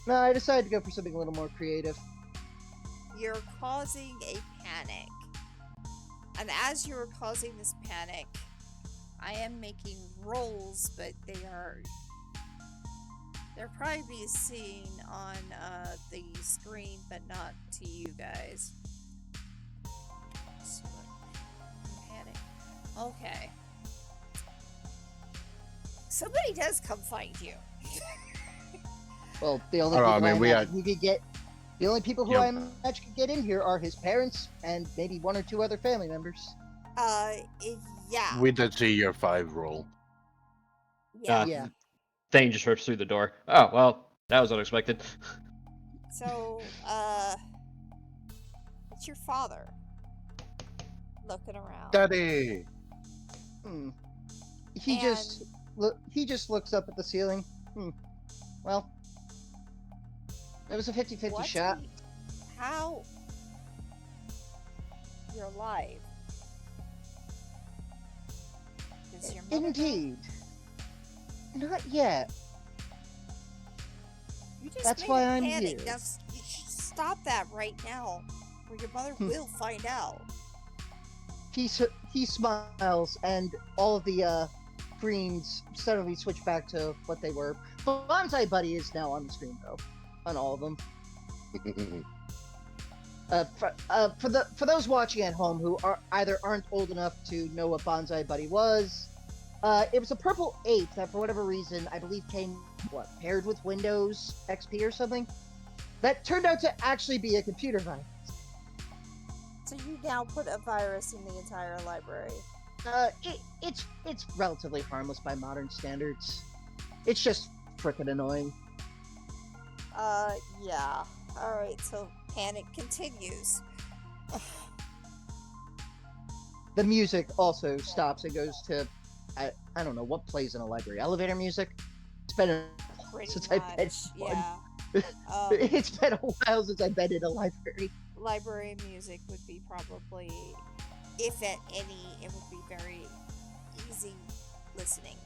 No, I decided to go for something a little more creative. You're causing a panic. And as you're causing this panic, I am making rolls, but they're probably be seen on the screen, but not to you guys. Let's see what panic. Okay. Somebody does come find you. Well, the only Oh, people I mean, we imagine had- you could get. The only people who Yep. I imagine could get in here are his parents and maybe one or two other family members. Yeah. We did see your 5 roll. Yeah. Yeah. Thing just rips through the door. Oh, well, that was unexpected. So, it's your father looking around. Daddy! Hmm. He And- just looks up at the ceiling. Well, it was a 50-50 What shot. do you- How? You're alive. Is your mother Indeed. Not yet. You just That's made why a I'm panic. here. Now, you should stop that right now, or your mother will find out. He smiles, and all of the screens suddenly switch back to what they were. Bonsai Buddy is now on the screen, though, on all of them. For those watching at home who aren't old enough to know what Bonsai Buddy was, it was a purple ape that, for whatever reason, I believe came paired with Windows XP or something. That turned out to actually be a computer virus. So you now put a virus in the entire library. It's relatively harmless by modern standards. It's just frickin' annoying. Yeah. Alright, so panic continues. The music also stops and goes to I don't know what plays in a library. Elevator music. It's been Pretty since much. I've been one. Yeah. It's been a while since I've been in a library. Library music would be probably, if at any, it would be very easy listening.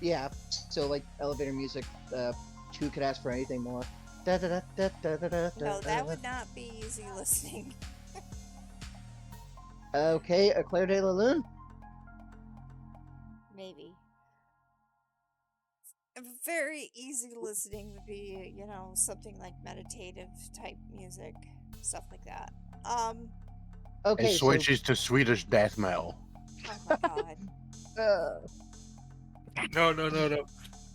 Yeah. So like elevator music. Who could ask for anything more? No, that would not be easy listening. Okay, a Claire de la Lune. Maybe. Very easy listening would be, something like meditative type music, stuff like that. Okay, It switches to Swedish death metal. Oh my god. No.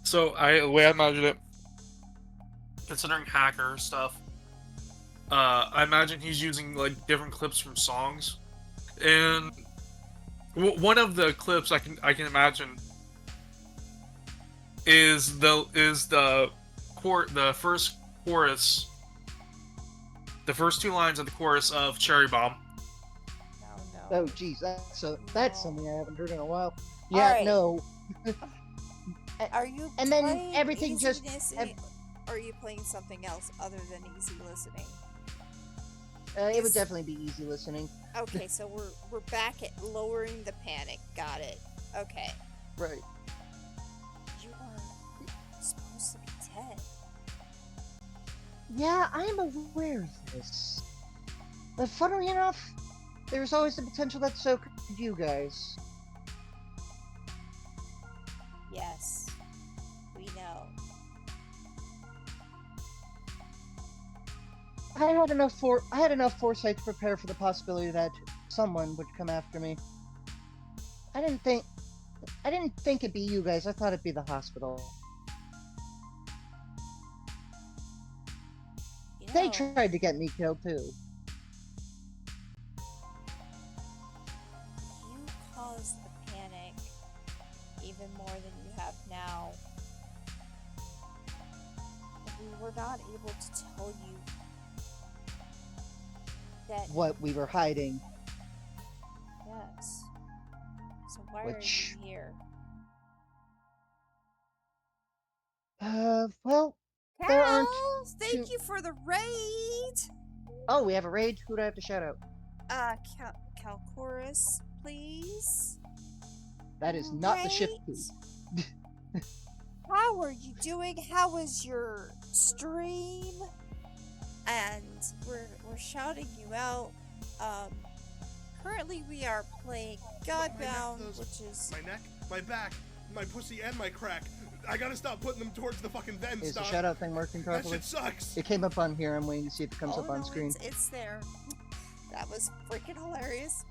So the way I imagine it, considering hacker stuff, I imagine he's using like different clips from songs, and one of the clips I can imagine is the first chorus, the first 2 lines of the chorus of Cherry Bomb. No. Oh, geez, that's something I haven't heard in a while. All Yeah, right. no. Are you And then playing everything easy just- listening, or are you playing something else other than easy listening? It would Is- definitely be easy listening. Okay, so we're back at lowering the panic. Got it. Okay. Right. You are supposed to be dead. Yeah, I am aware of this. But funnily enough, there's always the potential that so could you guys. Yes. We know. I had enough foresight to prepare for the possibility that someone would come after me. I didn't think it'd be you guys. I thought it'd be the hospital. You know, They tried to get me killed too. you caused the panic even more than you have now. We were not able to tell you that. What we were hiding. Yes. So why Which- are you here? Well, there aren't Cal, thank two- you for the raid. oh, we have a raid? Who do I have to shout out? Calchorus, please. That is not the ship key. Great. How are you doing? How was your stream? And we're shouting you out. Currently we are playing Godbound, which is my neck, my back, my pussy, and my crack. I gotta stop putting them towards the fucking vent. Is the Stop. shout out thing working That properly? shit sucks. It came up on here. I'm waiting to see if it comes up on no, screen. It's there. That was freaking hilarious.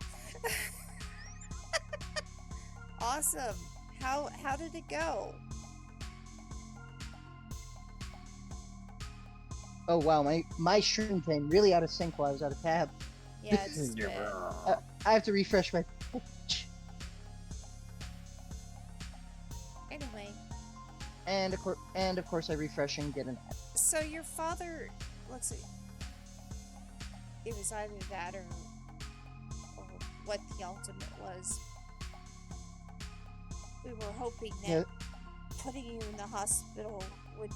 Awesome. How did it go? Oh wow, my stream came really out of sync while I was out of tab. Yeah, it's been... I have to refresh my. Anyway, And of course I refresh and get an ad. so your father, let's see, it was either that or what the ultimate was. We were hoping that Yeah. putting you in the hospital would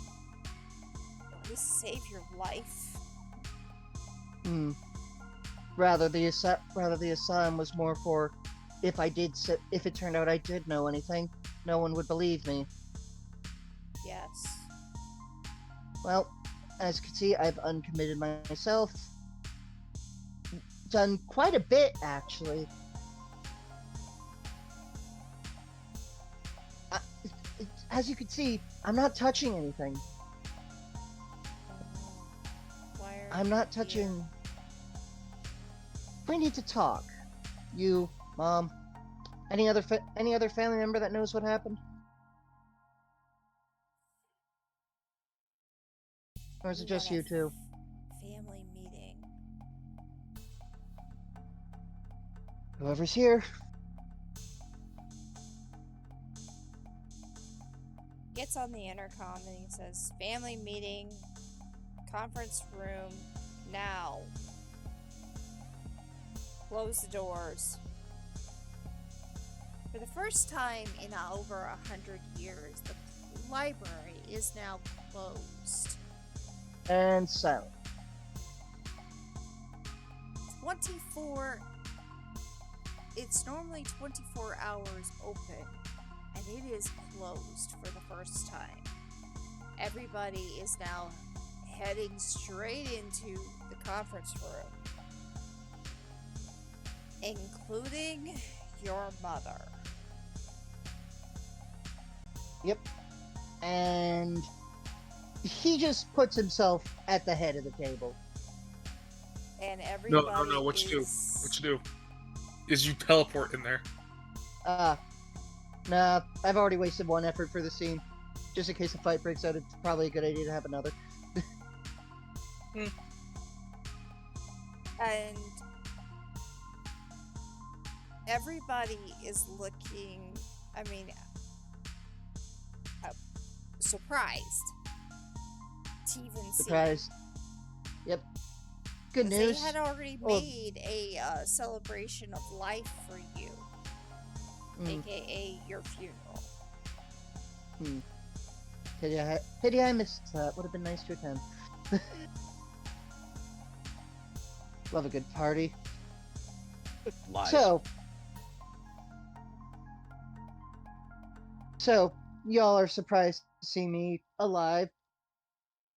at least save your life. Rather the asylum was more for if it turned out I did know anything, no one would believe me. Yes. Well, as you can see, I've uncommitted myself. Done quite a bit, actually. As you can see, I'm not touching anything. Why are I'm you not here? touching. We need to talk. You, Mom, any other family member that knows what happened? Or is it We just had a you two? Family meeting. Whoever's here. Gets on the intercom and he says, "Family meeting, conference room, now. Close the doors." For the first time in over 100 years, the library is now closed. And silent. 24. It's normally 24 hours open, and it is closed for the first time. Everybody is now heading straight into the conference room, including your mother. Yep. And he just puts himself at the head of the table. And everybody No. What you do? is... What you do? Is you teleport in there? Nah, I've already wasted one effort for the scene. Just in case a fight breaks out, it's probably a good idea to have another. And everybody is looking, I mean, surprised to even see. Surprised. Yep. Good 'Cause news. They had already Oh. made a celebration of life for you, aka your funeral. Pity I missed that. Would have been nice to attend. Love a good party. Live. So y'all are surprised to see me alive.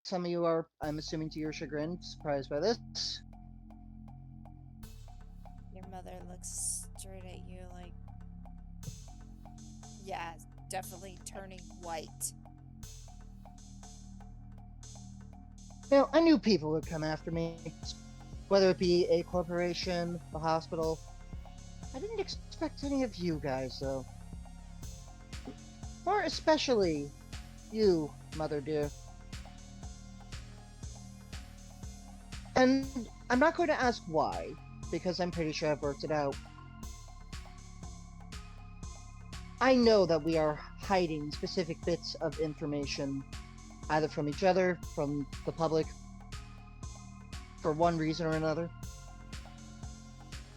Some of you are, I'm assuming to your chagrin, surprised by this. Your mother looks straight at you like, yeah, definitely turning white. I knew people would come after me, whether it be a corporation, a hospital. I didn't expect any of you guys, though. More especially you, Mother dear. And I'm not going to ask why, because I'm pretty sure I've worked it out. I know that we are hiding specific bits of information, either from each other, from the public, for one reason or another.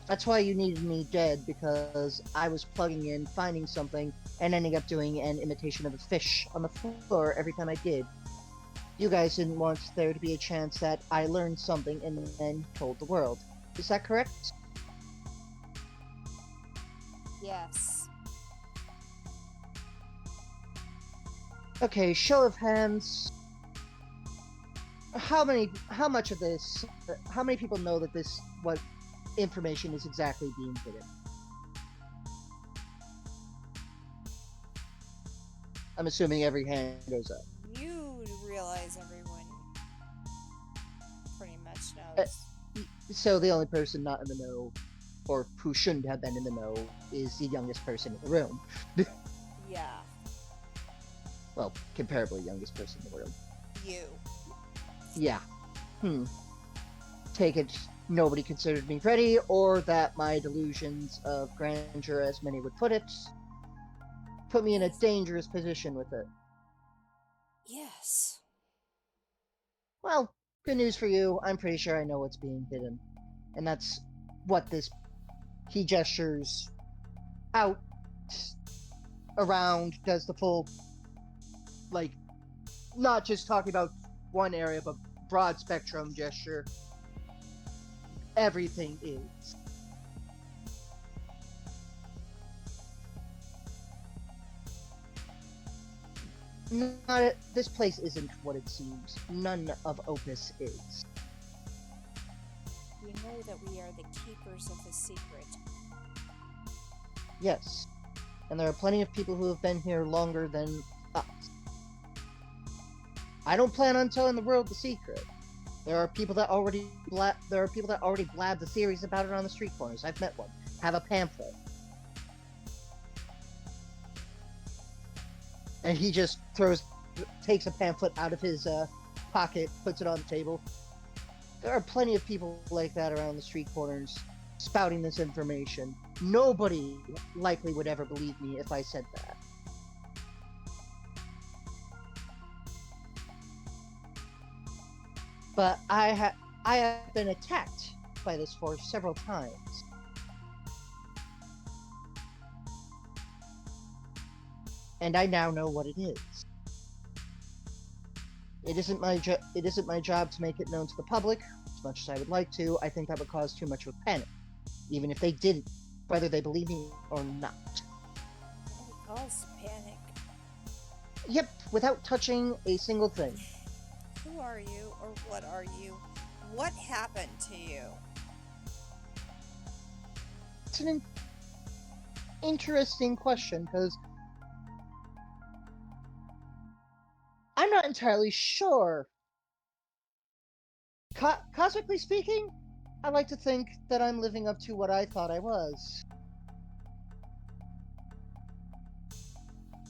That's why you needed me dead, because I was plugging in, finding something, and ending up doing an imitation of a fish on the floor every time I did. You guys didn't want there to be a chance that I learned something and then told the world. Is that correct? Yes. Okay, show of hands. How many people know that what information is exactly being hidden? I'm assuming every hand goes up. You realize everyone pretty much knows. So the only person not in the know, or who shouldn't have been in the know, is the youngest person in the room. Yeah. Well, comparably youngest person in the room. You. Yeah. Take it nobody considered me ready, or that my delusions of grandeur, as many would put it, put me in a dangerous position with it. Yes. Well, good news for you. I'm pretty sure I know what's being hidden. And that's what this... He gestures out, around, does the full, like, not just talking about one area, but broad spectrum gesture. Everything is. This place isn't what it seems. None of Opus is. We know that we are the keepers of the secret. Yes. And there are plenty of people who have been here longer than us. I don't plan on telling the world the secret. There are people that already blab the theories about it on the street corners. I've met one. Have a pamphlet. And he just takes a pamphlet out of his pocket, puts it on the table. There are plenty of people like that around the street corners, spouting this information. Nobody likely would ever believe me if I said that. But I have been attacked by this force several times. And I now know what it is. It isn't my job to make it known to the public, as much as I would like to. I think that would cause too much of a panic, even if they didn't, whether they believe me or not. That would cause panic. Yep, without touching a single thing. Who are you, or what are you? What happened to you? It's an interesting question, because I'm not entirely sure. Cosmically speaking, I like to think that I'm living up to what I thought I was.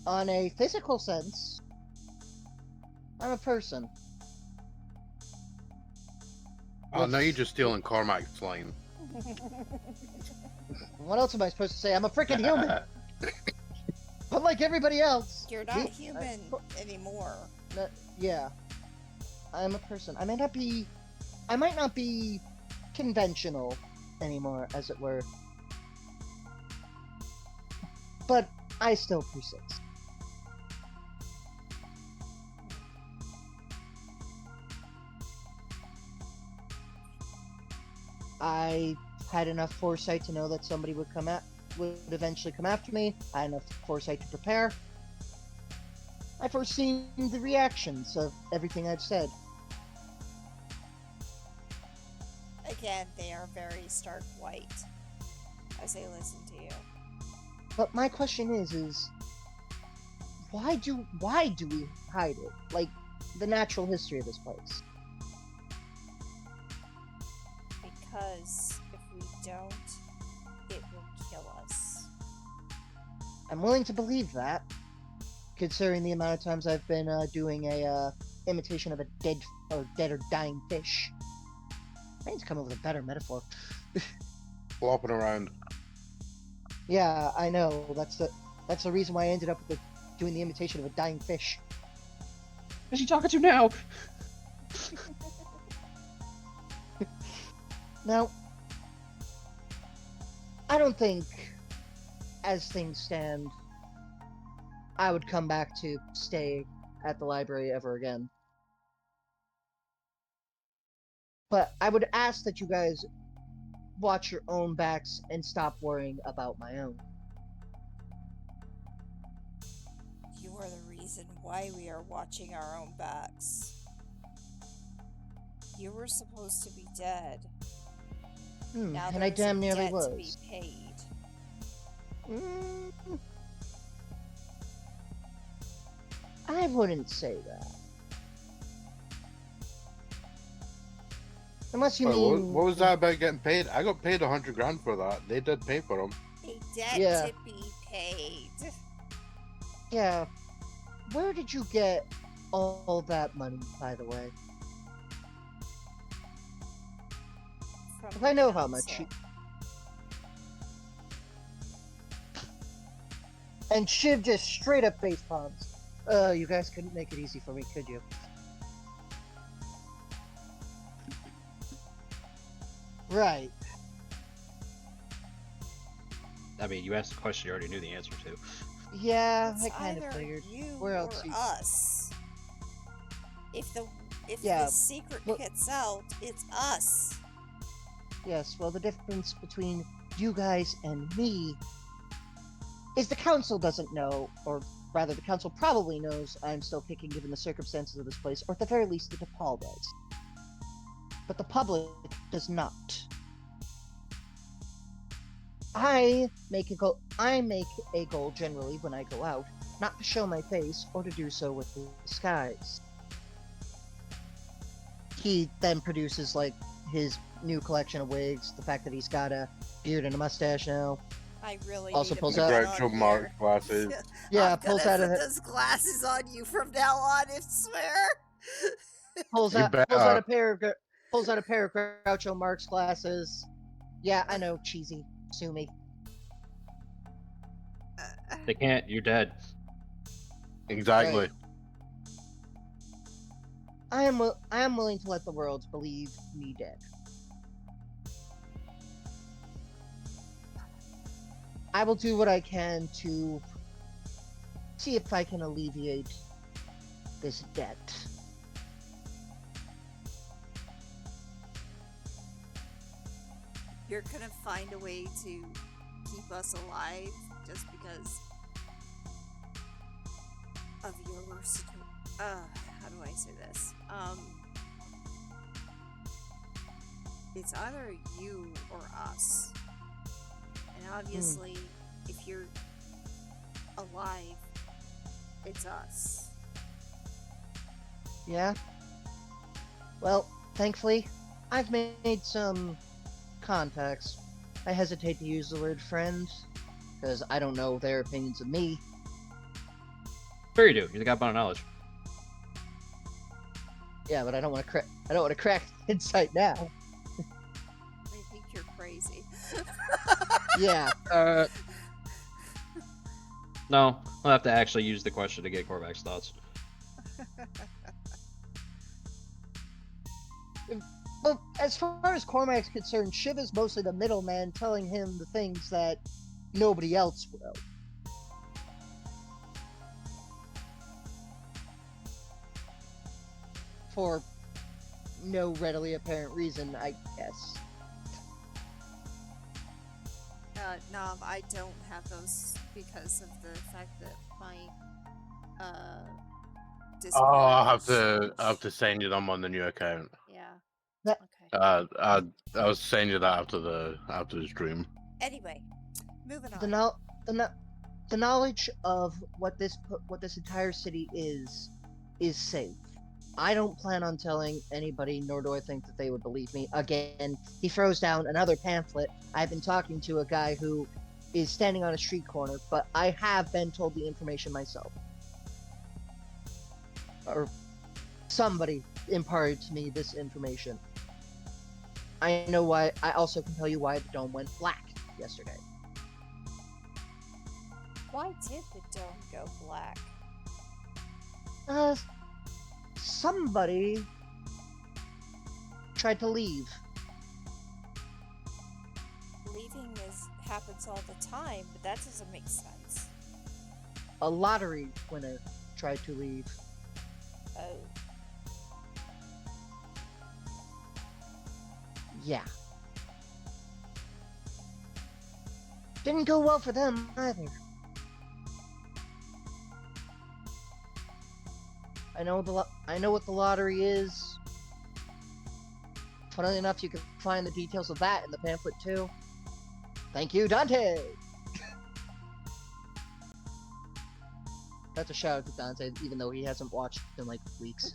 On a physical sense, I'm a person. Oh, now you're just stealing Cormac's line. What else am I supposed to say? I'm a freaking human! But like everybody else... You're not human anymore. Yeah. I'm a person. I might not be conventional anymore, as it were. But I still persist. I had enough foresight to know that somebody would eventually come after me. I had enough foresight to prepare. I foreseen the reactions of everything I've said. Again, they are very stark white as they listen to you. But my question is why do we hide it? Like, the natural history of this place. because if we don't, it will kill us. I'm willing to believe that, considering the amount of times I've been doing a imitation of a dead or dying fish. I need to come up with a better metaphor. Flopping around. Yeah, I know. That's the reason why I ended up with doing the imitation of a dying fish. Who's he talking to now? Now, I don't think, as things stand, I would come back to stay at the library ever again. But I would ask that you guys watch your own backs and stop worrying about my own. You are the reason why we are watching our own backs. You were supposed to be dead. Now And I there's damn a nearly debt was. to be paid. I wouldn't say that. Unless you Wait, mean... what was that about getting paid? I got paid 100 grand for that. They did pay for them. A debt Yeah. to be paid. Yeah. Where did you get all that money, by the way? From If the I know how much council. And Shiv just straight up face palms. You guys couldn't make it easy for me, could you? Right. I mean, you asked the question you already knew the answer to. Yeah, It's I kind of either figured. you Where or else you- us. If the Yeah, secret well- gets out, it's us. Yes, well, the difference between you guys and me is the council doesn't know, or rather, the council probably knows I'm still kicking given the circumstances of this place, or at the very least, the DePaul does. But the public does not. I make a goal generally when I go out, not to show my face or to do so with disguise. He then produces like his new collection of wigs, the fact that he's got a beard and a mustache now. I really Also need pulls to out- put it Groucho on Marx here. glasses. Yeah, I'm pulls gonna out put a those glasses on you from now on. I swear. pulls You out better. pulls out a pair of Groucho Marx glasses. Yeah, I know, cheesy. Sue me. They can't. You're dead. Exactly. Right. I am willing to let the world believe me dead. I will do what I can to see if I can alleviate this debt. You're gonna find a way to keep us alive just because of your how do I say this? It's either you or us. And obviously, if you're alive, it's us. Yeah? Well, thankfully, I've made some contacts. I hesitate to use the word friends, because I don't know their opinions of me. Sure you do. You're the Godbound of knowledge. Yeah, but I don't want to crack insight now. I think you're crazy. Yeah. No, I'll have to actually use the question to get Korvac's thoughts. Well, as far as Cormac's concerned, Shiv is mostly the middleman telling him the things that nobody else will. For no readily apparent reason, I guess. No, I don't have those because of the fact that my Discord Oh, I'll is- have to send you them on the new account. Yeah. That- Okay. I'll send you that after the stream. Anyway, moving on. The knowledge of what this entire city is safe. I don't plan on telling anybody, nor do I think that they would believe me. Again, he throws down another pamphlet. I've been talking to a guy who is standing on a street corner, but I have been told the information myself. Or somebody imparted to me this information. I know why. I also can tell you why the dome went black yesterday. Why did the dome go black? Somebody tried to leave. Leaving happens all the time, but that doesn't make sense. A lottery winner tried to leave. Oh. Yeah. Didn't go well for them either. I know what the lottery is. Funnily enough, you can find the details of that in the pamphlet too. Thank you, Dante! That's a shout out to Dante, even though he hasn't watched in like weeks.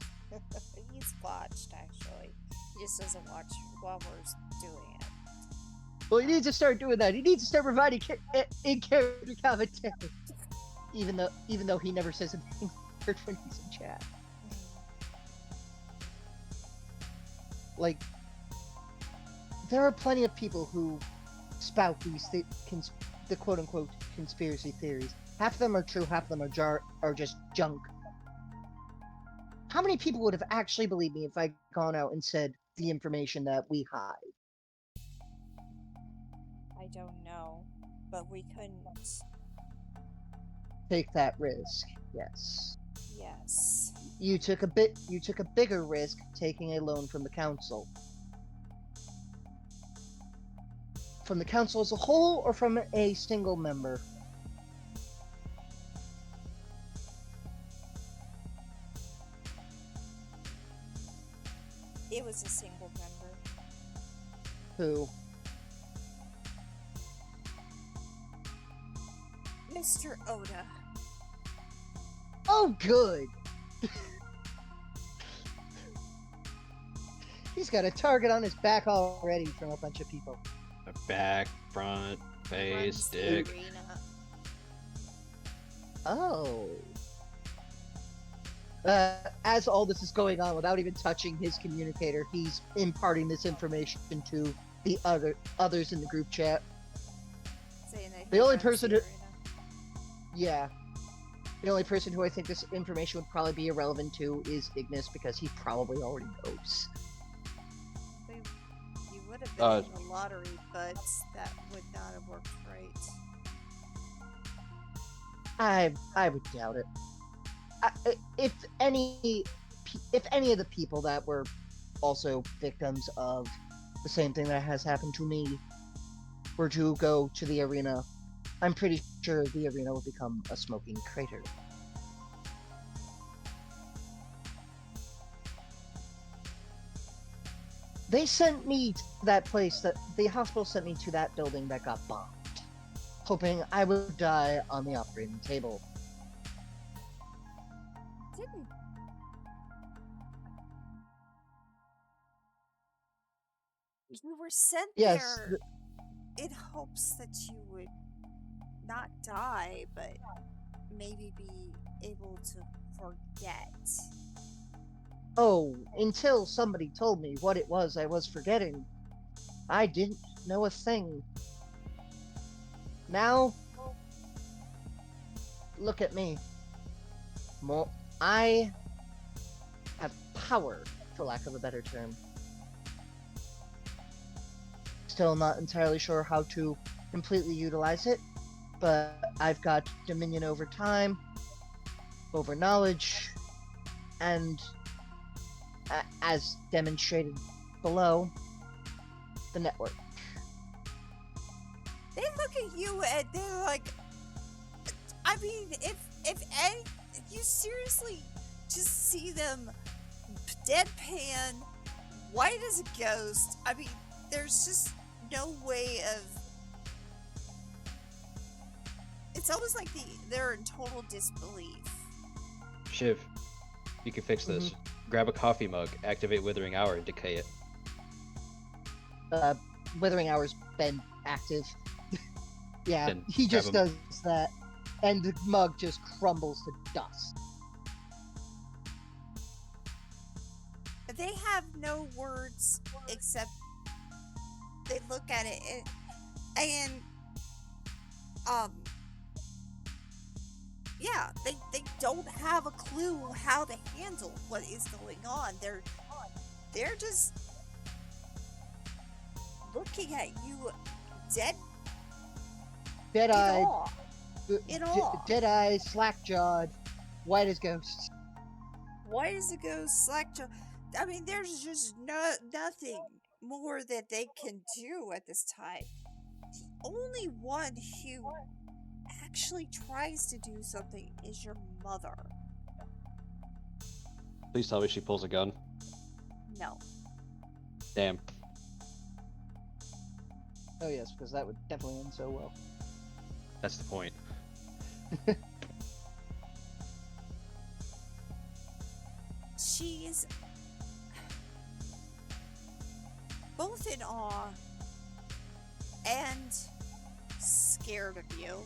He's watched, actually. He just doesn't watch while we're doing it. Well, he needs to start doing that. He needs to start providing in-character commentary. Even though he never says anything weird when he's in chat. Like, there are plenty of people who spout these the quote-unquote conspiracy theories. Half of them are true, half of them are just junk. How many people would have actually believed me if I'd gone out and said the information that we hide? I don't know, but we couldn't. Take that risk, yes. Yes. You took a bigger risk taking a loan from the council. From the council as a whole, or from a single member? It was a single member. Who? Mr. Oda. Oh, good! He's got a target on his back already from a bunch of people. Back, front, face, Runs the dick. arena. Oh. As all this is going on, without even touching his communicator, he's imparting this information to the others in the group chat. Saying that The he only runs person the who- arena. Yeah. The only person who I think this information would probably be irrelevant to is Ignis, because he probably already knows. You would have been in the lottery, but that would not have worked right. I would doubt it. If any of the people that were also victims of the same thing that has happened to me were to go to the arena, I'm pretty sure the arena will become a smoking crater. They sent me to that place the hospital sent me to that building that got bombed, hoping I would die on the operating table. Didn't. You were sent Yes. there in hopes that you would not die, but maybe be able to forget. Oh, until somebody told me what it was I was forgetting, I didn't know a thing. Now, look at me. I have power, for lack of a better term. Still not entirely sure how to completely utilize it, but I've got dominion over time, over knowledge, and as demonstrated below, the network. They look at you and they're like, I mean, if you seriously just see them deadpan, white as a ghost. I mean, there's just no way of. It's almost like they're in total disbelief. Shiv, you can fix this. grab a coffee mug, activate Withering Hour, and decay it. Withering Hour's been active. Yeah, Then he grab just him. does that, and the mug just crumbles to dust. They have no words except they look at it and yeah, they don't have a clue how to handle what is going on. They're just looking at you dead in Dead-eyed, awe. In awe. dead-eyed, slack-jawed, white as ghosts. Why does it go slack to? I mean, there's just nothing more that they can do at this time. The only one who actually tries to do something is your mother. Please tell me she pulls a gun. No. Damn. Oh yes, because that would definitely end so well. That's the point. She's both in awe and scared of you.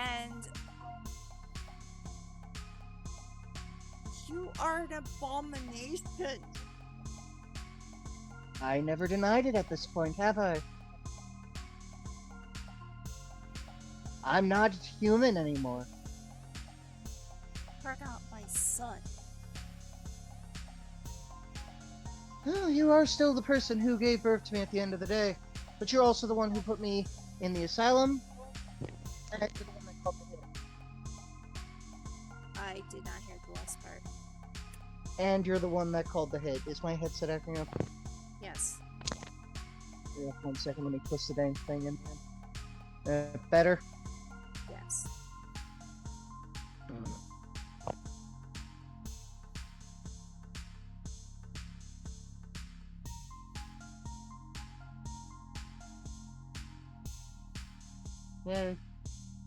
And you are an abomination. I never denied it at this point, have I? I'm not human anymore. You're not my son. Oh, you are still the person who gave birth to me at the end of the day, but you're also the one who put me in the asylum, and you're the one that called the hit. I did not hear the last part. And you're the one that called the hit. Is my headset acting up? Yes. Yeah, 1 second, let me twist the dang thing in. Better? Yes. Yeah.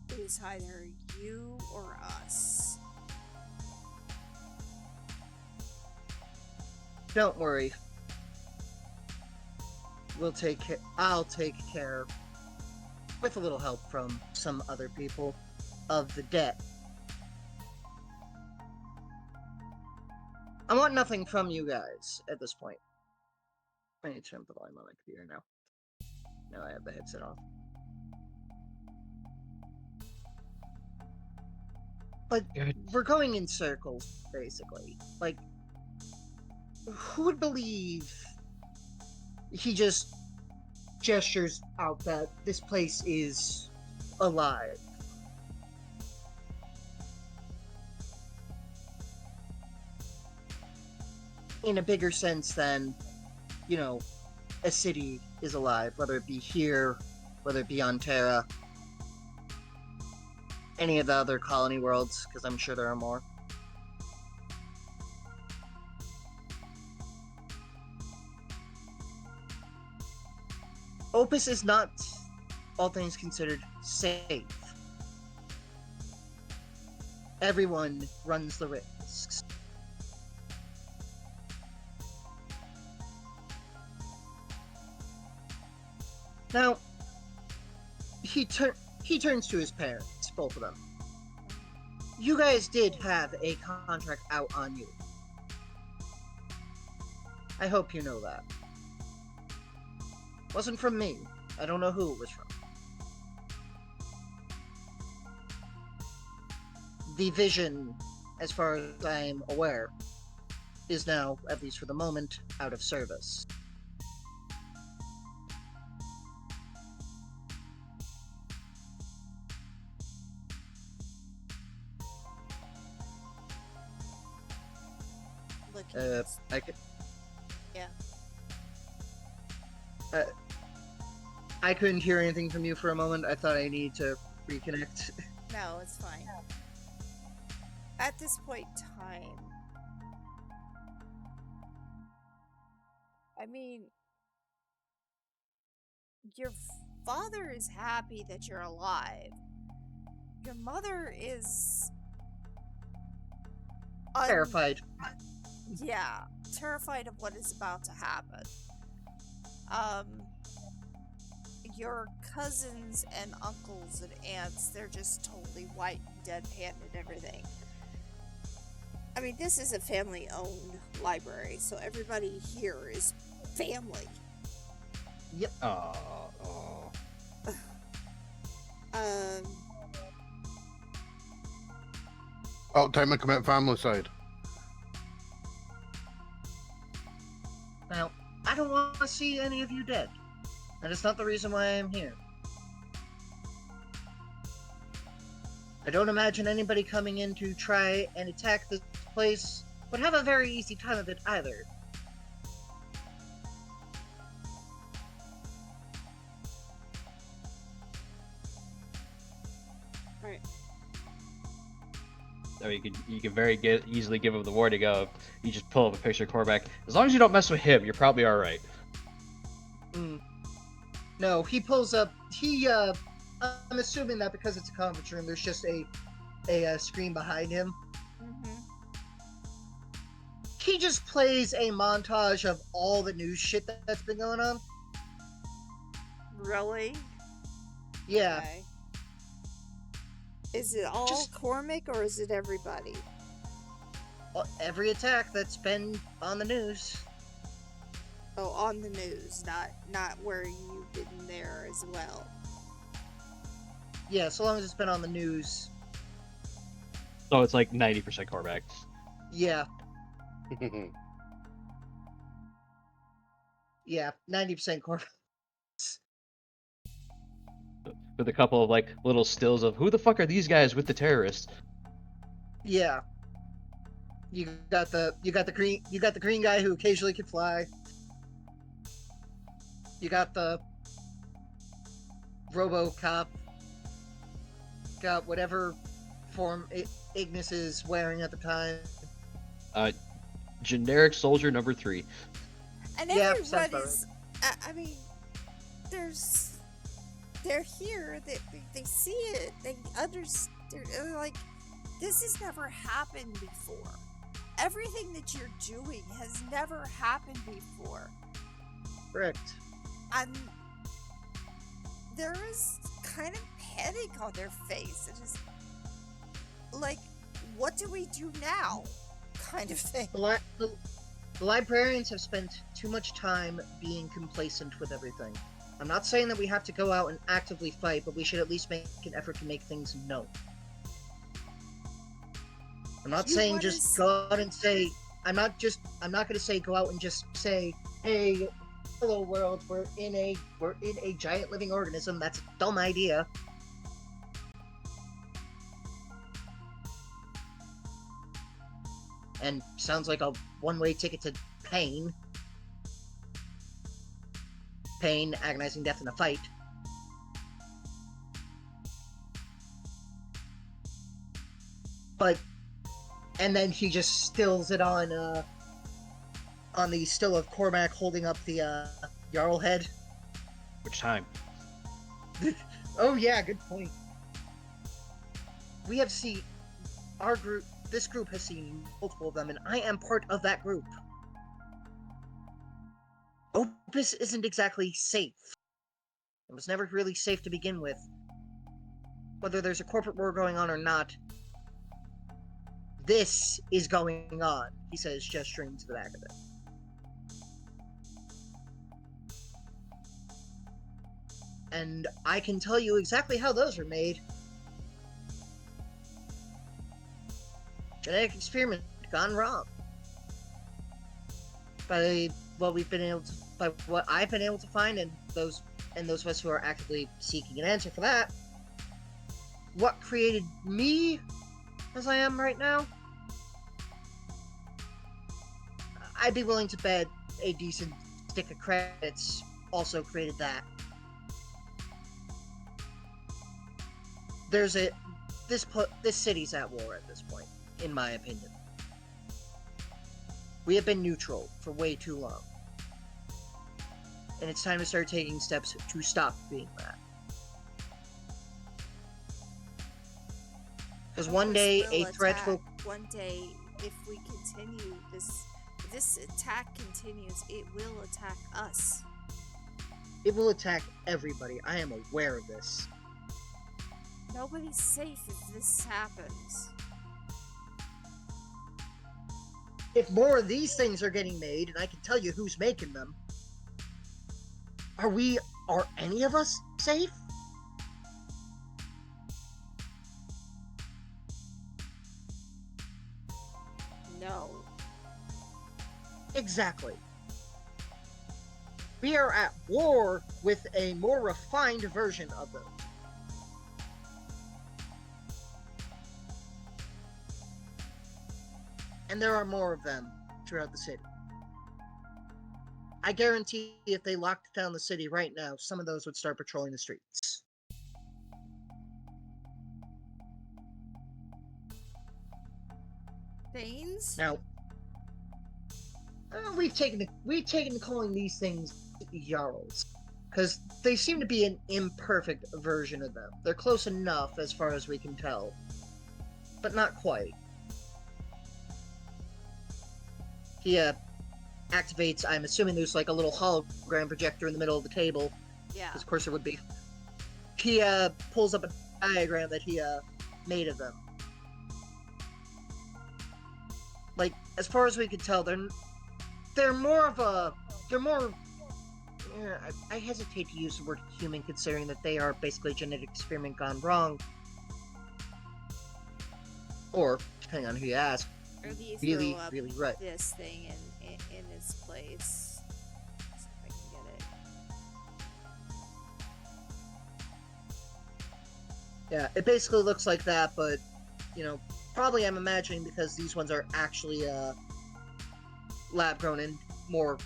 It is either you or us. Don't worry. I'll take care, with a little help from some other people, of the debt. I want nothing from you guys at this point. I need to turn up the volume on my computer now. Now I have the headset off. But we're going in circles, basically. Like, who would believe he just gestures out that this place is alive? In a bigger sense than, you know, a city is alive, whether it be here, whether it be on Terra, any of the other colony worlds, because I'm sure there are more. Opus is not, all things considered, safe. Everyone runs the risks. Now, he turns to his parents, both of them. You guys did have a contract out on you. I hope you know that. Wasn't from me. I don't know who it was from. The Vision, as far as I'm aware, is now, at least for the moment, out of service. I could. Yeah. I couldn't hear anything from you for a moment. I thought I needed to reconnect. No, it's fine. At this point in time, I mean, your father is happy that you're alive. Your mother is Terrified. Yeah, terrified of what is about to happen. Your cousins and uncles and aunts, they're just totally white and deadpan and everything. I mean, this is a family-owned library, so everybody here is family. Yep. Oh. Oh, time to commit family side. Now, I don't want to see any of you dead. And it's not the reason why I'm here. I don't imagine anybody coming in to try and attack this place would have a very easy time of it either. Right. So you can very easily give him the warning of, you just pull up a picture of Cormac. As long as you don't mess with him, you're probably alright. No, he pulls up. I'm assuming that because it's a conference room, there's just a screen behind him. Mm-hmm. He just plays a montage of all the news shit that's been going on. Really? Yeah. Okay. Is it all Cormac or is it everybody? Every attack that's been on the news. Oh, on the news, not where you've been there as well. Yeah, so long as it's been on the news. So it's like 90% Cormac. Yeah. Yeah, 90% Cormac. With a couple of like little stills of, who the fuck are these guys with the terrorists? Yeah. You got the green guy who occasionally can fly. You got the RoboCop. Got whatever form Ignis is wearing at the time. Generic soldier number 3. And Yeah, sounds about everybody's, I mean, they're here, they see it, they understand, they're like, this has never happened before. Everything that you're doing has never happened before. Correct. And there is kind of panic on their face. It is like, what do we do now? Kind of thing. The librarians have spent too much time being complacent with everything. I'm not saying that we have to go out and actively fight, but we should at least make an effort to make things known. I'm not saying just go out and say, I'm not going to say go out and just say, hey, hello world, we're in a giant living organism. That's a dumb idea. And sounds like a one-way ticket to pain. Pain, agonizing death in a fight. But, and then he just stills it on the still of Cormac holding up the Jarl head. Which time? Oh yeah, good point. We have seen our group. This group has seen multiple of them, and I am part of that group. Opus isn't exactly safe. It was never really safe to begin with. Whether there's a corporate war going on or not, this is going on, he says, gesturing to the back of it. And I can tell you exactly how those are made. Genetic experiment gone wrong. By what I've been able to find, and those of us who are actively seeking an answer for that. What created me as I am right now? I'd be willing to bet a decent stick of credits also created that. This city's at war at this point, in my opinion. We have been neutral for way too long. And it's time to start taking steps to stop being that. Because one day a threat will... One day if we continue this attack continues, it will attack us. It will attack everybody. I am aware of this. Nobody's safe if this happens. If more of these things are getting made, and I can tell you who's making them, are any of us safe? No. Exactly. We are at war with a more refined version of them. And there are more of them throughout the city. I guarantee if they locked down the city right now, some of those would start patrolling the streets. Thanes? Now, we've taken to calling these things Jarls, because they seem to be an imperfect version of them. They're close enough as far as we can tell, but not quite. He activates, I'm assuming there's like a little hologram projector in the middle of the table. Yeah. Because of course there would be. He pulls up a diagram that he made of them. Like, as far as we can tell, they're more. I hesitate to use the word human, considering that they are basically a genetic experiment gone wrong. Or, depending on who you ask, Or do you really, throw up really right. this thing in its place? Let's see if I can get it. Yeah, it basically looks like that, but, probably I'm imagining because these ones are actually lab-grown and more,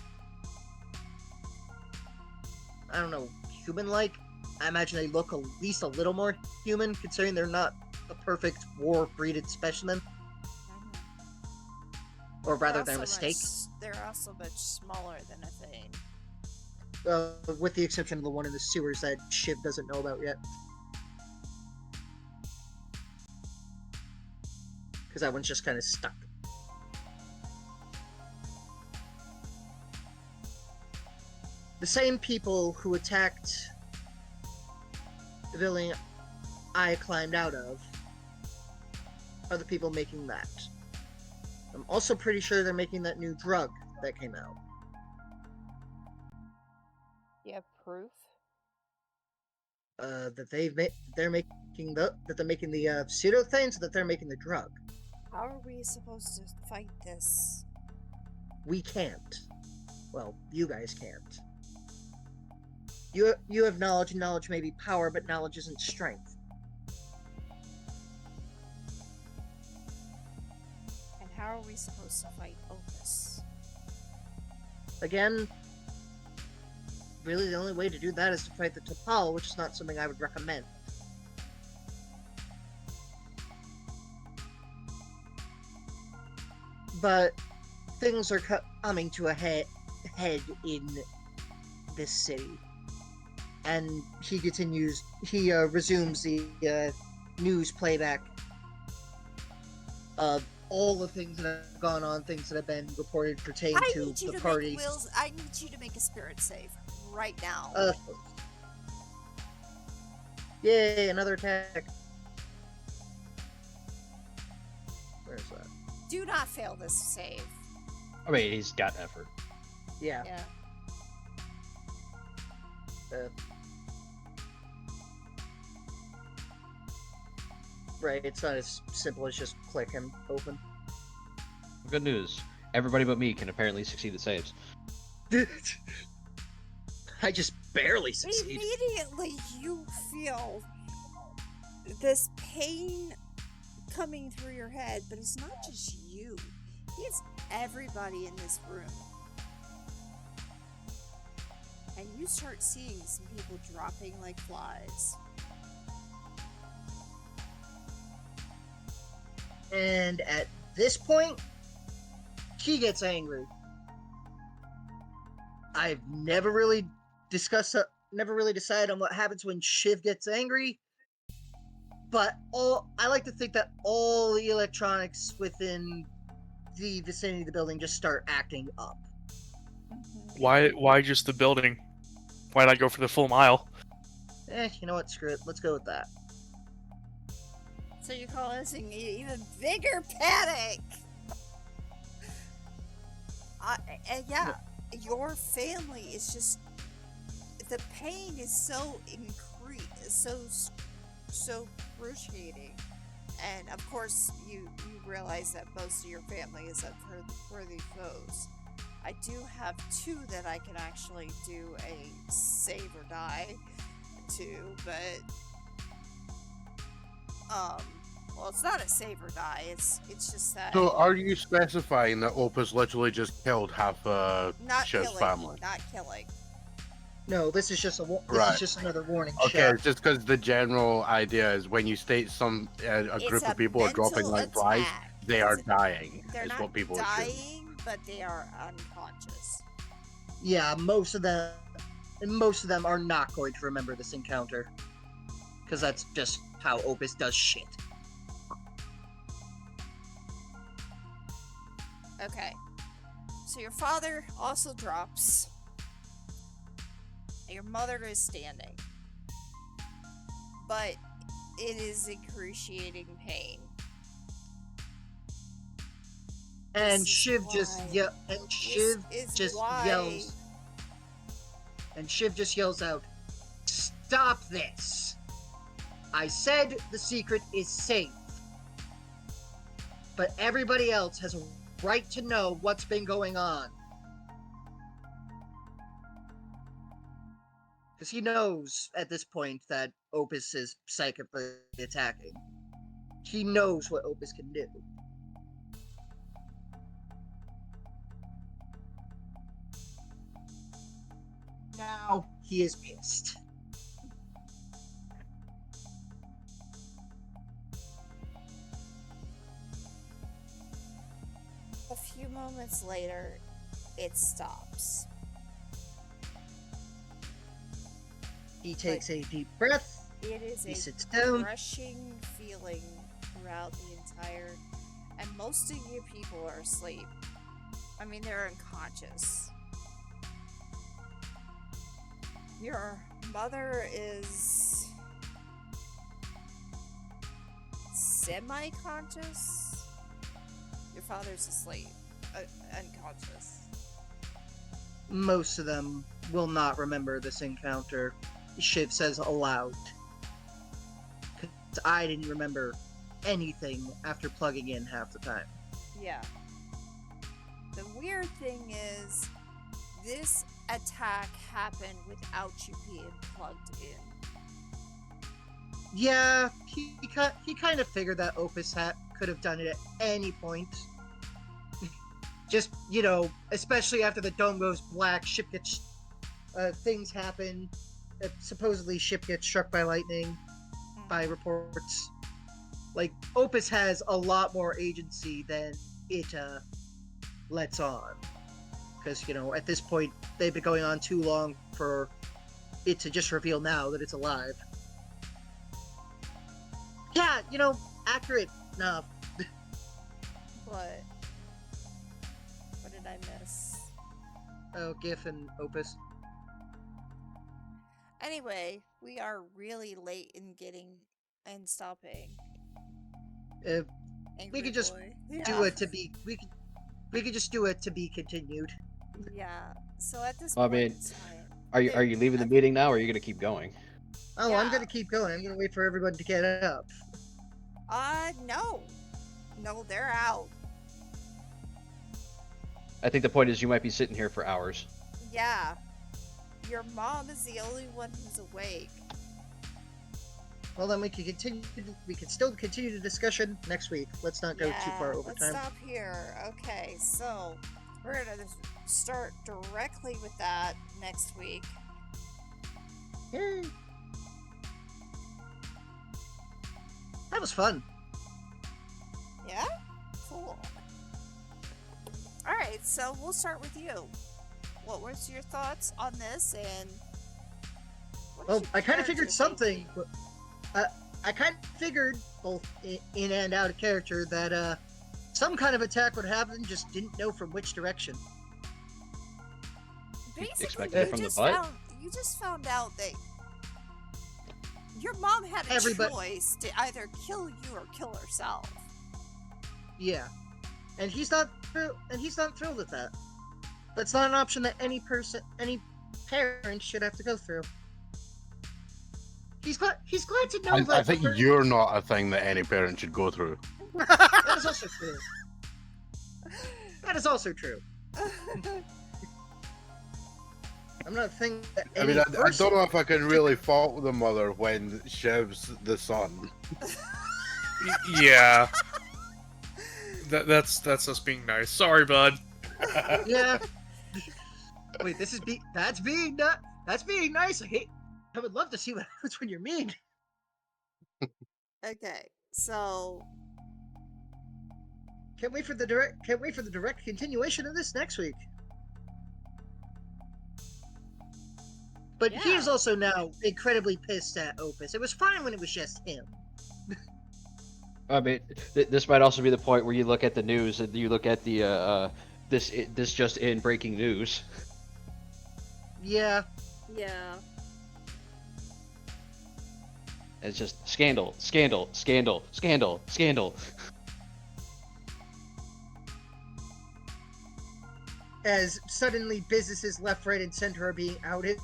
I don't know, human-like. I imagine they look at least a little more human, considering they're not a perfect war-breeded specimen. Or rather, their mistake. They're also much smaller than a thing. With the exception of the one in the sewers that Shiv doesn't know about yet. Because that one's just kind of stuck. The same people who attacked the building I climbed out of are the people making that. I'm also pretty sure they're making that new drug that came out. You have proof? That they're making the pseudo things, that they're making the drug. How are we supposed to fight this? We can't. Well, you guys can't. You have knowledge, and knowledge may be power, but knowledge isn't strength. And how are we supposed to fight Opus? Again, really the only way to do that is to fight the T'Pol, which is not something I would recommend. But things are coming to a head in this city. And he resumes the news playback of all the things that have gone on, things that have been reported pertaining to the party. I need you to make a spirit save right now. Yay, another attack. Where's that? Do not fail this save. I mean, he's got effort. Yeah. Right, it's not as simple as just click and open. Good news. Everybody but me can apparently succeed at saves. I just barely succeed. Immediately you feel this pain coming through your head, but it's not just you. It's everybody in this room. And you start seeing some people dropping like flies. And at this point, she gets angry. I've never really decided on what happens when Shiv gets angry. But I like to think that all the electronics within the vicinity of the building just start acting up. Why just the building? Why not go for the full mile? You know what? Screw it. Let's go with that. So you're causing an even bigger panic. And yeah, your family is just, the pain is so so excruciating, and of course you realize that most of your family is unworthy foes. I do have 2 that I can actually do a save or die to, but well, it's not a save or die. It's just that. So, are you specifying that Opus literally just killed half Not Shiv's killing, family? not killing. No, this is just this Right. is just another warning Okay, shot. just because the general idea is when you state a It's group a of people are dropping mental like flies, attack. they are It's a- dying. They're Is not what people assume. dying, but they are unconscious. Yeah, most of them are not going to remember this encounter, because that's just how Opus does shit. Okay. So your father also drops. And your mother is standing. But it is excruciating pain. And This is Shiv just why- yells. And Shiv just yells out, "Stop this! I said the secret is safe. But everybody else has a right to know what's been going on." Because he knows at this point that Opus is psychically attacking. He knows what Opus can do. Now he is pissed. A few moments later, it stops. He takes a deep breath. It is He a sits down. crushing feeling throughout the entire, and most of you people are asleep. I mean, they're unconscious. Your mother is semi-conscious. Your father's asleep, unconscious. Most of them will not remember this encounter. Shiv says aloud. 'Cause I didn't remember anything after plugging in half the time. Yeah. The weird thing is, this attack happened without you being plugged in. Yeah, he kind of figured that Opus Hat could have done it at any point. Just, especially after the dome goes black, ship gets... things happen. Supposedly ship gets struck by lightning, by reports. Like, Opus has a lot more agency than it lets on. Because, at this point, they've been going on too long for it to just reveal now that it's alive. Yeah, accurate enough. What did I miss? Oh, GIF and Opus. Anyway, we are really late in getting and stopping. We could just Yeah. do it to be... We could just do it to be continued. Yeah. So at this Well, I point mean, in time, Are you leaving the meeting now, or are you gonna keep going? Oh, I'm Yeah. gonna keep going. I'm gonna wait for everybody to get up. no. No, they're out. I think the point is you might be sitting here for hours. Yeah. Your mom is the only one who's awake. Well, then we can continue. We can still continue the discussion next week. Let's not go too far over Let's time. stop here. Okay, so we're gonna start directly with that next week. Yay. That was fun. Yeah? Cool. Alright, so we'll start with you. What was your thoughts on this, and what is Well, your I kind of character figured something. thinking? But, I kind of figured, both in and out of character, that some kind of attack would happen, just didn't know from which direction. Basically, Expected it from the butt? you just found out that your mom had a Everybody- choice to either kill you or kill herself. Yeah, and he's not thrilled with that. That's not an option that any parent should have to go through. He's glad to know that. I think you're not a thing that any parent should go through. That is also true. That is also true. I'm not thinking that I any mean, I person... don't know if I can really fault the mother when Shiv's the son. Yeah. That's us being nice. Sorry, bud. Yeah. Wait, that's being nice. I would love to see what happens when you're mean. Okay, so Can't wait for the direct continuation of this next week. But he is Yeah. also now incredibly pissed at Opus. It was fine when it was just him. I mean, this might also be the point where you look at the news and you look at the this just in breaking news. Yeah. yeah. It's just scandal, scandal, scandal, scandal, scandal. As suddenly businesses left, right, and center are being outed.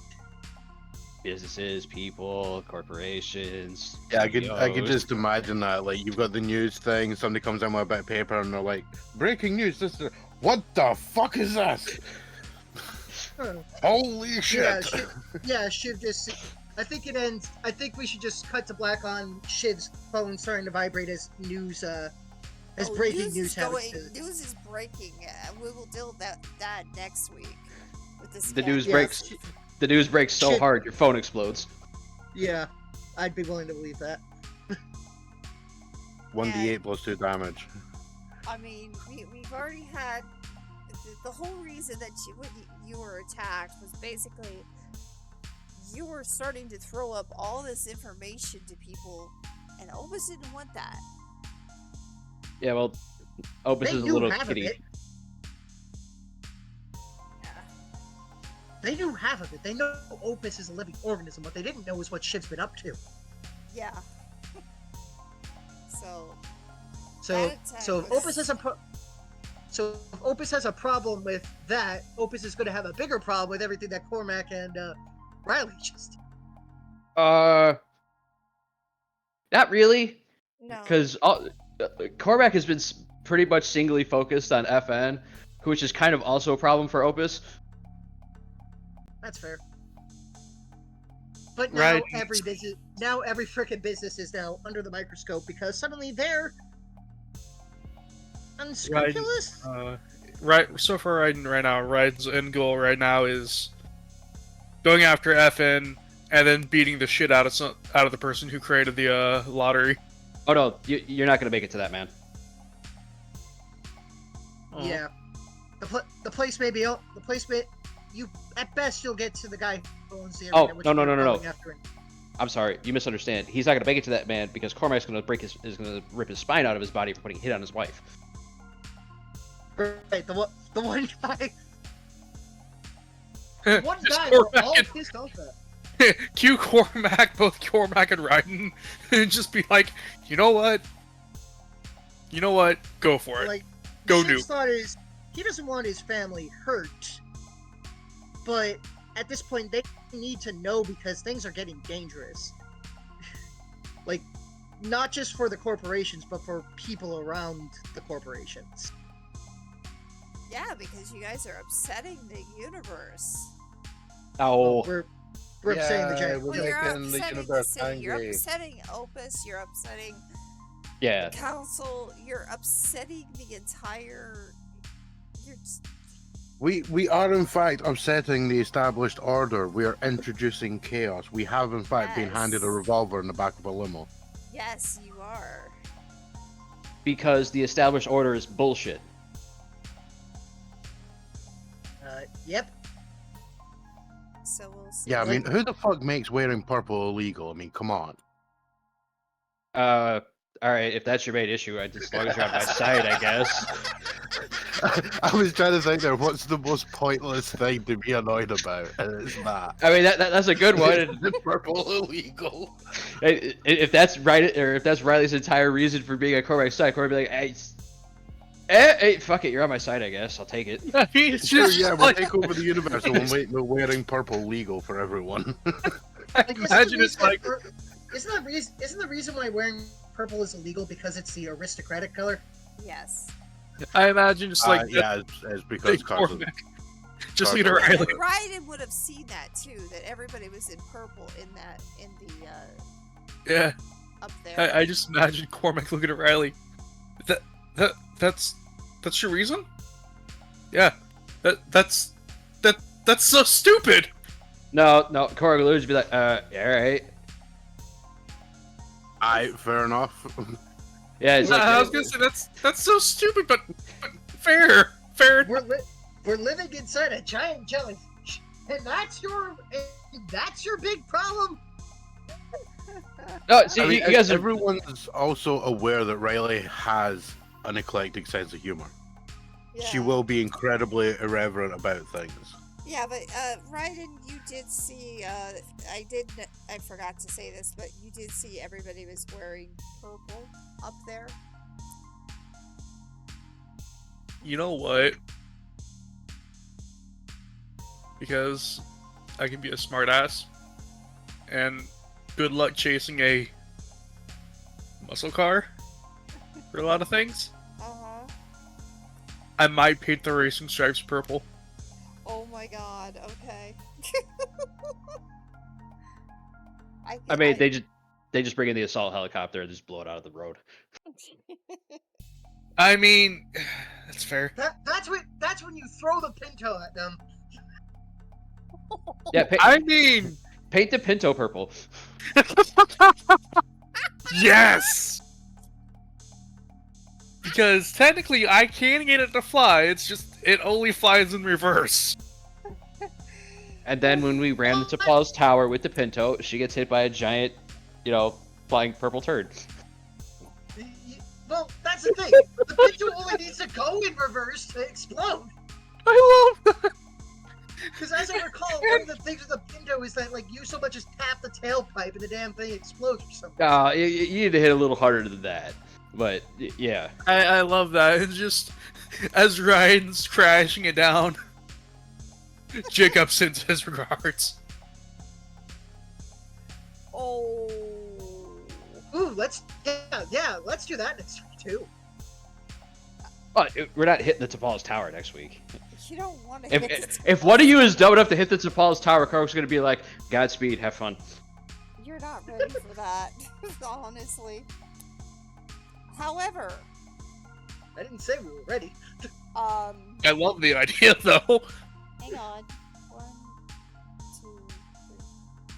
Businesses, people, corporations. Yeah, I could CEOs. just imagine that. Like, you've got the news thing, somebody comes in with a bit of paper, and they're like, "Breaking news! What the fuck is this? Holy shit!" Shiv just. I think it ends. I think we should just cut to black on Shiv's phone starting to vibrate as news. As breaking news happens. News is breaking. We will deal with that next week with this. The news Yeah, breaks. The news breaks so Shit. hard your phone explodes. Yeah, I'd be willing to believe that. 1d8 plus 2 damage. I mean, we've already had the whole reason that you were attacked was basically you were starting to throw up all this information to people, and Opus didn't want that. Yeah, well, Opus They is a knew little half of kitty. it. They knew half of it. They know Opus is a living organism. What they didn't know is what Shiv's been up to. Yeah. So So that attack if was- Opus has a problem with that, Opus is going to have a bigger problem with everything that Cormac and Riley just did. Not really, no. because Cormac has been pretty much singly focused on FN, which is kind of also a problem for Opus. That's fair. But now Right. every frickin' business is now under the microscope because suddenly they're unscrupulous. Right. So far, right now, Raiden's end goal right now is going after FN and then beating the shit out of the person who created the lottery. Oh no, you're not gonna make it to that, man. Oh. Yeah, the place may you at best you'll get to the guy who owns the Oh, arena. which no. you're going after him. I'm sorry, you misunderstand. He's not gonna make it to that, man, because Cormac's gonna gonna rip his spine out of his body for putting a hit on his wife. Right, the one guy. One Just guy we're Cormac all and- pissed off at. Cue Cormac, both Cormac and Raiden, and just be like, you know what? Go for it. Like, Go Shiv's nuke. thought is he doesn't want his family hurt, but at this point they need to know because things are getting dangerous. Like, not just for the corporations, but for people around the corporations. Yeah, because you guys are upsetting the universe. Oh, We're upsetting the giant. we're Well, you're making the upsetting the universe city. You're angry. upsetting Opus. You're upsetting yeah. the council. You're upsetting the entire. You're just, We are in fact upsetting the established order. We are introducing chaos. We have in fact been handed a Yes. revolver in the back of a limo. yes, you are. Because the established order is bullshit. Yep. So we'll see. Yeah, I mean, who the fuck makes wearing purple illegal? I mean, come on. All right, if that's your main issue, as long as you're on my side, I guess. I was trying to think there, what's the most pointless thing to be annoyed about? And it's that. I mean, that's a good one. Is the purple illegal? If that's right, or if that's Riley's entire reason for being on Cormac's side, Cormac would be like, hey, fuck it, you're on my side, I guess. I'll take it. I mean, it's Sure, just yeah, we'll like, take over the universe and we'll make wearing purple legal for everyone. Like, imagine it's like, isn't the reason why wearing purple is illegal because it's the aristocratic color? Yes. I imagine just like yeah, it's because Carson. Just Carson- leave it Riley. Ryden would have seen that too. That everybody was in purple in the Yeah, up there. I just imagine Cormac looking at Riley. That's your reason? Yeah, that's so stupid. No, Cormac would just be like, all right. Fair enough. Yeah, it's like, I was gonna say that's so stupid, but fair. We're living inside a giant jellyfish, and that's your big problem. no, see, I mean, you guys are. everyone's also aware that Riley has an eclectic sense of humor. She will be incredibly irreverent about things. Yeah, but Ryden, you did see. I forgot to say this, but you did see everybody was wearing purple up there. You know what? Because I can be a smartass, and good luck chasing a muscle car for a lot of things. I might paint the racing stripes purple. Oh my god. Okay. I mean, they just bring in the assault helicopter and just blow it out of the road. I mean, that's fair. That's when you throw the Pinto at them. Yeah, I mean, paint the Pinto purple. yes. Because technically, I can get it to fly. It's just it only flies in reverse. And then when we ram into Paul's tower with the Pinto, she gets hit by a giant, flying purple turd. Well, that's the thing. The Pinto only needs to go in reverse to explode. I love that. Because as I recall, one of the things with the Pinto is that, like, you so much as tap the tailpipe and the damn thing explodes or something. You need to hit a little harder than that. But, yeah. I love that. It's just, as Ryan's crashing it down, Jacob sends his regards. Oh. Ooh, let's do that next week, too. But we're not hitting the T'Pol's tower next week. You don't want to hit If one of you is dumb enough to hit the T'Pol's tower, Carl's going to be like, Godspeed, have fun. You're not ready for that, honestly. However, I didn't say we were ready. I love the idea, though. Hang on. 1, 2,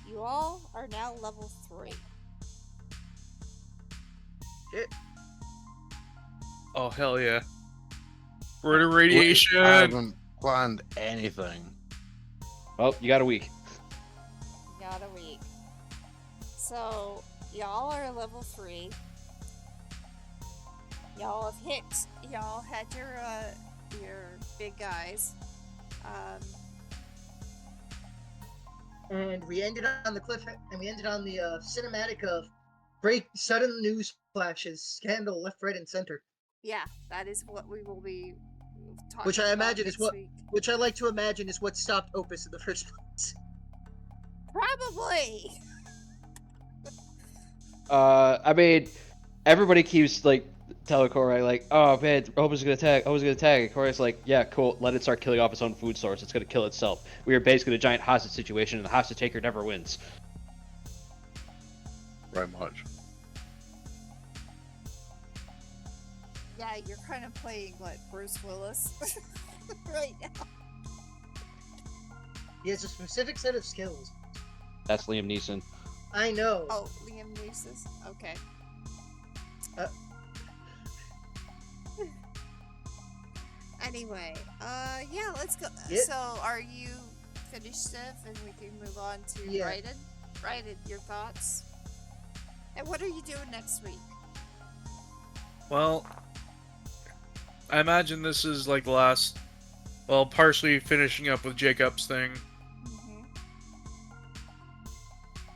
3. You all are now level 3. Oh, hell yeah. We're in radiation. I haven't planned anything. Well, you got a week. Got a week. So, y'all are level 3. Y'all have hit. Y'all had your big guys. And we ended on the and we ended on the cinematic of sudden news flashes, scandal left, right, and center. Yeah, that is what we will be talking Which I about imagine next is what, week. which I like to imagine is what stopped Opus in the first place. Probably. I mean, everybody keeps, telling Corey, oh, man, Opus is going to attack. And Corey's like, yeah, cool, let it start killing off its own food source. It's going to kill itself. We are basically in a giant hostage situation, and the hostage taker never wins. Very much. Yeah, you're kind of playing like Bruce Willis right now. He has a specific set of skills. That's Liam Neeson. I know. Oh, Liam Neeson. Okay. Anyway, yeah, let's go. Yeah. So, are you finished, Steph? And we can move on to Yeah. Ryden. Ryden, your thoughts? And what are you doing next week? Well, I imagine this is like the last, well, partially finishing up with Jacob's thing. Mm-hmm.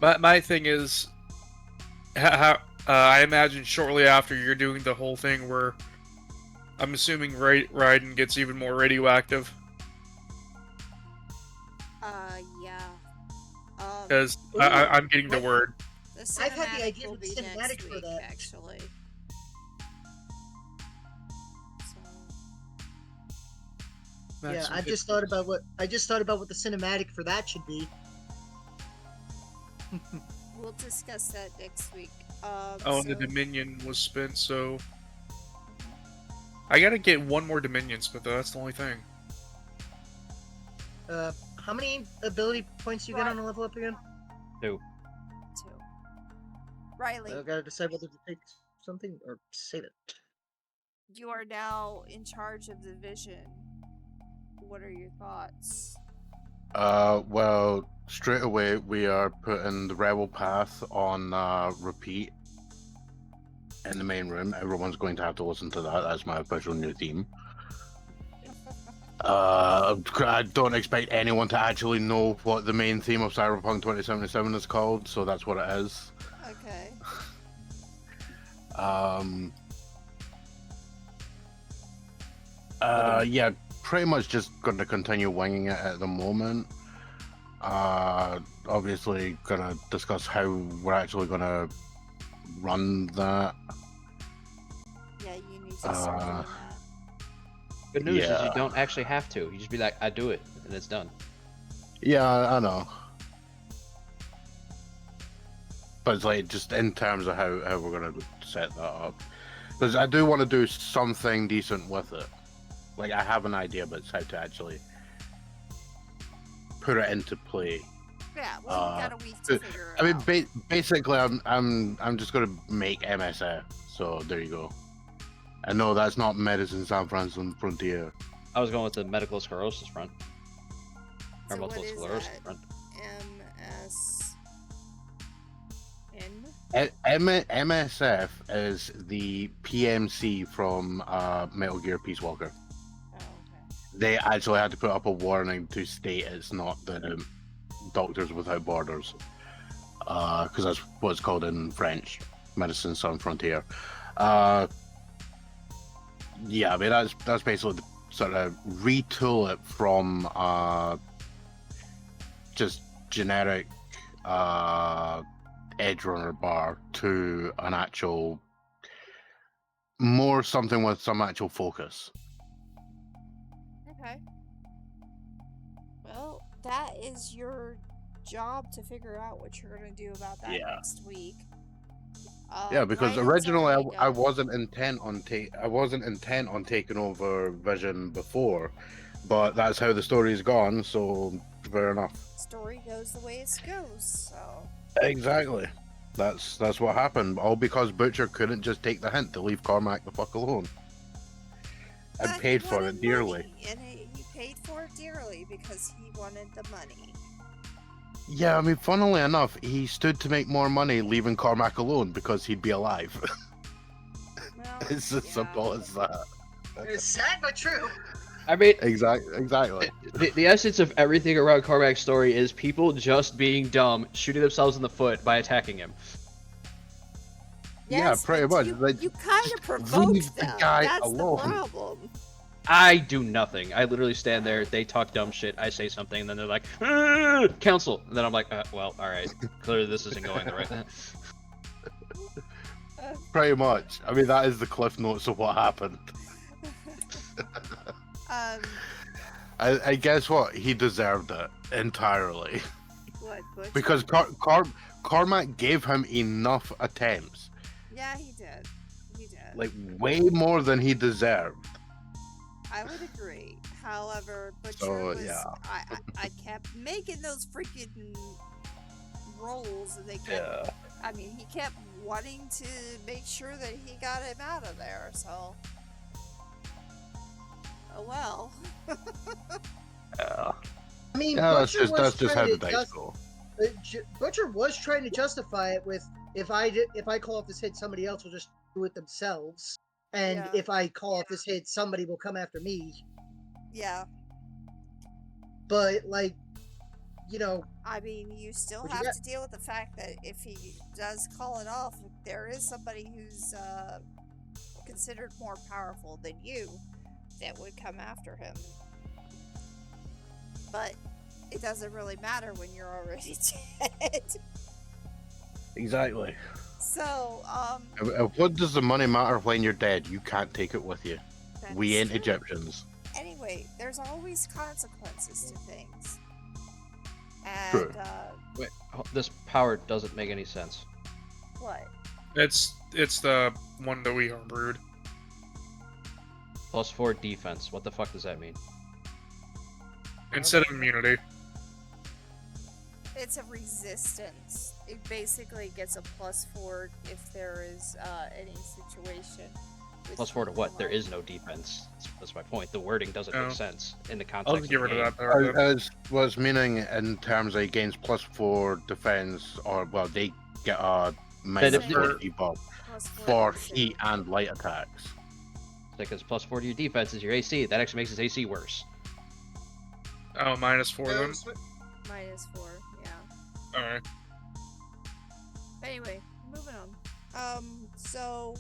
But my thing is, I imagine shortly after you're doing the whole thing where I'm assuming Raiden gets even more radioactive. Yeah. Because I'm getting the word. The I've had the cinematic idea will of the be cinematic next for week, that. actually. So, Yeah, I just thought about what the cinematic for that should be. we'll discuss that next week. And the Dominion was spent, so I gotta get one more Dominion spent though. That's the only thing. How many ability points do you get on a level up again? 2. Riley, I gotta decide whether to take something or save it. you are now in charge of the vision. What are your thoughts? Well, straight away we are putting the Rebel Path on repeat in the main room. Everyone's going to have to listen to that. That's my official new theme. I don't expect anyone to actually know what the main theme of Cyberpunk 2077 is called, so that's what it is. Okay. Yeah, pretty much just going to continue winging it at the moment. Obviously gonna discuss how we're actually gonna run that. Yeah, you need to start doing that. Good news is you Yeah. don't actually have to. You just be like, I do it, and it's done. Yeah, I know. But it's like, just in terms of how we're gonna set that up. Because I do want to do something decent with it. Like, I have an idea, but it's how to actually put it into play. Yeah, well, you got a week to figure it out. mean, basically, I'm just gonna make MSF. So there you go. I know that's not Medicine San Francisco Frontier. I was going with the medical sclerosis front. Or So multiple what is sclerosis that? front. MSF is the PMC from Metal Gear Peace Walker. Oh, okay. They actually had to put up a warning to state it's not the Doctors Without Borders, because that's what it's called in French, Medicine Sans Frontier. Yeah, I mean that's basically the sort of retool it from just generic Edge Runner bar to an actual more something with some actual focus. Okay. Well, that is your job to figure out what you're going to do about that next week. Yeah, because Ryan's originally already I done. wasn't intent on taking over Vision before, but that's how the story's gone. So fair enough. Story goes the way it goes. So Exactly. That's what happened. All because Butcher couldn't just take the hint to leave Cormac the fuck alone. I But he paid for wanted it dearly. money, and he paid for it dearly because he wanted the money. Yeah, I mean, funnily enough, he stood to make more money leaving Cormac alone because he'd be alive. Well, It's as simple as that. It's sad but true. I mean, Exactly. the essence of everything around Cormac's story is people just being dumb, shooting themselves in the foot by attacking him. Yeah, Yes, pretty but much. Like, You kind just of provoked leave the them. guy That's alone. the problem. I do nothing. I literally stand there, they talk dumb shit, I say something, and then they're like, counsel. And then I'm like, well, alright. Clearly this isn't going the right way. Pretty much. I mean, that is the cliff notes of what happened. I guess what? He deserved it entirely. What, Butcher? Because Cormac gave him enough attempts. Yeah, he did. He did. Like, way more than he deserved. I would agree. However, Butcher So, was. yeah. I kept making those freaking rolls, and they kept. Yeah. I mean, he kept wanting to make sure that he got him out of there. So. Oh well. Yeah. I mean, Yeah, that's Butcher just how trying the to dice go. Butcher was trying to justify it with if I call off this hit, somebody else will just do it themselves. And Yeah. if I call off this hit, somebody will come after me. Yeah. But, like, you know... I mean, you still What you have got? to deal with the fact that if he does call it off, there is somebody who's considered more powerful than you that would come after him. But it doesn't really matter when you're already dead. Exactly. So, What does the money matter when you're dead? You can't take it with you. that We is ain't true. Egyptians. Anyway, there's always consequences to things. And, True. Wait, this power doesn't make any sense. what? It's the one that we homebrewed. +4 defense. What the fuck does that mean? Instead of immunity. It's a resistance. It basically gets a +4 if there is any situation. with +4 to what? There like- is no defense. That's my point. The wording doesn't Oh. make sense in the I'll context just get of the rid game. of that power. then. As was meaning in terms of gains +4 defense, or well, they get a Then -4 if- debuff +4 for to heat and light attacks. Because +4 to your defense is your AC. That actually makes his AC worse. Oh, -4 then. -4, yeah. Alright. Anyway, moving on. So,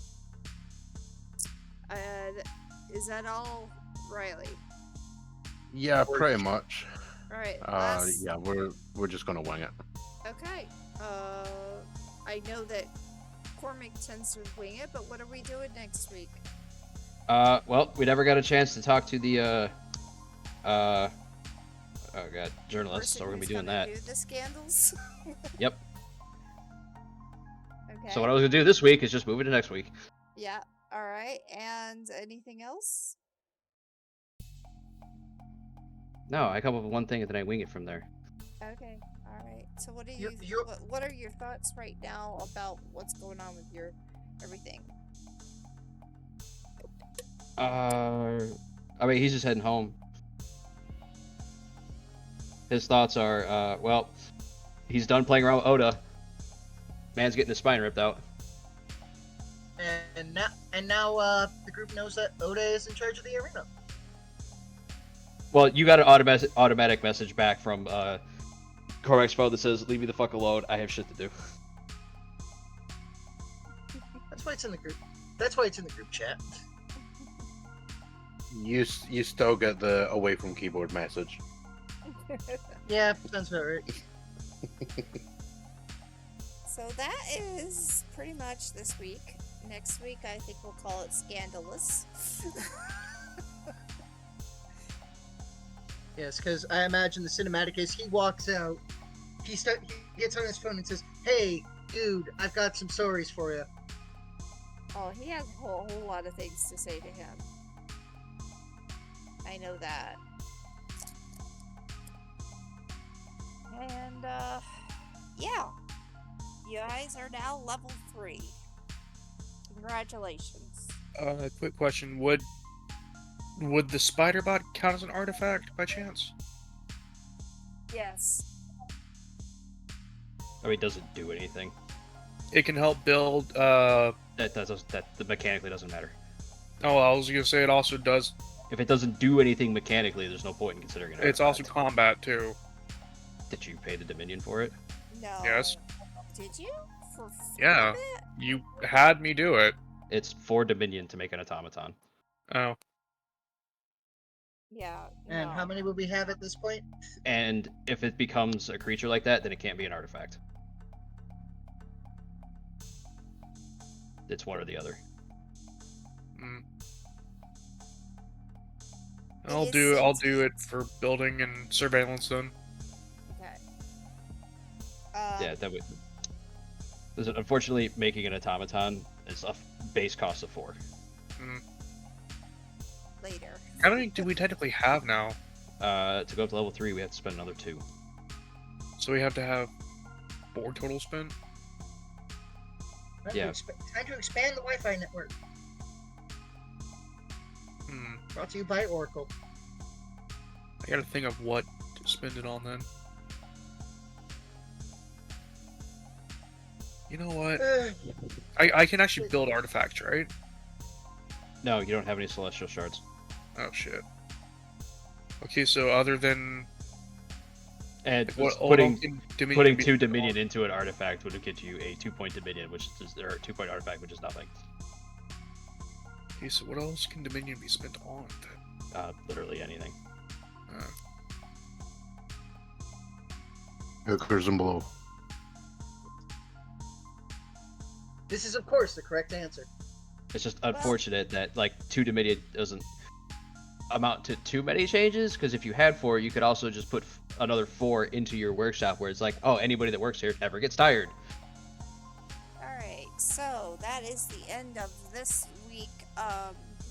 is that all, Riley? Yeah, pretty much. All right. Last... Yeah, we're just gonna wing it. Okay. I know that Cormac tends to wing it, but what are we doing next week? Well, we never got a chance to talk to the oh god, journalists, so Person we're gonna be who's doing gonna that. do the scandals. Yep. Okay. So what I was gonna do this week is just move it to next week. Yeah. All right. And anything else? No, I come up with one thing and then I wing it from there. Okay. All right. So what are You're- what are your thoughts right now about what's going on with your everything? I mean, he's just heading home. His thoughts are, well, he's done playing around with Oda. Man's getting his spine ripped out. And now the group knows that Oda is in charge of the arena. Well, you got an automatic message back from Cormac's phone that says, "Leave me the fuck alone. I have shit to do." That's why it's in the group. That's why it's in the group chat. You still get the away from keyboard message. Yeah, sounds about right. So that is pretty much this week. Next week, I think we'll call it Scandalous. Yes, because I imagine the cinematic is he walks out, he gets on his phone and says, "Hey, dude, I've got some stories for you." Oh, he has a whole lot of things to say to him. I know that. And, yeah. You guys are now level 3. Congratulations. Quick question. Would the spider bot count as an artifact by chance? Yes. I mean, it doesn't do anything. It can help build, That mechanically doesn't matter. Oh, I was gonna say it also does. If it doesn't do anything mechanically, there's no point in considering it. It's also combat too. Did you pay the Dominion for it? No. Yes. Did you? For Yeah. of it? You had me do it. It's for Dominion to make an automaton. Oh. Yeah. And no. how many would we have at this point? And if it becomes a creature like that, then it can't be an artifact. It's one or the other. Mm. It I'll is do it for building and surveillance then. Okay. Yeah, that would. Listen, unfortunately, making an automaton is a base cost of 4. Later. How many do we technically have now? To go up to level 3, we have to spend another 2. So we have to have 4 total spent? Time Yeah. Time to expand the Wi-Fi network. Hmm. Brought to you by Oracle. I gotta think of what to spend it on then. You know what? I can actually build artifacts, right? No, you don't have any celestial shards. Oh shit. Okay, so other than And what putting Dominion be 2 Dominion into an artifact would get you a 2-point Dominion, which is or 2-point artifact, which is nothing. Okay, so what else can Dominion be spent on then? Literally anything. Hookers and blow. This is, of course, the correct answer. It's just unfortunate that like 2 Dominion doesn't amount to too many changes, because if you had 4, you could also just put another 4 into your workshop, where it's like, oh, anybody that works here never gets tired. Alright, so that is the end of this week. Do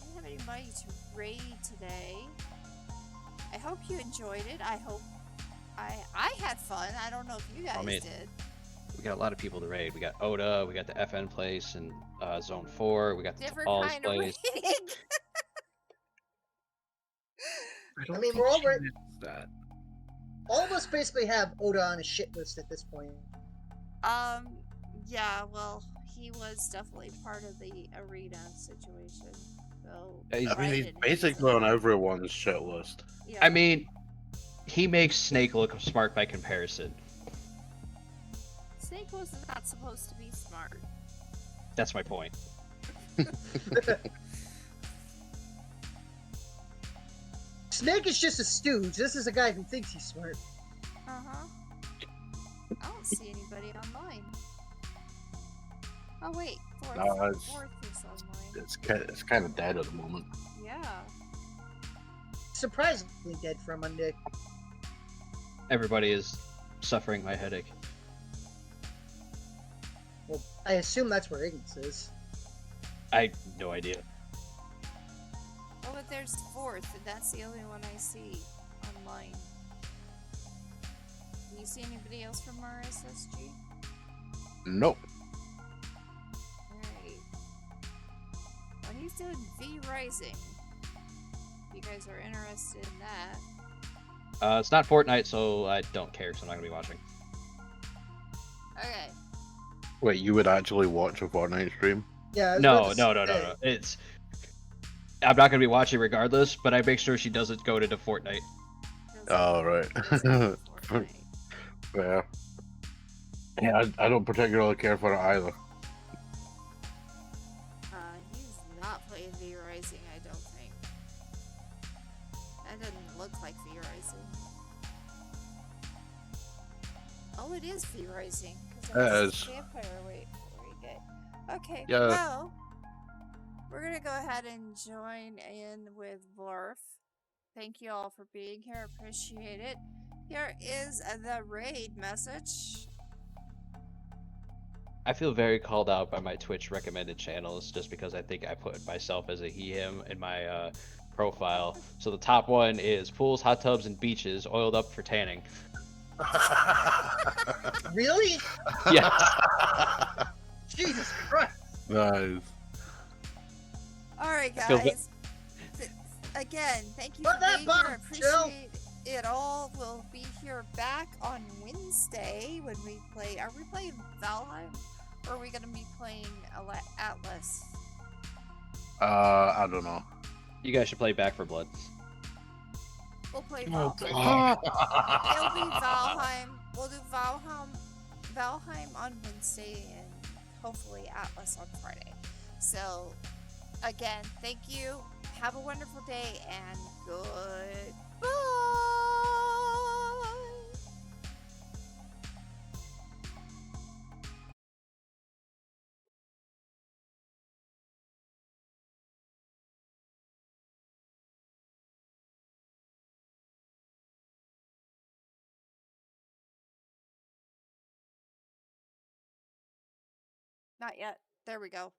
we have anybody to raid today? I hope you enjoyed it. I hope I had fun. I don't know if you guys did. We got a lot of people to raid. We got Oda, we got the FN place and Zone 4, we got the Paul's place. I mean, we're all right. That. All of us basically have Oda on a shit list at this point. Yeah, well, he was definitely part of the arena situation. So I mean, he's basically on everyone's shit list. Yeah. I mean, he makes Snake look smart by comparison. Snake was not supposed to be smart. That's my point. Snake is just a stooge. This is a guy who thinks he's smart. Uh-huh. I don't see anybody online. Oh wait, Fourth is online. It's kind of dead at the moment. Yeah. Surprisingly dead for a Monday. Everybody is suffering my headache. Well, I assume that's where Ignis is. I have no idea. Oh, but there's Fourth, and that's the only one I see online. Can you see anybody else from RSSG? Nope. Alright. Well, he's doing V Rising. If you guys are interested in that. It's not Fortnite, so I don't care, so I'm not going to be watching. Okay. Wait, you would actually watch a Fortnite stream? Yeah. No. It's... I'm not going to be watching regardless, but I make sure she doesn't go into Fortnite. Oh, right. Yeah. Yeah, I don't particularly care for it either. He's not playing V Rising, I don't think. That doesn't look like V Rising. Oh, it is V Rising. It is. Vampire. Wait, very good. Okay, Yeah. well, we're gonna go ahead and join in with Blurf. Thank you all for being here. Appreciate it. Here is the raid message. I feel very called out by my Twitch recommended channels just because I think I put myself as a he/him in my profile. So the top one is pools, hot tubs, and beaches oiled up for tanning. Really? Yes. Jesus Christ. Nice. Alright, guys. Again, thank you for being here. Appreciate it all. We'll be here back on Wednesday when we play. Are we playing Valheim? Or are we going to be playing Atlas? I don't know. You guys should play Back for Blood. We'll play Oh, Valheim. God. It'll be Valheim. We'll do Valheim on Wednesday and hopefully Atlas on Friday. So, again, thank you. Have a wonderful day and goodbye. Not yet. There we go.